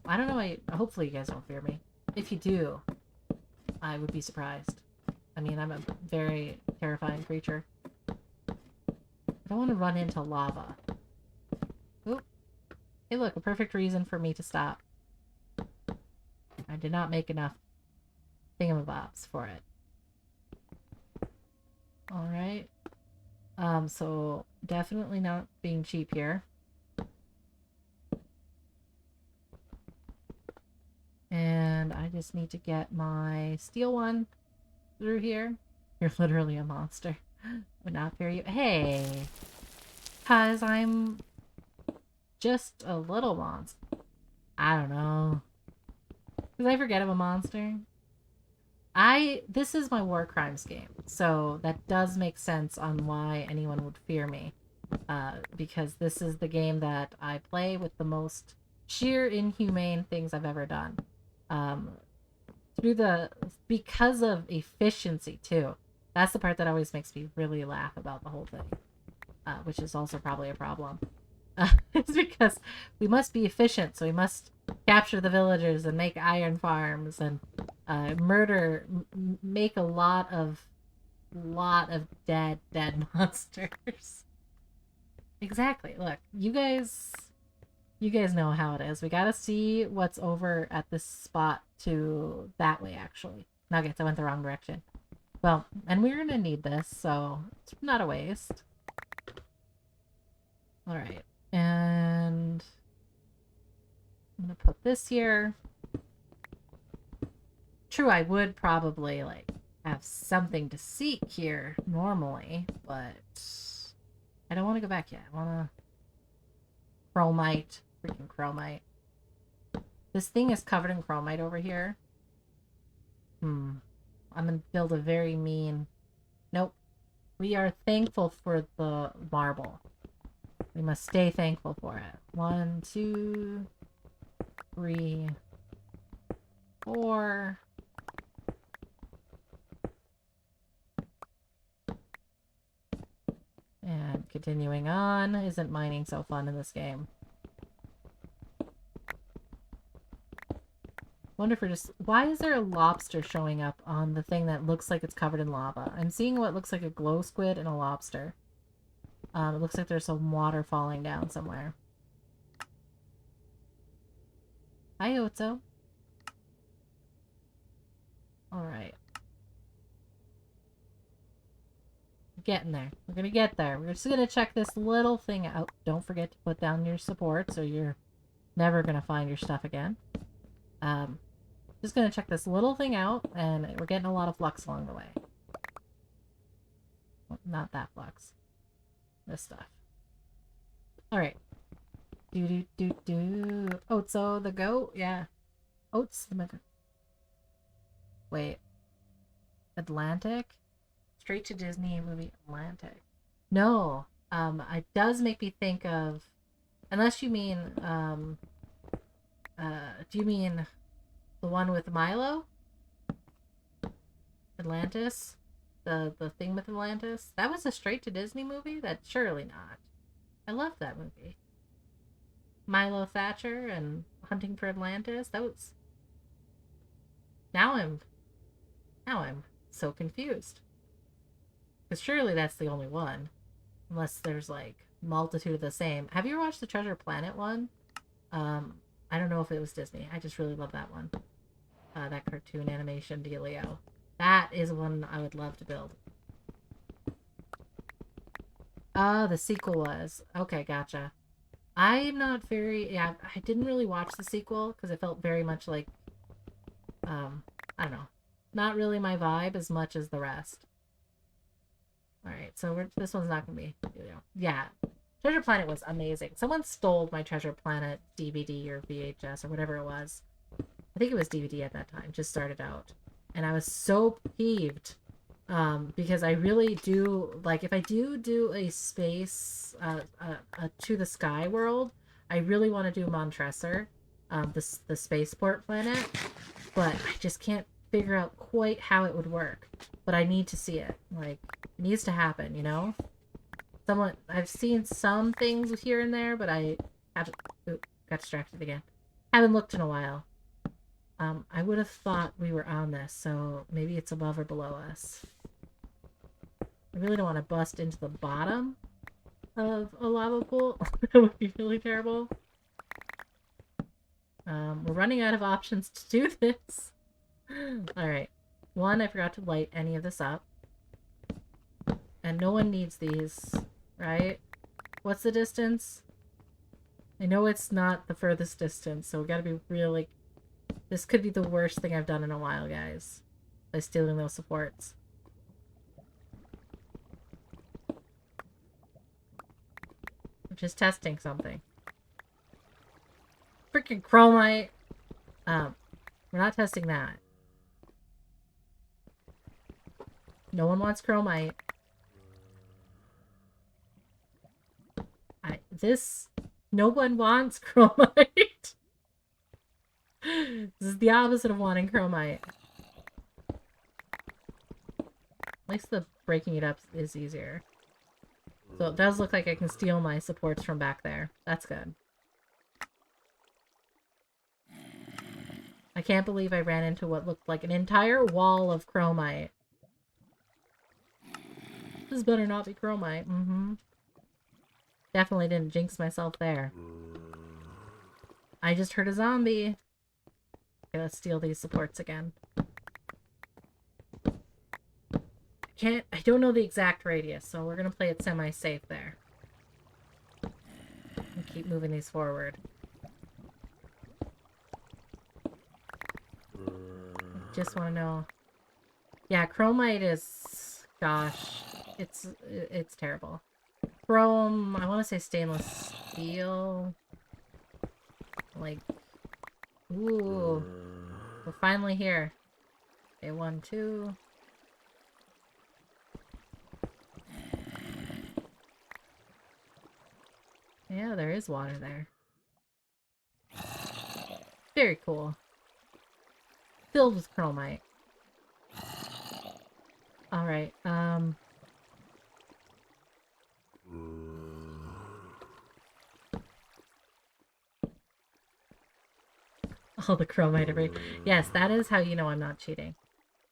I don't know, hopefully you guys don't fear me. If you do, I would be surprised. I mean, I'm a very terrifying creature. I don't want to run into lava. Oop. Hey look, a perfect reason for me to stop. I did not make enough thingamabobs for it. Alright. So definitely not being cheap here. And I just need to get my steel one through here. You're literally a monster. Would not fear you. Hey! 'Cause I'm just a little monster. I don't know. Because I forget I'm a monster. This is my war crimes game, so that does make sense on why anyone would fear me. Because this is the game that I play with the most sheer inhumane things I've ever done. Because of efficiency too. That's the part that always makes me really laugh about the whole thing. Which is also probably a problem. It's because we must be efficient, so we must capture the villagers and make iron farms and make a lot of dead monsters. Exactly. Look, you guys know how it is. We gotta see what's over at this spot to that way, actually. Nuggets, I went the wrong direction. Well, and we're gonna need this, so it's not a waste. Alright. And I'm gonna put this here. True, I would probably, like, have something to seek here normally, but I don't want to go back yet. I want to... Chromite. Freaking chromite. This thing is covered in chromite over here. I'm gonna build a very mean... Nope. We are thankful for the marble. We must stay thankful for it. 1, 2, 3, 4. And continuing on. Isn't mining so fun in this game? Wonder if we're just... Why is there a lobster showing up on the thing that looks like it's covered in lava? I'm seeing what looks like a glow squid and a lobster. It looks like there's some water falling down somewhere. Hi, Otso. Alright. Getting there. We're gonna get there. We're just gonna check this little thing out. Don't forget to put down your supports or you're never gonna find your stuff again. Just gonna check this little thing out, and we're getting a lot of flux along the way. Well, not that flux. This stuff. Alright. Otso the goat? Yeah. Oats the mega. Wait. Atlantic? Straight to Disney movie Atlantic. No. It does make me think of... Unless you mean, do you mean the one with Milo? Atlantis? The thing with Atlantis? That was a straight to Disney movie? That's surely not. I love that movie. Milo Thatcher and Hunting for Atlantis? That was... Now I'm so confused. Because surely that's the only one. Unless there's, like, multitude of the same. Have you ever watched the Treasure Planet one? I don't know if it was Disney. I just really love that one. That cartoon animation dealio. That is one I would love to build. Oh, the sequel was. Okay, gotcha. I'm not very... Yeah, I didn't really watch the sequel because it felt very much like... I don't know. Not really my vibe as much as the rest. Alright, so this one's not going to be... Yeah. Treasure Planet was amazing. Someone stole my Treasure Planet DVD or VHS or whatever it was. I think it was DVD at that time. Just started out. And I was so peeved. Because I really do, like, if I do a space, to the sky world, I really want to do Montresor, the spaceport planet, but I just can't figure out quite how it would work. But I need to see it. Like, it needs to happen, you know? I've seen some things here and there, but I haven't, got distracted again. Haven't looked in a while. I would have thought we were on this, so maybe it's above or below us. I really don't want to bust into the bottom of a lava pool. That would be really terrible. We're running out of options to do this. Alright. One, I forgot to light any of this up. And no one needs these, right? What's the distance? I know it's not the furthest distance, so we gotta be really... This could be the worst thing I've done in a while, guys. By stealing those supports. Just testing something. Freaking chromite. We're not testing that. No one wants chromite. No one wants chromite. This is the opposite of wanting chromite. At least the breaking it up is easier. So it does look like I can steal my supports from back there. That's good. I can't believe I ran into what looked like an entire wall of chromite. This better not be chromite. Definitely didn't jinx myself there. I just heard a zombie. Okay, let's steal these supports again. I don't know the exact radius, so we're gonna play it semi-safe there. And keep moving these forward. Just want to know. Yeah, chromite is... Gosh. It's terrible. Chrome... I want to say stainless steel. Like... Ooh. We're finally here. Okay, 1, 2... Yeah, there is water there. Very cool. Filled with chromite. Alright, all the chromite every... Yes, that is how you know I'm not cheating.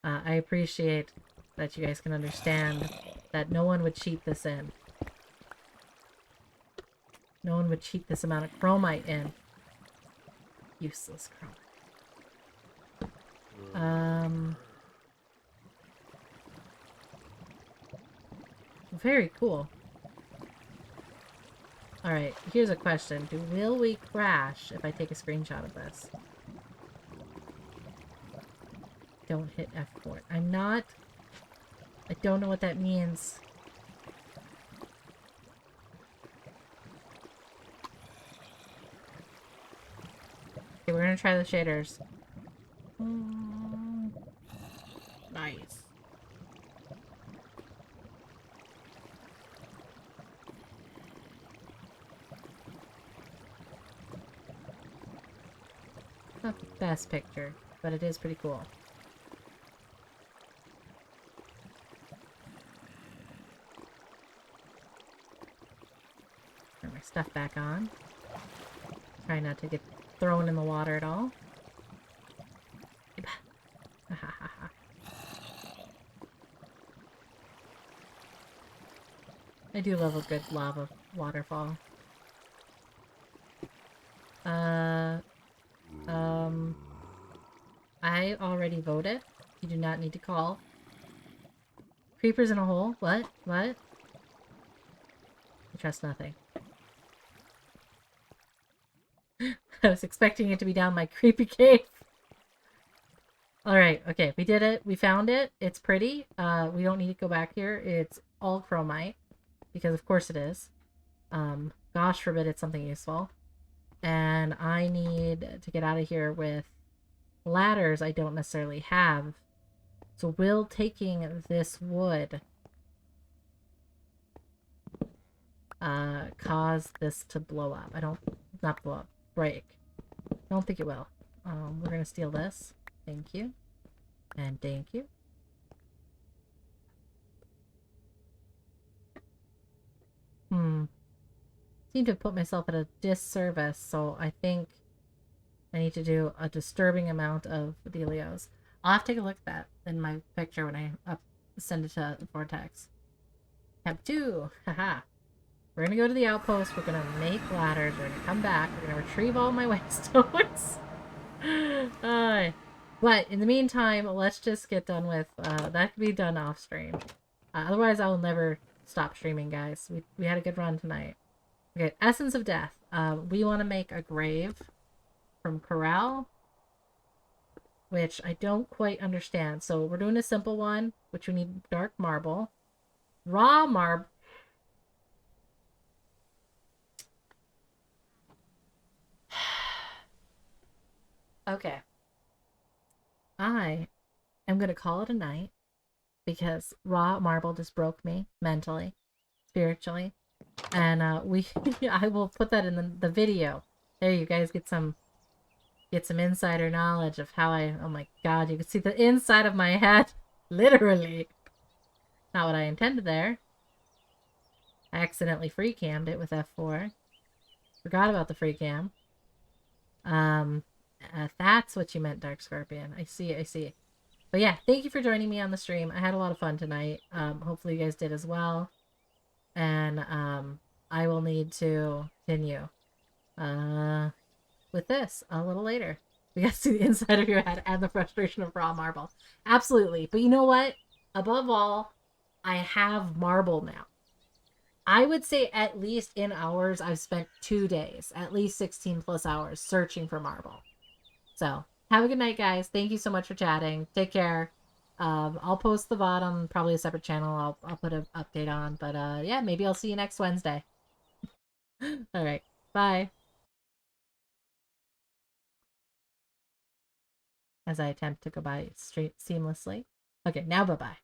I appreciate that you guys can understand that no one would cheat this in. No one would cheat this amount of chromite in. Useless chromite. Very cool. Alright, here's a question. Will we crash if I take a screenshot of this? Don't hit F4. I don't know what that means. Okay, we're gonna try the shaders. Nice. Not the best picture, but it is pretty cool. Turn my stuff back on. Try not to get thrown in the water at all. I do love a good lava waterfall. I already voted. You do not need to call. Creepers in a hole? What? What? I trust nothing. I was expecting it to be down my creepy cave. Alright, okay, we did it. We found it. It's pretty. We don't need to go back here. It's all chromite. Because of course it is. Gosh forbid it's something useful. And I need to get out of here with ladders I don't necessarily have. So will taking this wood cause this to blow up? Not blow up, break. I don't think it will. We're gonna steal this. Thank you. And thank you. Seem to have put myself at a disservice, so I think I need to do a disturbing amount of Delios. I'll have to take a look at that in my picture when I send it to the Vortex. Tab 2. Haha. We're gonna go to the outpost. We're gonna make ladders. We're gonna come back. We're gonna retrieve all my waystones. But in the meantime, let's just get done with that. Could be done off stream. Otherwise, I will never stop streaming, guys. We had a good run tonight. Okay, Essence of Death. We want to make a grave from Corral, which I don't quite understand. So we're doing a simple one, which we need dark marble. Raw marble. Okay. I am going to call it a night because raw marble just broke me mentally, spiritually. And I will put that in the video. There, you guys get some insider knowledge of how oh my god, you can see the inside of my head. Literally. Not what I intended there. I accidentally free cammed it with F4. Forgot about the free cam. That's what you meant, Dark Scorpion. I see. But yeah, thank you for joining me on the stream. I had a lot of fun tonight. Hopefully you guys did as well. And I will need to continue with this a little later. We got to see the inside of your head and the frustration of raw marble. Absolutely. But you know what? Above all, I have marble now. I would say at least in hours, I've spent 2 days, at least 16 plus hours searching for marble. So have a good night, guys. Thank you so much for chatting. Take care. I'll post the VOD on probably a separate channel. I'll put an update on. But yeah, maybe I'll see you next Wednesday. All right. Bye. As I attempt to go by seamlessly. Okay, now bye-bye.